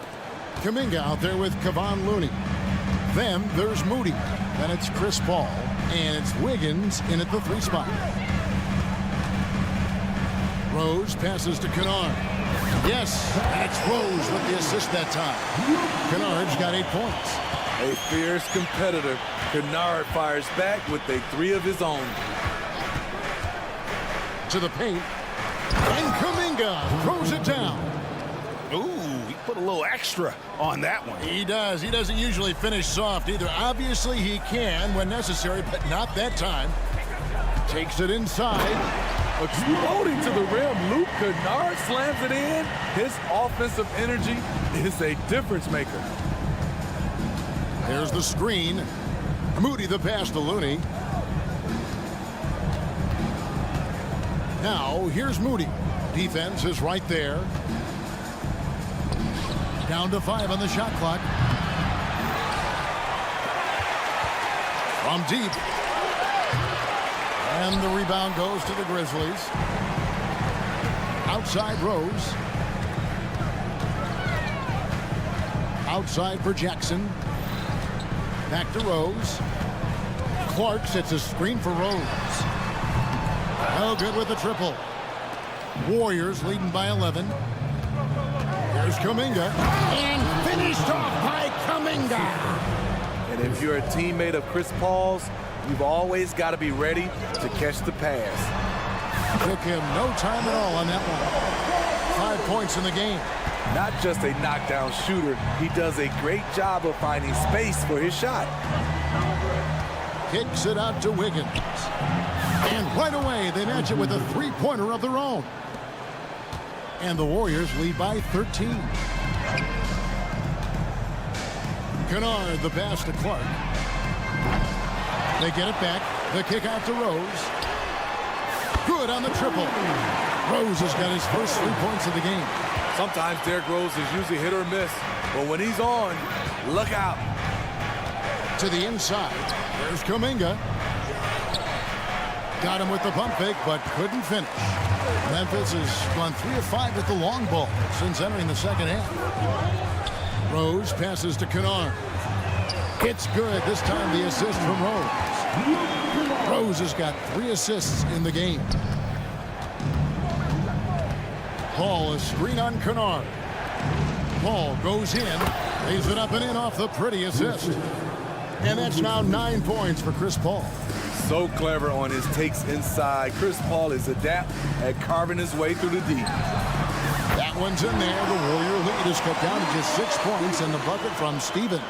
Kuminga out there with Kevon Looney. Then there's Moody. Then it's Chris Paul. And it's Wiggins in at the 3 spot. Rose passes to Kennard. Yes, and it's Rose with the assist that time. Kennard's got 8 points. A fierce competitor. Kennard fires back with a 3 of his own. To the paint. And Kuminga throws it down. Ooh, he put a little extra on that one. He does. He doesn't usually finish soft either. Obviously, he can when necessary, but not that time. Takes it inside. Exploding to the rim. Luke Kennard slams it in. His offensive energy is a difference maker. There's the screen. Moody the pass to Looney. Now, here's Moody. Defense is right there. Down to 5 on the shot clock. From deep. And the rebound goes to the Grizzlies. Outside Rose. Outside for Jackson. Back to Rose. Clark sets a screen for Rose. No good with the triple. Warriors leading by 11. Here's Kuminga. And finished off by Kuminga. And if you're a teammate of Chris Paul's, you've always got to be ready to catch the pass. Took him no time at all on that one. 5 points in the game. Not just a knockdown shooter, he does a great job of finding space for his shot. Kicks it out to Wiggins. And right away, they match it with a three-pointer of their own. And the Warriors lead by 13. Kennard, the pass to Clark. They get it back. The kick out to Rose. Good on the triple. Rose has got his first 3 points of the game. Sometimes Derrick Rose is usually hit or miss, but when he's on, look out. To the inside. There's Kuminga. Got him with the pump fake, but couldn't finish. Memphis has gone 3 of 5 with the long ball since entering the second half. Rose passes to Kennard. It's good. This time the assist from Rose. Rose has got 3 assists in the game. Paul, a screen on Kennard. Paul goes in, lays it up and in off the pretty assist. And that's now 9 points for Chris Paul. So clever on his takes inside. Chris Paul is adept at carving his way through the deep. That one's in there. The Warrior lead is cut down to just 6 points in the bucket from Stevens.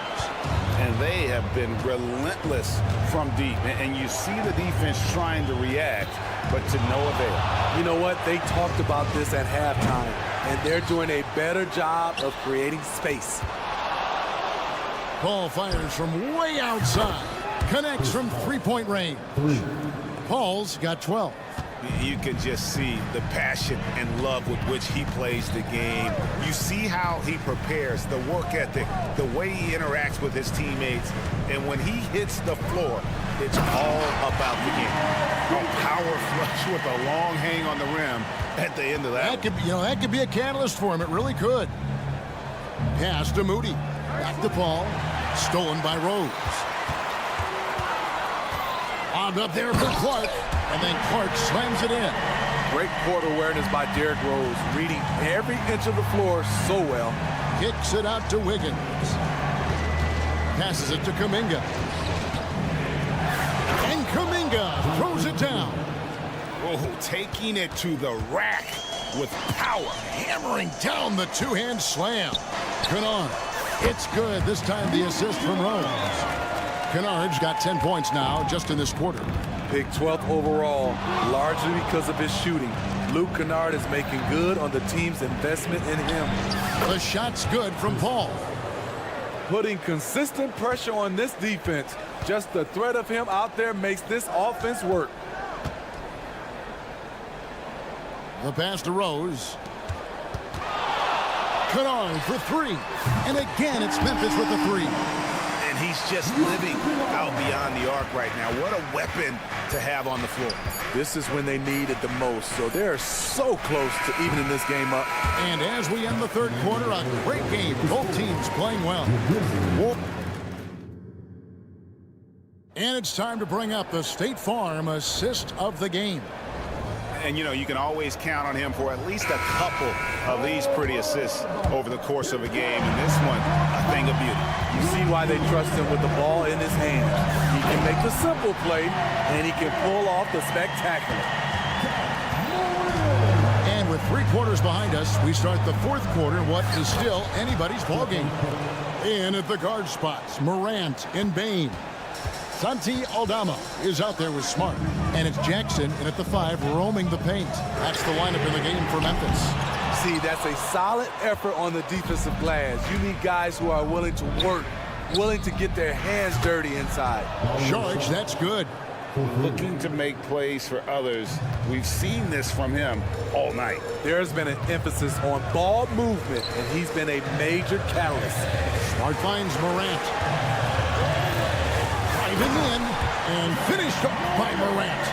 And they have been relentless from deep. And you see the defense trying to react, but to no avail. You know what? They talked about this at halftime, and they're doing a better job of creating space. Paul fires from way outside. Connects from three-point range. Paul's got 12. You can just see the passion and love with which he plays the game. You see how he prepares, the work ethic, the way he interacts with his teammates. And when he hits the floor, it's all about the game. A power flush with a long hang on the rim at the end of that. That could be a catalyst for him. It really could. Pass to Moody. Back to Paul. Stolen by Rose. On up there for Clark. And then Clark slams it in. Great court awareness by Derrick Rose, reading every inch of the floor so well. Kicks it out to Wiggins. Passes it to Kuminga. And Kuminga throws it down. Oh, taking it to the rack with power. Hammering down the two-hand slam. Kennard. It's good. This time the assist from Rose. Kennard's got 10 points now just in this quarter. Picked 12th overall, largely because of his shooting. Luke Kennard is making good on the team's investment in him. The shot's good from Paul. Putting consistent pressure on this defense. Just the threat of him out there makes this offense work. The pass to Rose. Kennard for 3. And again, it's Memphis with the 3. And he's just living out beyond the arc right now. What a weapon to have on the floor. This is when they need it the most, so they're so close to evening this game up. And as we end the third quarter, a great game. Both teams playing well. And it's time to bring up the State Farm assist of the game. And, you know, you can always count on him for at least a couple of these pretty assists over the course of a game. And this one, a thing of beauty. You see why they trust him with the ball in his hand. He can make the simple play, and he can pull off the spectacular. And with 3 quarters behind us, we start the fourth quarter in what is still anybody's ball game. In at the guard spots, Morant and Bain. Santi Aldama is out there with Smart. And it's Jackson in at the 5 roaming the paint. That's the lineup in the game for Memphis. See, that's a solid effort on the defensive glass. You need guys who are willing to work, willing to get their hands dirty inside. George, that's good. Looking to make plays for others. We've seen this from him all night. There's been an emphasis on ball movement, and he's been a major catalyst. Smart finds Morant. Driving in and finished off by Morant.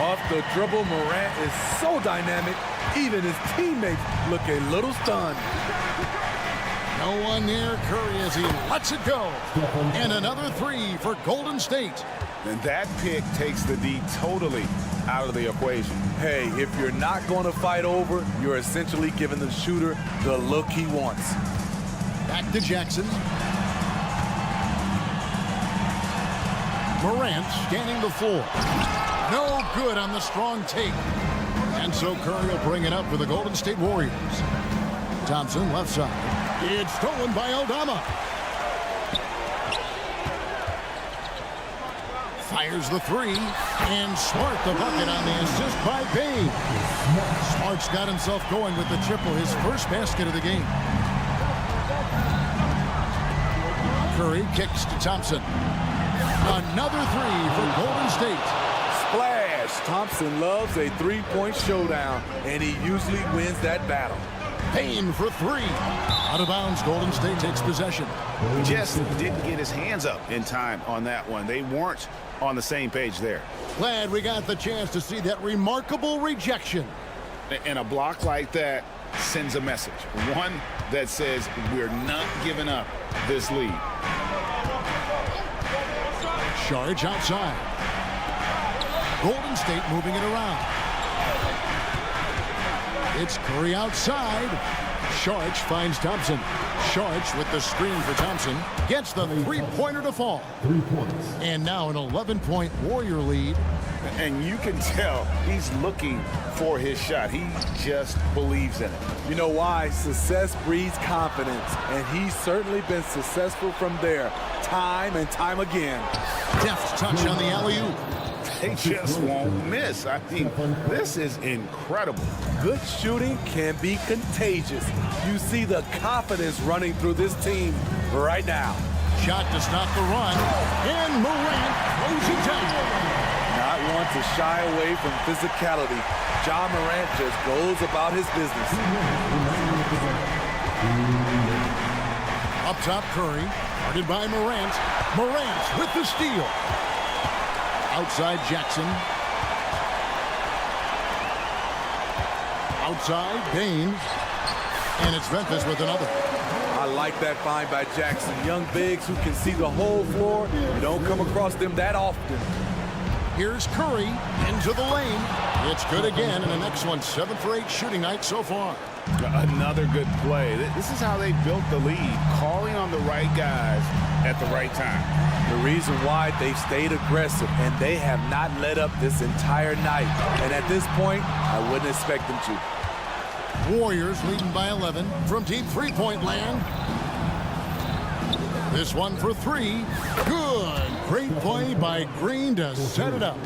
Off the dribble, Morant is so dynamic, even his teammates look a little stunned. No one near Curry as he lets it go. And another three for Golden State. And that pick takes the D totally out of the equation. Hey, if you're not going to fight over, you're essentially giving the shooter the look he wants. Back to Jackson. Morant scanning the floor. No good on the strong take. And so Curry will bring it up for the Golden State Warriors. Thompson left side. It's stolen by Aldama. Fires the three. And Smart the bucket on the assist by Payne. Smart's got himself going with the triple, his first basket of the game. Curry kicks to Thompson. Another three for Golden State. Splash! Thompson loves a three-point showdown, and he usually wins that battle. Payne for three. Out of bounds, Golden State takes possession. He just didn't get his hands up in time on that one. They weren't on the same page there. Glad we got the chance to see that remarkable rejection. And a block like that sends a message. One that says we're not giving up this lead. Charge outside. Golden State moving it around. It's Curry outside. Sharch finds Thompson. Sharch with the screen for Thompson. Gets the three-pointer to fall. 3 points. And now an 11-point Warrior lead. And you can tell he's looking for his shot. He just believes in it. You know why? Success breeds confidence, and he's certainly been successful from there, time and time again. Deft touch on the alley-oop. They just won't miss. I mean, this is incredible. Good shooting can be contagious. You see the confidence running through this team right now. Shot to stop the run. And Morant throws it down. Not one to shy away from physicality. Ja Morant just goes about his business. Up top, Curry. Guarded by Morant. Morant with the steal. Outside, Jackson. Outside, Bain. And it's Memphis with another. I like that find by Jackson. Young bigs who can see the whole floor. You don't come across them that often. Here's Curry into the lane. It's good again, and the next one 7 for 8 shooting night so far. Another good play. This is how they built the lead, calling on the right guys at the right time. The reason why they've stayed aggressive, and they have not let up this entire night. And at this point, I wouldn't expect them to. Warriors leading by 11 from deep three-point land. This one for three. Good. Great play by Green to set it up.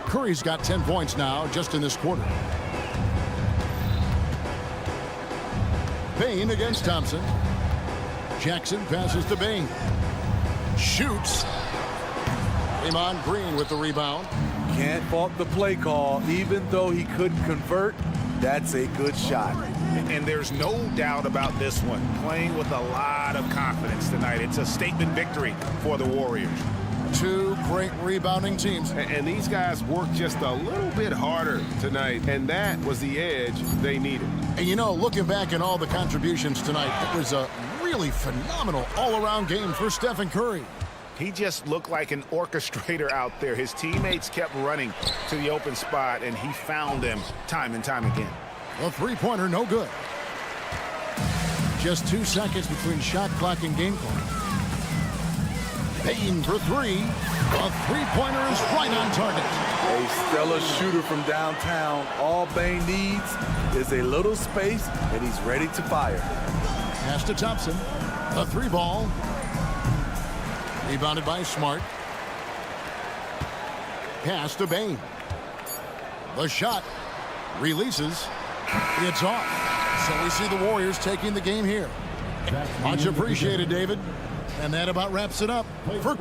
Curry's got 10 points now just in this quarter. Bain against Thompson. Jackson passes to Bain. Shoots. Draymond Green with the rebound. Can't fault the play call. Even though he couldn't convert, that's a good shot. And there's no doubt about this one. Playing with a lot of confidence tonight. It's a statement victory for the Warriors. Two great rebounding teams. And these guys worked just a little bit harder tonight, and that was the edge they needed. And you know, looking back at all the contributions tonight, it was a really phenomenal all-around game for Stephen Curry. He just looked like an orchestrator out there. His teammates kept running to the open spot, and he found them time and time again. A three-pointer, no good. Just 2 seconds between shot clock and game clock. Bain for three. A three-pointer is right on target. A stellar shooter from downtown. All Bain needs is a little space, and he's ready to fire. Pass to Thompson. A three ball. Rebounded by Smart. Pass to Bain. The shot releases. It's off. So we see the Warriors taking the game here. Much appreciated, David. And that about wraps it up for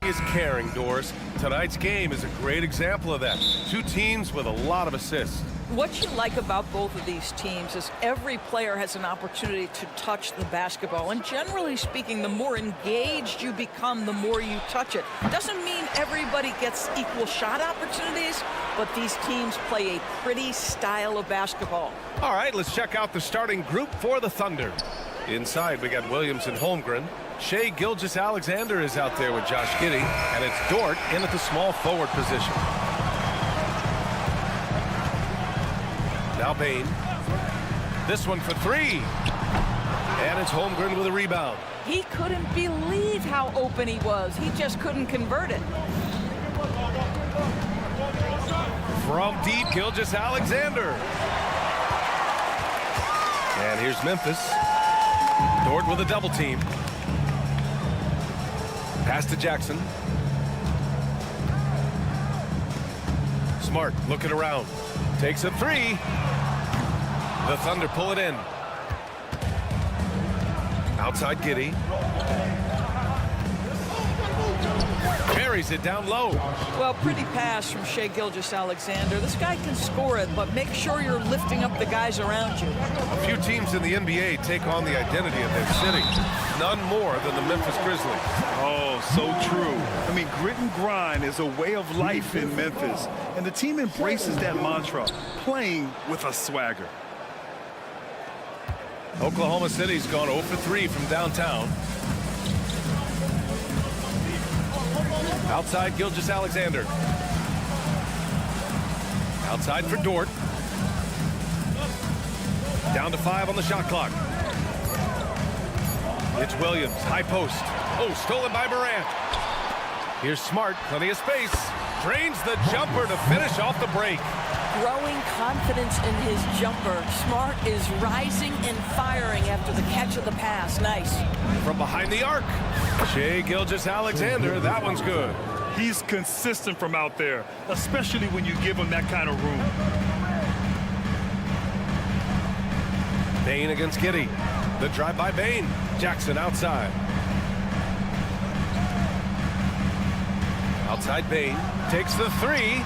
Is caring, Doris. Tonight's game is a great example of that. Two teams with a lot of assists. What you like about both of these teams is every player has an opportunity to touch the basketball. And generally speaking, the more engaged you become, the more you touch it. Doesn't mean everybody gets equal shot opportunities, but these teams play a pretty style of basketball. All right, let's check out the starting group for the Thunder. Inside, we got Williams and Holmgren. Shai Gilgeous-Alexander is out there with Josh Giddey, and it's Dort in at the small forward position. Now Bain. This one for three. And it's Holmgren with a rebound. He couldn't believe how open he was. He just couldn't convert it. From deep, Gilgeous-Alexander. And here's Memphis. Dort with a double team. Pass to Jackson. Smart looking around. Takes a three. The Thunder pull it in. Outside Giddey. Carries it down low. Well, pretty pass from Shai Gilgeous-Alexander. This guy can score it, but make sure you're lifting up the guys around you. A few teams in the NBA take on the identity of their city. None more than the Memphis Grizzlies. Oh, so true. I mean, grit and grind is a way of life in Memphis. And the team embraces that mantra, playing with a swagger. Oklahoma City's gone 0 for 3 from downtown. Outside Gilgeous-Alexander. Outside for Dort. Down to 5 on the shot clock. It's Williams, high post. Oh, stolen by Morant. Here's Smart, plenty of space. Drains the jumper to finish off the break. Growing confidence in his jumper. Smart is rising and firing after the catch of the pass. Nice. From behind the arc. Shai Gilgeous-Alexander, that one's good. He's consistent from out there, especially when you give him that kind of room. Bain against Giddey. The drive by Bain. Jackson outside. Outside Bain. Takes the three.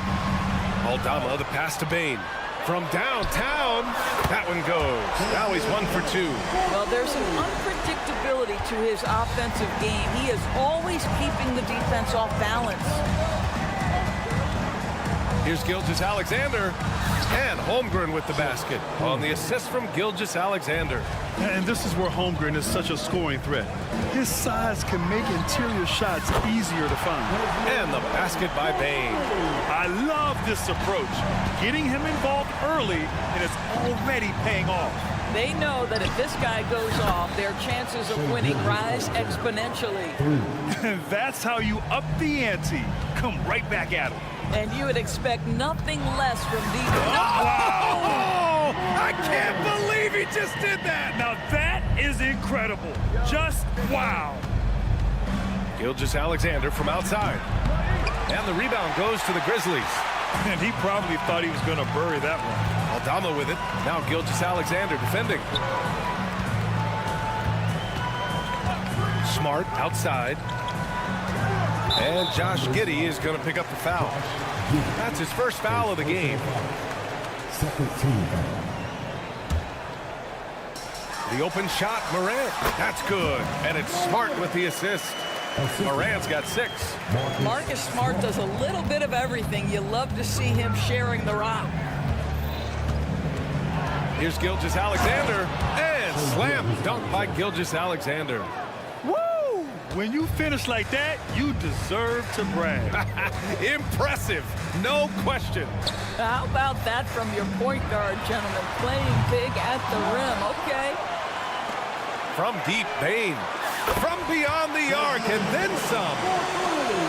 Aldama, the pass to Bain. From downtown, that one goes. Now he's 1 for 2. Well, there's an unpredictability to his offensive game. He is always keeping the defense off balance. Here's Gilgeous-Alexander. And Holmgren with the basket on the assist from Gilgeous-Alexander. And this is where Holmgren is such a scoring threat. His size can make interior shots easier to find. And the basket by Bain. I love this approach. Getting him involved early, and it's already paying off. They know that if this guy goes off, their chances of winning rise exponentially. That's how you up the ante. Come right back at him. And you would expect nothing less from these. Oh! I can't believe he just did that! Now that is incredible. Just wow. Gilgeous-Alexander from outside. And the rebound goes to the Grizzlies. And he probably thought he was going to bury that one. Aldama with it. Now Gilgeous-Alexander defending. Smart outside. And Josh Giddey is going to pick up the foul. That's his first foul of the game. The open shot, Morant. That's good. And it's Smart with the assist. Morant's got 6. Marcus Smart does a little bit of everything. You love to see him sharing the rock. Here's Gilgeous-Alexander. And slam dunk by Gilgeous-Alexander. Woo! When you finish like that, you deserve to brag. Impressive. No question. How about that from your point guard, gentlemen? Playing big at the rim. Okay. From deep, Bain. From beyond the arc, and then some.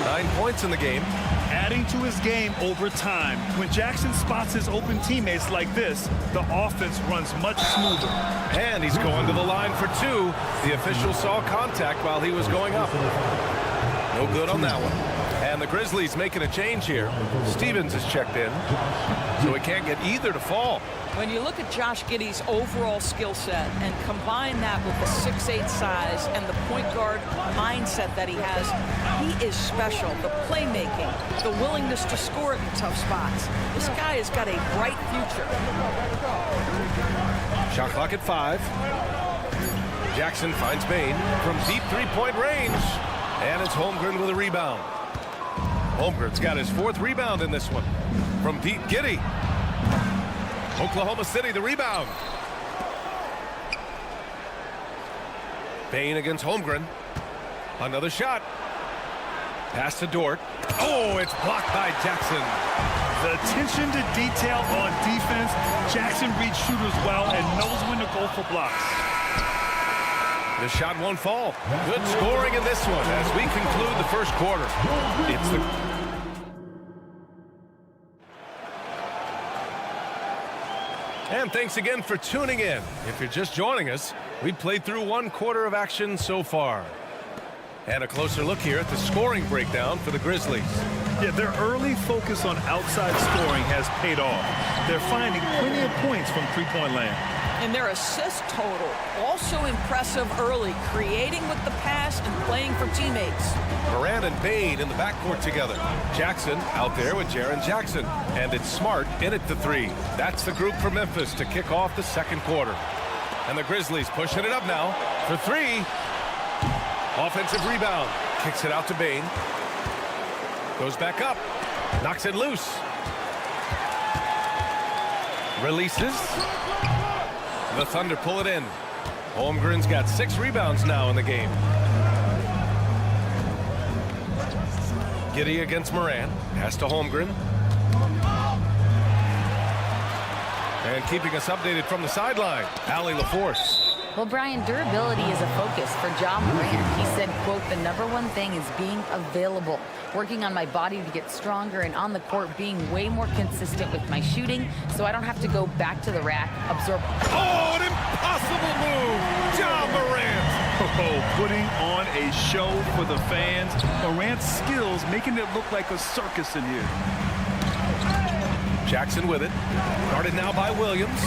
9 points in the game. Adding to his game over time. When Jackson spots his open teammates like this, the offense runs much smoother. And he's going to the line for 2. The official saw contact while he was going up. No good on that one. And the Grizzlies making a change here. Stevens is checked in, so he can't get either to fall. When you look at Josh Giddey's overall skill set and combine that with the 6'8" size and the point guard mindset that he has, he is special. The playmaking, the willingness to score in tough spots. This guy has got a bright future. Shot clock at 5. Jackson finds Bain from deep three-point range. And it's Holmgren with a rebound. Holmgren's got his 4th rebound in this one. From deep, Giddey. Oklahoma City, the rebound. Bain against Holmgren. Another shot. Pass to Dort. Oh, it's blocked by Jackson. The attention to detail on defense. Jackson reads shooters well and knows when to go for blocks. The shot won't fall. Good scoring in this one as we conclude the first quarter. It's the... And thanks again for tuning in. If you're just joining us, we played through 1 quarter of action so far. And a closer look here at the scoring breakdown for the Grizzlies. Yeah, their early focus on outside scoring has paid off. They're finding plenty of points from three-point land. And their assist total, also impressive early, creating with the pass and playing for teammates. Moran and Bain in the backcourt together. Jackson out there with Jaren Jackson. And it's Smart in at the 3. That's the group for Memphis to kick off the second quarter. And the Grizzlies pushing it up now for 3. Offensive rebound. Kicks it out to Bain. Goes back up. Knocks it loose. Releases. The Thunder pull it in. Holmgren's got 6 rebounds now in the game. Giddey against Moran. Pass to Holmgren. And keeping us updated from the sideline, Allie LaForce. Well, Brian, durability is a focus for Ja Morant. He said, quote, "The #1 thing is being available, working on my body to get stronger, and on the court being way more consistent with my shooting so I don't have to go back to the rack, absorb." Oh, an impossible move! Ja Morant! Oh, putting on a show for the fans. Morant's skills making it look like a circus in here. Jackson with it. Guarded now by Williams.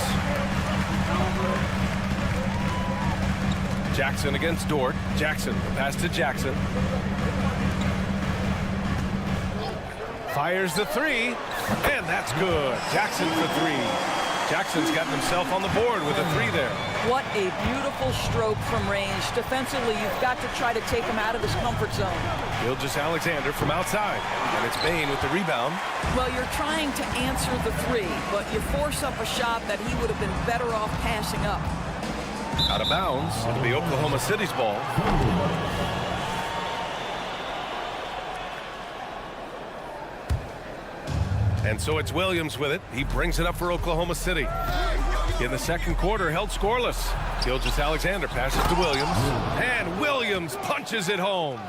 Jackson against Dort. Jackson, the pass to Jackson. Fires the 3, and that's good. Jackson for 3. Jackson's gotten himself on the board with a 3 there. What a beautiful stroke from range. Defensively, you've got to try to take him out of his comfort zone. Gilgeous-Alexander from outside, and it's Bain with the rebound. Well, you're trying to answer the 3, but you force up a shot that he would have been better off passing up. Out of bounds. It'll be Oklahoma City's ball. And so it's Williams with it. He brings it up for Oklahoma City. In the second quarter, held scoreless. Gilgeous-Alexander passes to Williams. And Williams punches it home.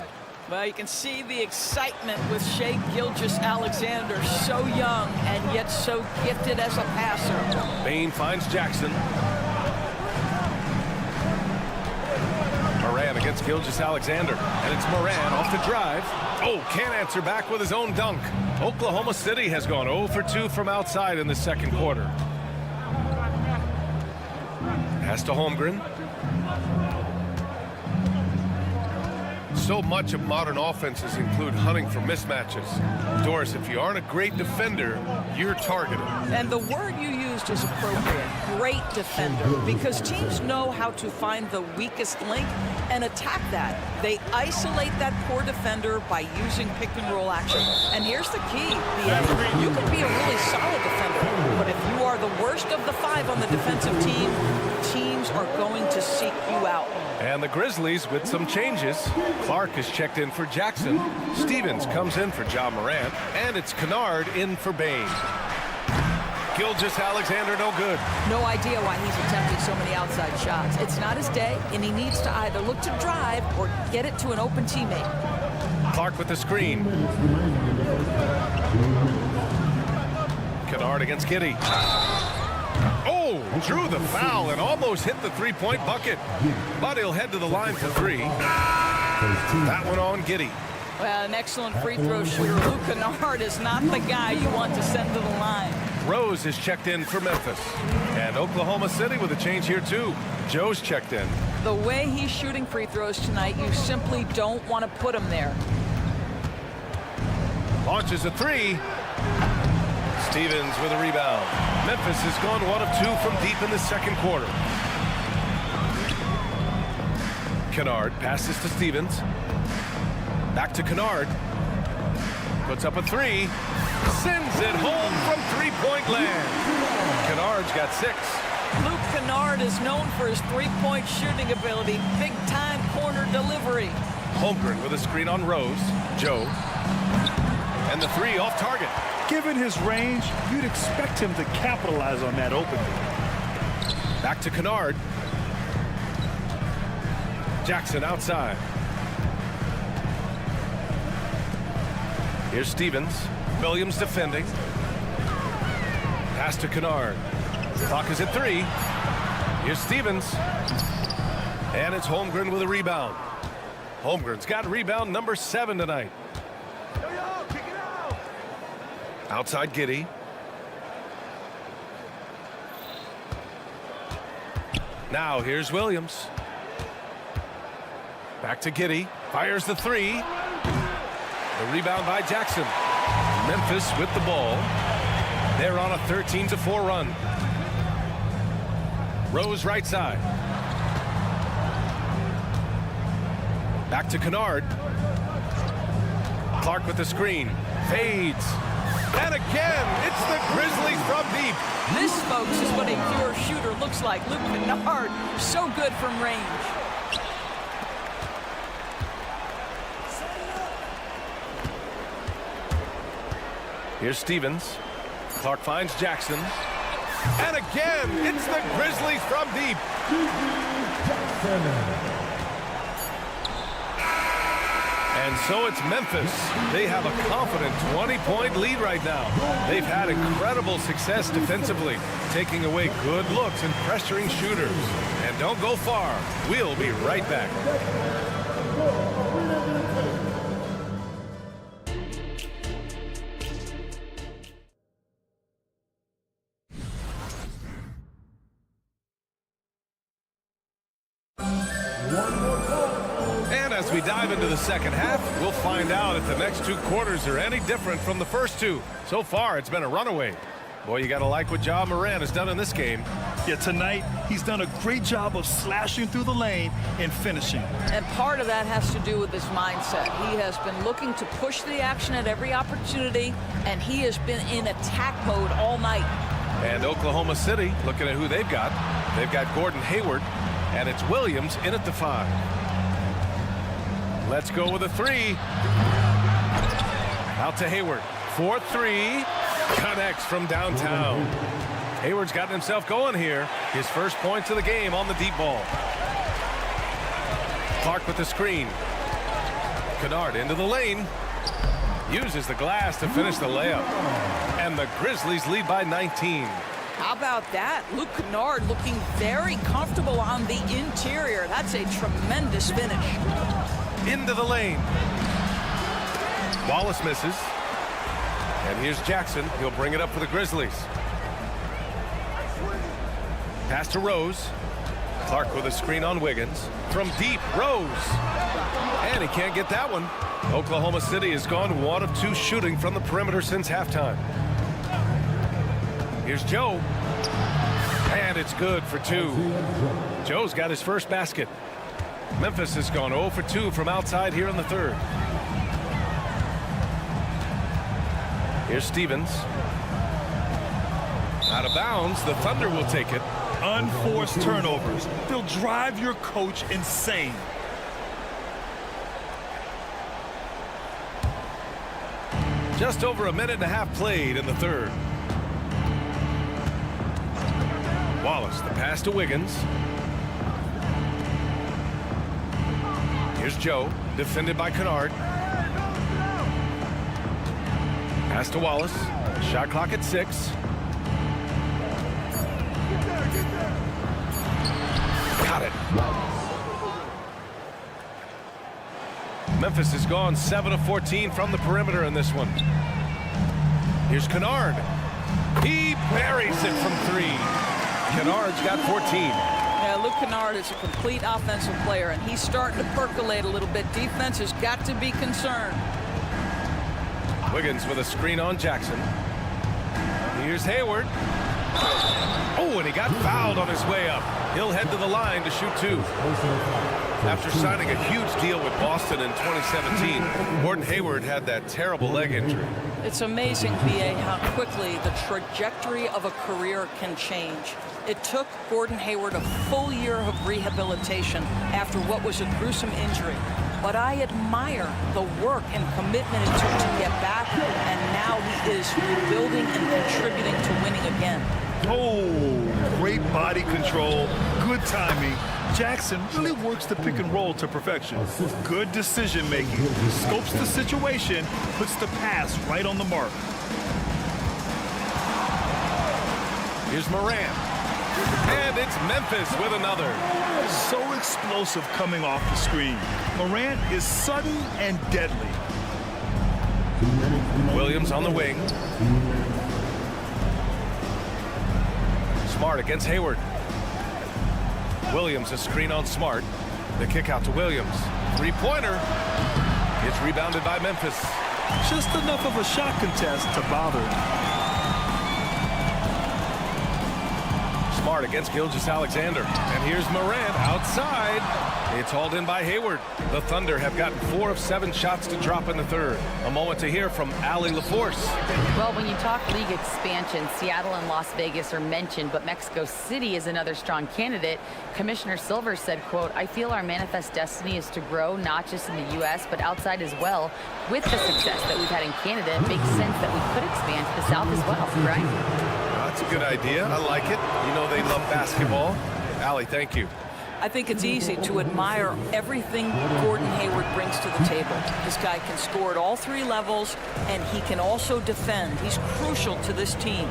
Well, you can see the excitement with Shai Gilgeous-Alexander, so young and yet so gifted as a passer. Bain finds Jackson. Moran against Gilgeous-Alexander, and it's Moran off the drive. Oh, can't answer back with his own dunk. Oklahoma City has gone 0 for 2 from outside in the second quarter. Pass to Holmgren. So much of modern offenses include hunting for mismatches. Doris, if you aren't a great defender, you're targeted. And the word you used is appropriate. Great defender. Because teams know how to find the weakest link and attack that. They isolate that poor defender by using pick-and-roll action. And here's the key, you can be a really solid defender, but if you are the worst of the 5 on the defensive team, teams are going to seek you out. And the Grizzlies with some changes. Clark is checked in for Jackson. Stevens comes in for Ja Morant. And it's Kennard in for Bain. Gilgeous-Alexander no good. No idea why he's attempting so many outside shots. It's not his day, and he needs to either look to drive or get it to an open teammate. Clark with the screen. Kennard against Giddey. Oh, drew the foul and almost hit the three-point bucket. But he'll head to the line for 3. That one on Giddey. Well, an excellent free throw shooter. Luke Kennard is not the guy you want to send to the line. Rose is checked in for Memphis. And Oklahoma City with a change here, too. Joe's checked in. The way he's shooting free throws tonight, you simply don't want to put him there. Launches a three. Stevens with a rebound. Memphis has gone 1 of 2 from deep in the second quarter. Kennard passes to Stevens. Back to Kennard. Puts up a three. Sends it home from three-point land. Kennard's got 6. Luke Kennard is known for his three-point shooting ability. Big-time corner delivery. Holmgren with a screen on Rose. Joe. And the three off target. Given his range, you'd expect him to capitalize on that opening. Back to Kennard. Jackson outside. Here's Stevens. Williams defending. Pass to Kennard. Clock is at 3. Here's Stevens. And it's Holmgren with a rebound. Holmgren's got rebound number 7 tonight. Outside Giddey. Now here's Williams. Back to Giddey. Fires the 3. The rebound by Jackson. Memphis with the ball. They're on a 13-4 run. Rose right side. Back to Kennard. Clark with the screen. Fades. And again, it's the Grizzlies from deep. This, folks, is what a pure shooter looks like. Luke Kennard, so good from range. Here's Stevens. Clark finds Jackson. And again, it's the Grizzlies from deep. And so it's Memphis. They have a confident 20-point lead right now. They've had incredible success defensively, taking away good looks and pressuring shooters. And don't go far. We'll be right back. As we dive into the second half, we'll find out if the next 2 quarters are any different from the first 2. So far, it's been a runaway. Boy, you got to like what Ja Morant has done in this game. Yeah, tonight, he's done a great job of slashing through the lane and finishing. And part of that has to do with his mindset. He has been looking to push the action at every opportunity, and he has been in attack mode all night. And Oklahoma City, looking at who they've got Gordon Hayward, and it's Williams in at the 5. Let's go with a 3. Out to Hayward. 4-3. Connects from downtown. Hayward's gotten himself going here. His first points of the game on the deep ball. Clark with the screen. Kennard into the lane. Uses the glass to finish the layup. And the Grizzlies lead by 19. How about that? Luke Kennard looking very comfortable on the interior. That's a tremendous finish. Into the lane. Wallace misses. And here's Jackson. He'll bring it up for the Grizzlies. Pass to Rose. Clark with a screen on Wiggins. From deep, Rose. And he can't get that one. Oklahoma City has gone 1 of 2 shooting from the perimeter since halftime. Here's Joe. And it's good for 2. Joe's got his first basket. Memphis has gone 0 for 2 from outside here in the third. Here's Stevens. Out of bounds. The Thunder will take it. Unforced turnovers. They'll drive your coach insane. Just over a minute and a half played in the third. Wallace, the pass to Wiggins. Here's Joe, defended by Kennard. Pass to Wallace. Shot clock at 6. Got it. Memphis has gone 7 of 14 from the perimeter in this one. Here's Kennard. He buries it from 3. Kennard's got 14. Yeah, Luke Kennard is a complete offensive player, and he's starting to percolate a little bit. Defense has got to be concerned. Wiggins with a screen on Jackson. Here's Hayward. Oh, and he got fouled on his way up. He'll head to the line to shoot 2. After signing a huge deal with Boston in 2017, Gordon Hayward had that terrible leg injury. It's amazing, B.A., how quickly the trajectory of a career can change. It took Gordon Hayward a full year of rehabilitation after what was a gruesome injury. But I admire the work and commitment it took to get back, and now he is rebuilding and contributing to winning again. Oh, great body control, good timing. Jackson really works the pick and roll to perfection. Good decision making, scopes the situation, puts the pass right on the mark. Here's Morant. And it's Memphis with another. So explosive coming off the screen. Morant is sudden and deadly. Williams on the wing. Smart against Hayward. Williams a screen on Smart. The kick out to Williams. 3-pointer. It's rebounded by Memphis. Just enough of a shot contest to bother. Smart against Gilgeous-Alexander. And here's Morant outside. It's hauled in by Hayward. The Thunder have gotten 4 of 7 shots to drop in the third. A moment to hear from Allie LaForce. Well, when you talk league expansion, Seattle and Las Vegas are mentioned, but Mexico City is another strong candidate. Commissioner Silver said, quote, "I feel our manifest destiny is to grow not just in the U.S., but outside as well. With the success that we've had in Canada, it makes sense that we could expand to the South as well." Right? That's a good idea. I like it. You know they love basketball. Allie, thank you. I think it's easy to admire everything Gordon Hayward brings to the table. This guy can score at all 3 levels, and he can also defend. He's crucial to this team.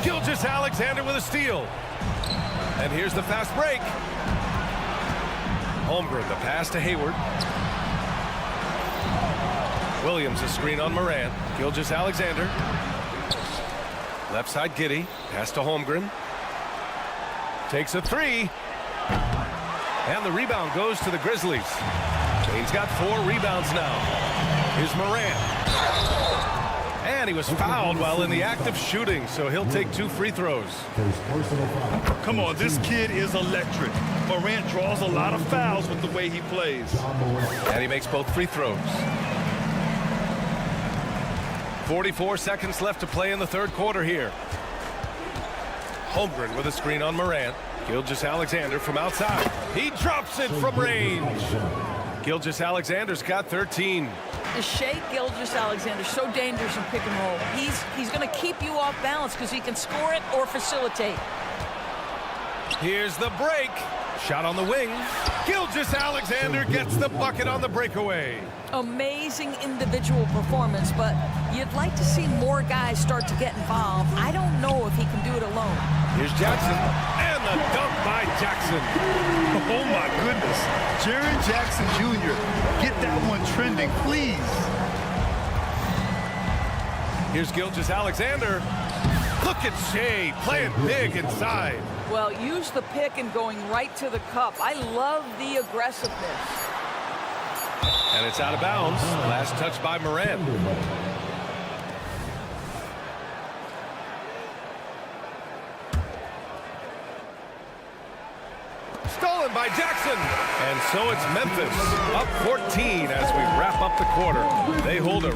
Gilgeous-Alexander with a steal. And here's the fast break. Holmgren, the pass to Hayward. Williams, a screen on Morant. Gilgeous-Alexander. Left side, Giddey. Pass to Holmgren. Takes a 3. And the rebound goes to the Grizzlies. He's got 4 rebounds now. Here's Morant. And he was fouled while in the act of shooting, so he'll take 2 free throws. Come on, this kid is electric. Morant draws a lot of fouls with the way he plays. And he makes both free throws. 44 seconds left to play in the third quarter here. Holmgren with a screen on Morant. Gilgeous-Alexander from outside. He drops it from range. Gilgeous-Alexander's got 13. Shai Gilgeous-Alexander, so dangerous in pick and roll. He's going to keep you off balance because he can score it or facilitate. Here's the break. Shot on the wing. Gilgeous-Alexander gets the bucket on the breakaway. Amazing individual performance, but you'd like to see more guys start to get involved. I don't know if he can do it alone. Here's Jackson, and the dunk by Jackson. Oh my goodness. Jaren Jackson Jr., get that one trending, please. Here's Gilgeous-Alexander. Look at Shai playing big inside. Well, use the pick and going right to the cup. I love the aggressiveness. And it's out of bounds. Last touch by Morant. Stolen by Jackson. And so it's Memphis up 14 as we wrap up the quarter. They hold a...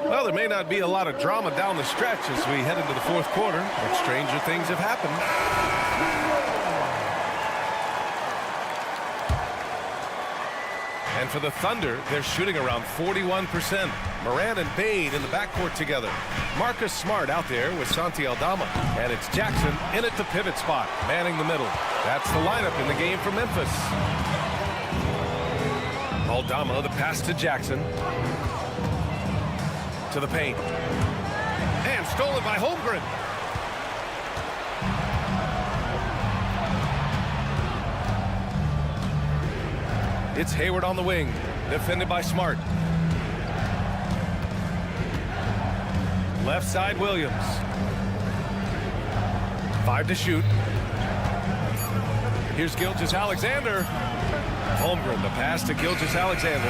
Well, there may not be a lot of drama down the stretch as we head into the fourth quarter, but stranger things have happened. And for the Thunder, they're shooting around 41%. Morant and Bane in the backcourt together. Marcus Smart out there with Santi Aldama. And it's Jackson in at the pivot spot, manning the middle. That's the lineup in the game for Memphis. Aldama, the pass to Jackson. To the paint. And stolen by Holmgren. It's Hayward on the wing, defended by Smart. Left side, Williams. 5 to shoot. Here's Gilgeous-Alexander. Holmgren, the pass to Gilgeous-Alexander.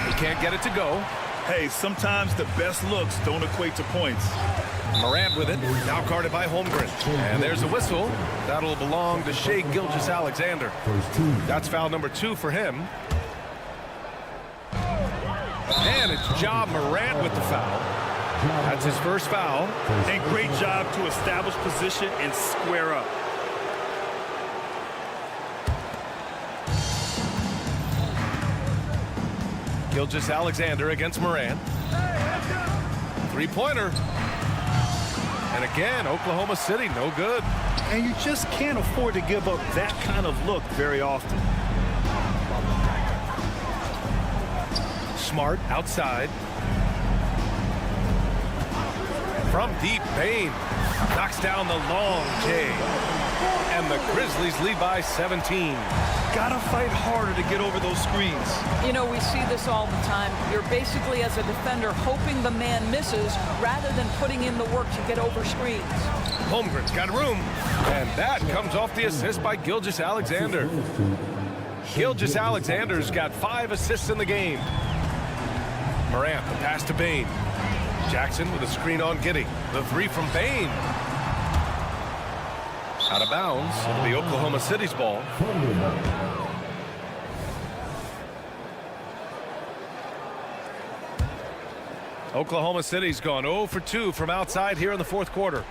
He can't get it to go. Hey, sometimes the best looks don't equate to points. Morant with it, now guarded by Holmgren. And there's a whistle. That'll belong to Shai Gilgeous-Alexander. That's foul number 2 for him. And it's Ja Morant with the foul. That's his first foul. And great job to establish position and square up. Gilgeous-Alexander against Morant. Three-pointer. And again, Oklahoma City, no good. And you just can't afford to give up that kind of look very often. Smart outside. From deep, Bane knocks down the long J. And the Grizzlies lead by 17. Gotta fight harder to get over those screens. You know, we see this all the time. You're basically, as a defender, hoping the man misses rather than putting in the work to get over screens. Holmgren's got room. And that comes off the assist by Gilgeous-Alexander. Gilgeous-Alexander's got 5 assists in the game. Morant, the pass to Bane. Jackson with a screen on Giddey. The 3 from Bane. Out of bounds. It'll be Oklahoma City's ball. Oklahoma City's gone 0 for 2 from outside here in the fourth quarter.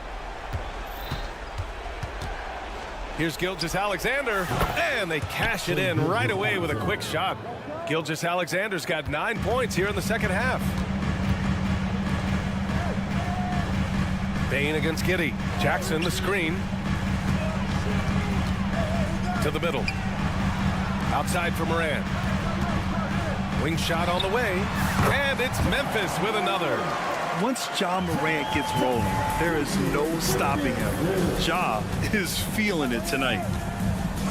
Here's Gilgeous-Alexander, and they cash it in right away with a quick shot. Gilgeous-Alexander's got 9 points here in the second half. Bane against Giddey. Jackson the screen. To the middle. Outside for Morant. Wing shot on the way. And it's Memphis with another. Once Ja Morant gets rolling, there is no stopping him. Ja is feeling it tonight.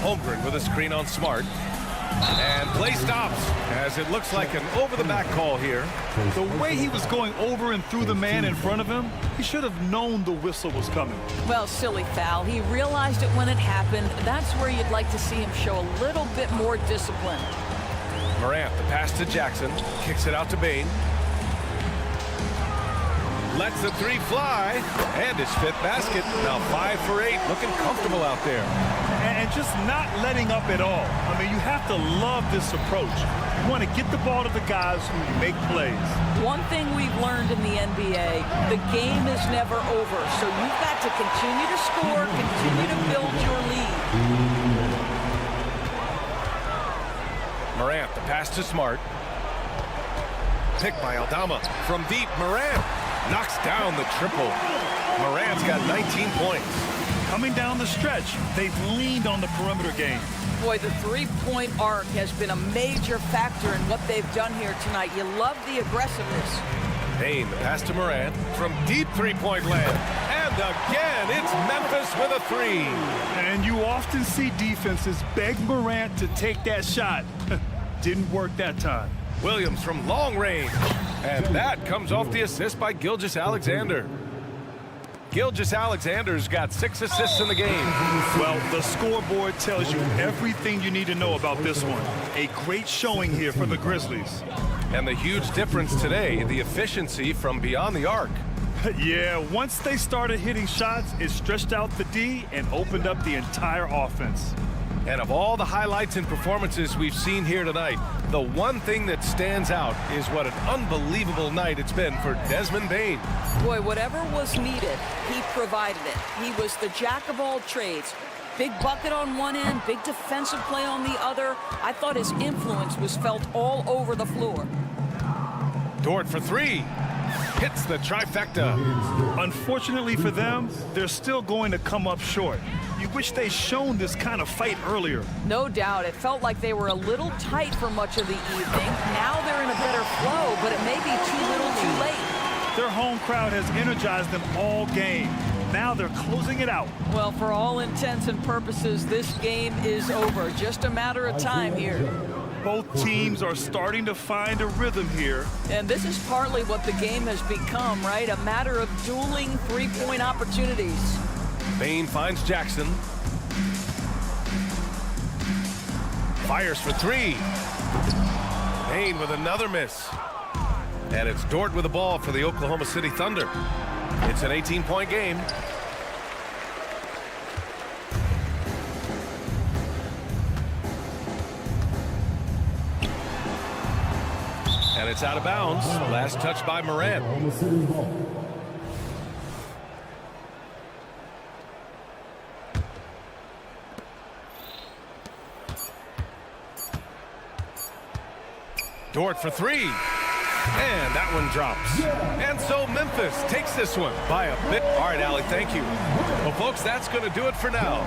Holmgren with a screen on Smart. And play stops as it looks like an over-the-back call here. The way he was going over and through the man in front of him, he should have known the whistle was coming. Well, silly foul. He realized it when it happened. That's where you'd like to see him show a little bit more discipline. Morant, the pass to Jackson. Kicks it out to Bane. Lets the 3 fly. And his 5th basket. Now 5 for 8. Looking comfortable out there. And just not letting up at all. I mean, you have to love this approach. You want to get the ball to the guys who make plays. One thing we've learned in the NBA, the game is never over. So you've got to continue to score, continue to build your lead. Morant, the pass to Smart. Picked by Aldama. From deep, Morant knocks down the triple. Morant's got 19 points. Coming down the stretch, they've leaned on the perimeter game. Boy, the three-point arc has been a major factor in what they've done here tonight. You love the aggressiveness. Bane, the pass to Morant from deep three-point land. And again, it's Memphis with a 3. And you often see defenses beg Morant to take that shot. Didn't work that time. Williams from long range. And that comes off the assist by Gilgeous-Alexander. Gilgeous-Alexander's got 6 assists in the game. Well, the scoreboard tells you everything you need to know about this one. A great showing here for the Grizzlies. And the huge difference today, the efficiency from beyond the arc. Yeah, once they started hitting shots, it stretched out the D and opened up the entire offense. And of all the highlights and performances we've seen here tonight, the one thing that stands out is what an unbelievable night it's been for Desmond Bane. Boy, whatever was needed, he provided it. He was the jack of all trades. Big bucket on one end, big defensive play on the other. I thought his influence was felt all over the floor. Dort for 3. Hits the trifecta. Unfortunately for them, they're still going to come up short. You wish they'd shown this kind of fight earlier. No doubt. It felt like they were a little tight for much of the evening. Now they're in a better flow, but it may be too little too late. Their home crowd has energized them all game. Now they're closing it out. Well, for all intents and purposes, this game is over. Just a matter of time here. Both teams are starting to find a rhythm here. And this is partly what the game has become, right? A matter of dueling three-point opportunities. Bain finds Jackson. Fires for three. Bain with another miss. And it's Dort with the ball for the Oklahoma City Thunder. It's an 18-point game. And it's out of bounds. Last touch by Morant. Dort for three. And that one drops. And so Memphis takes this one by a bit. All right, Allie, thank you. Well, folks, that's going to do it for now.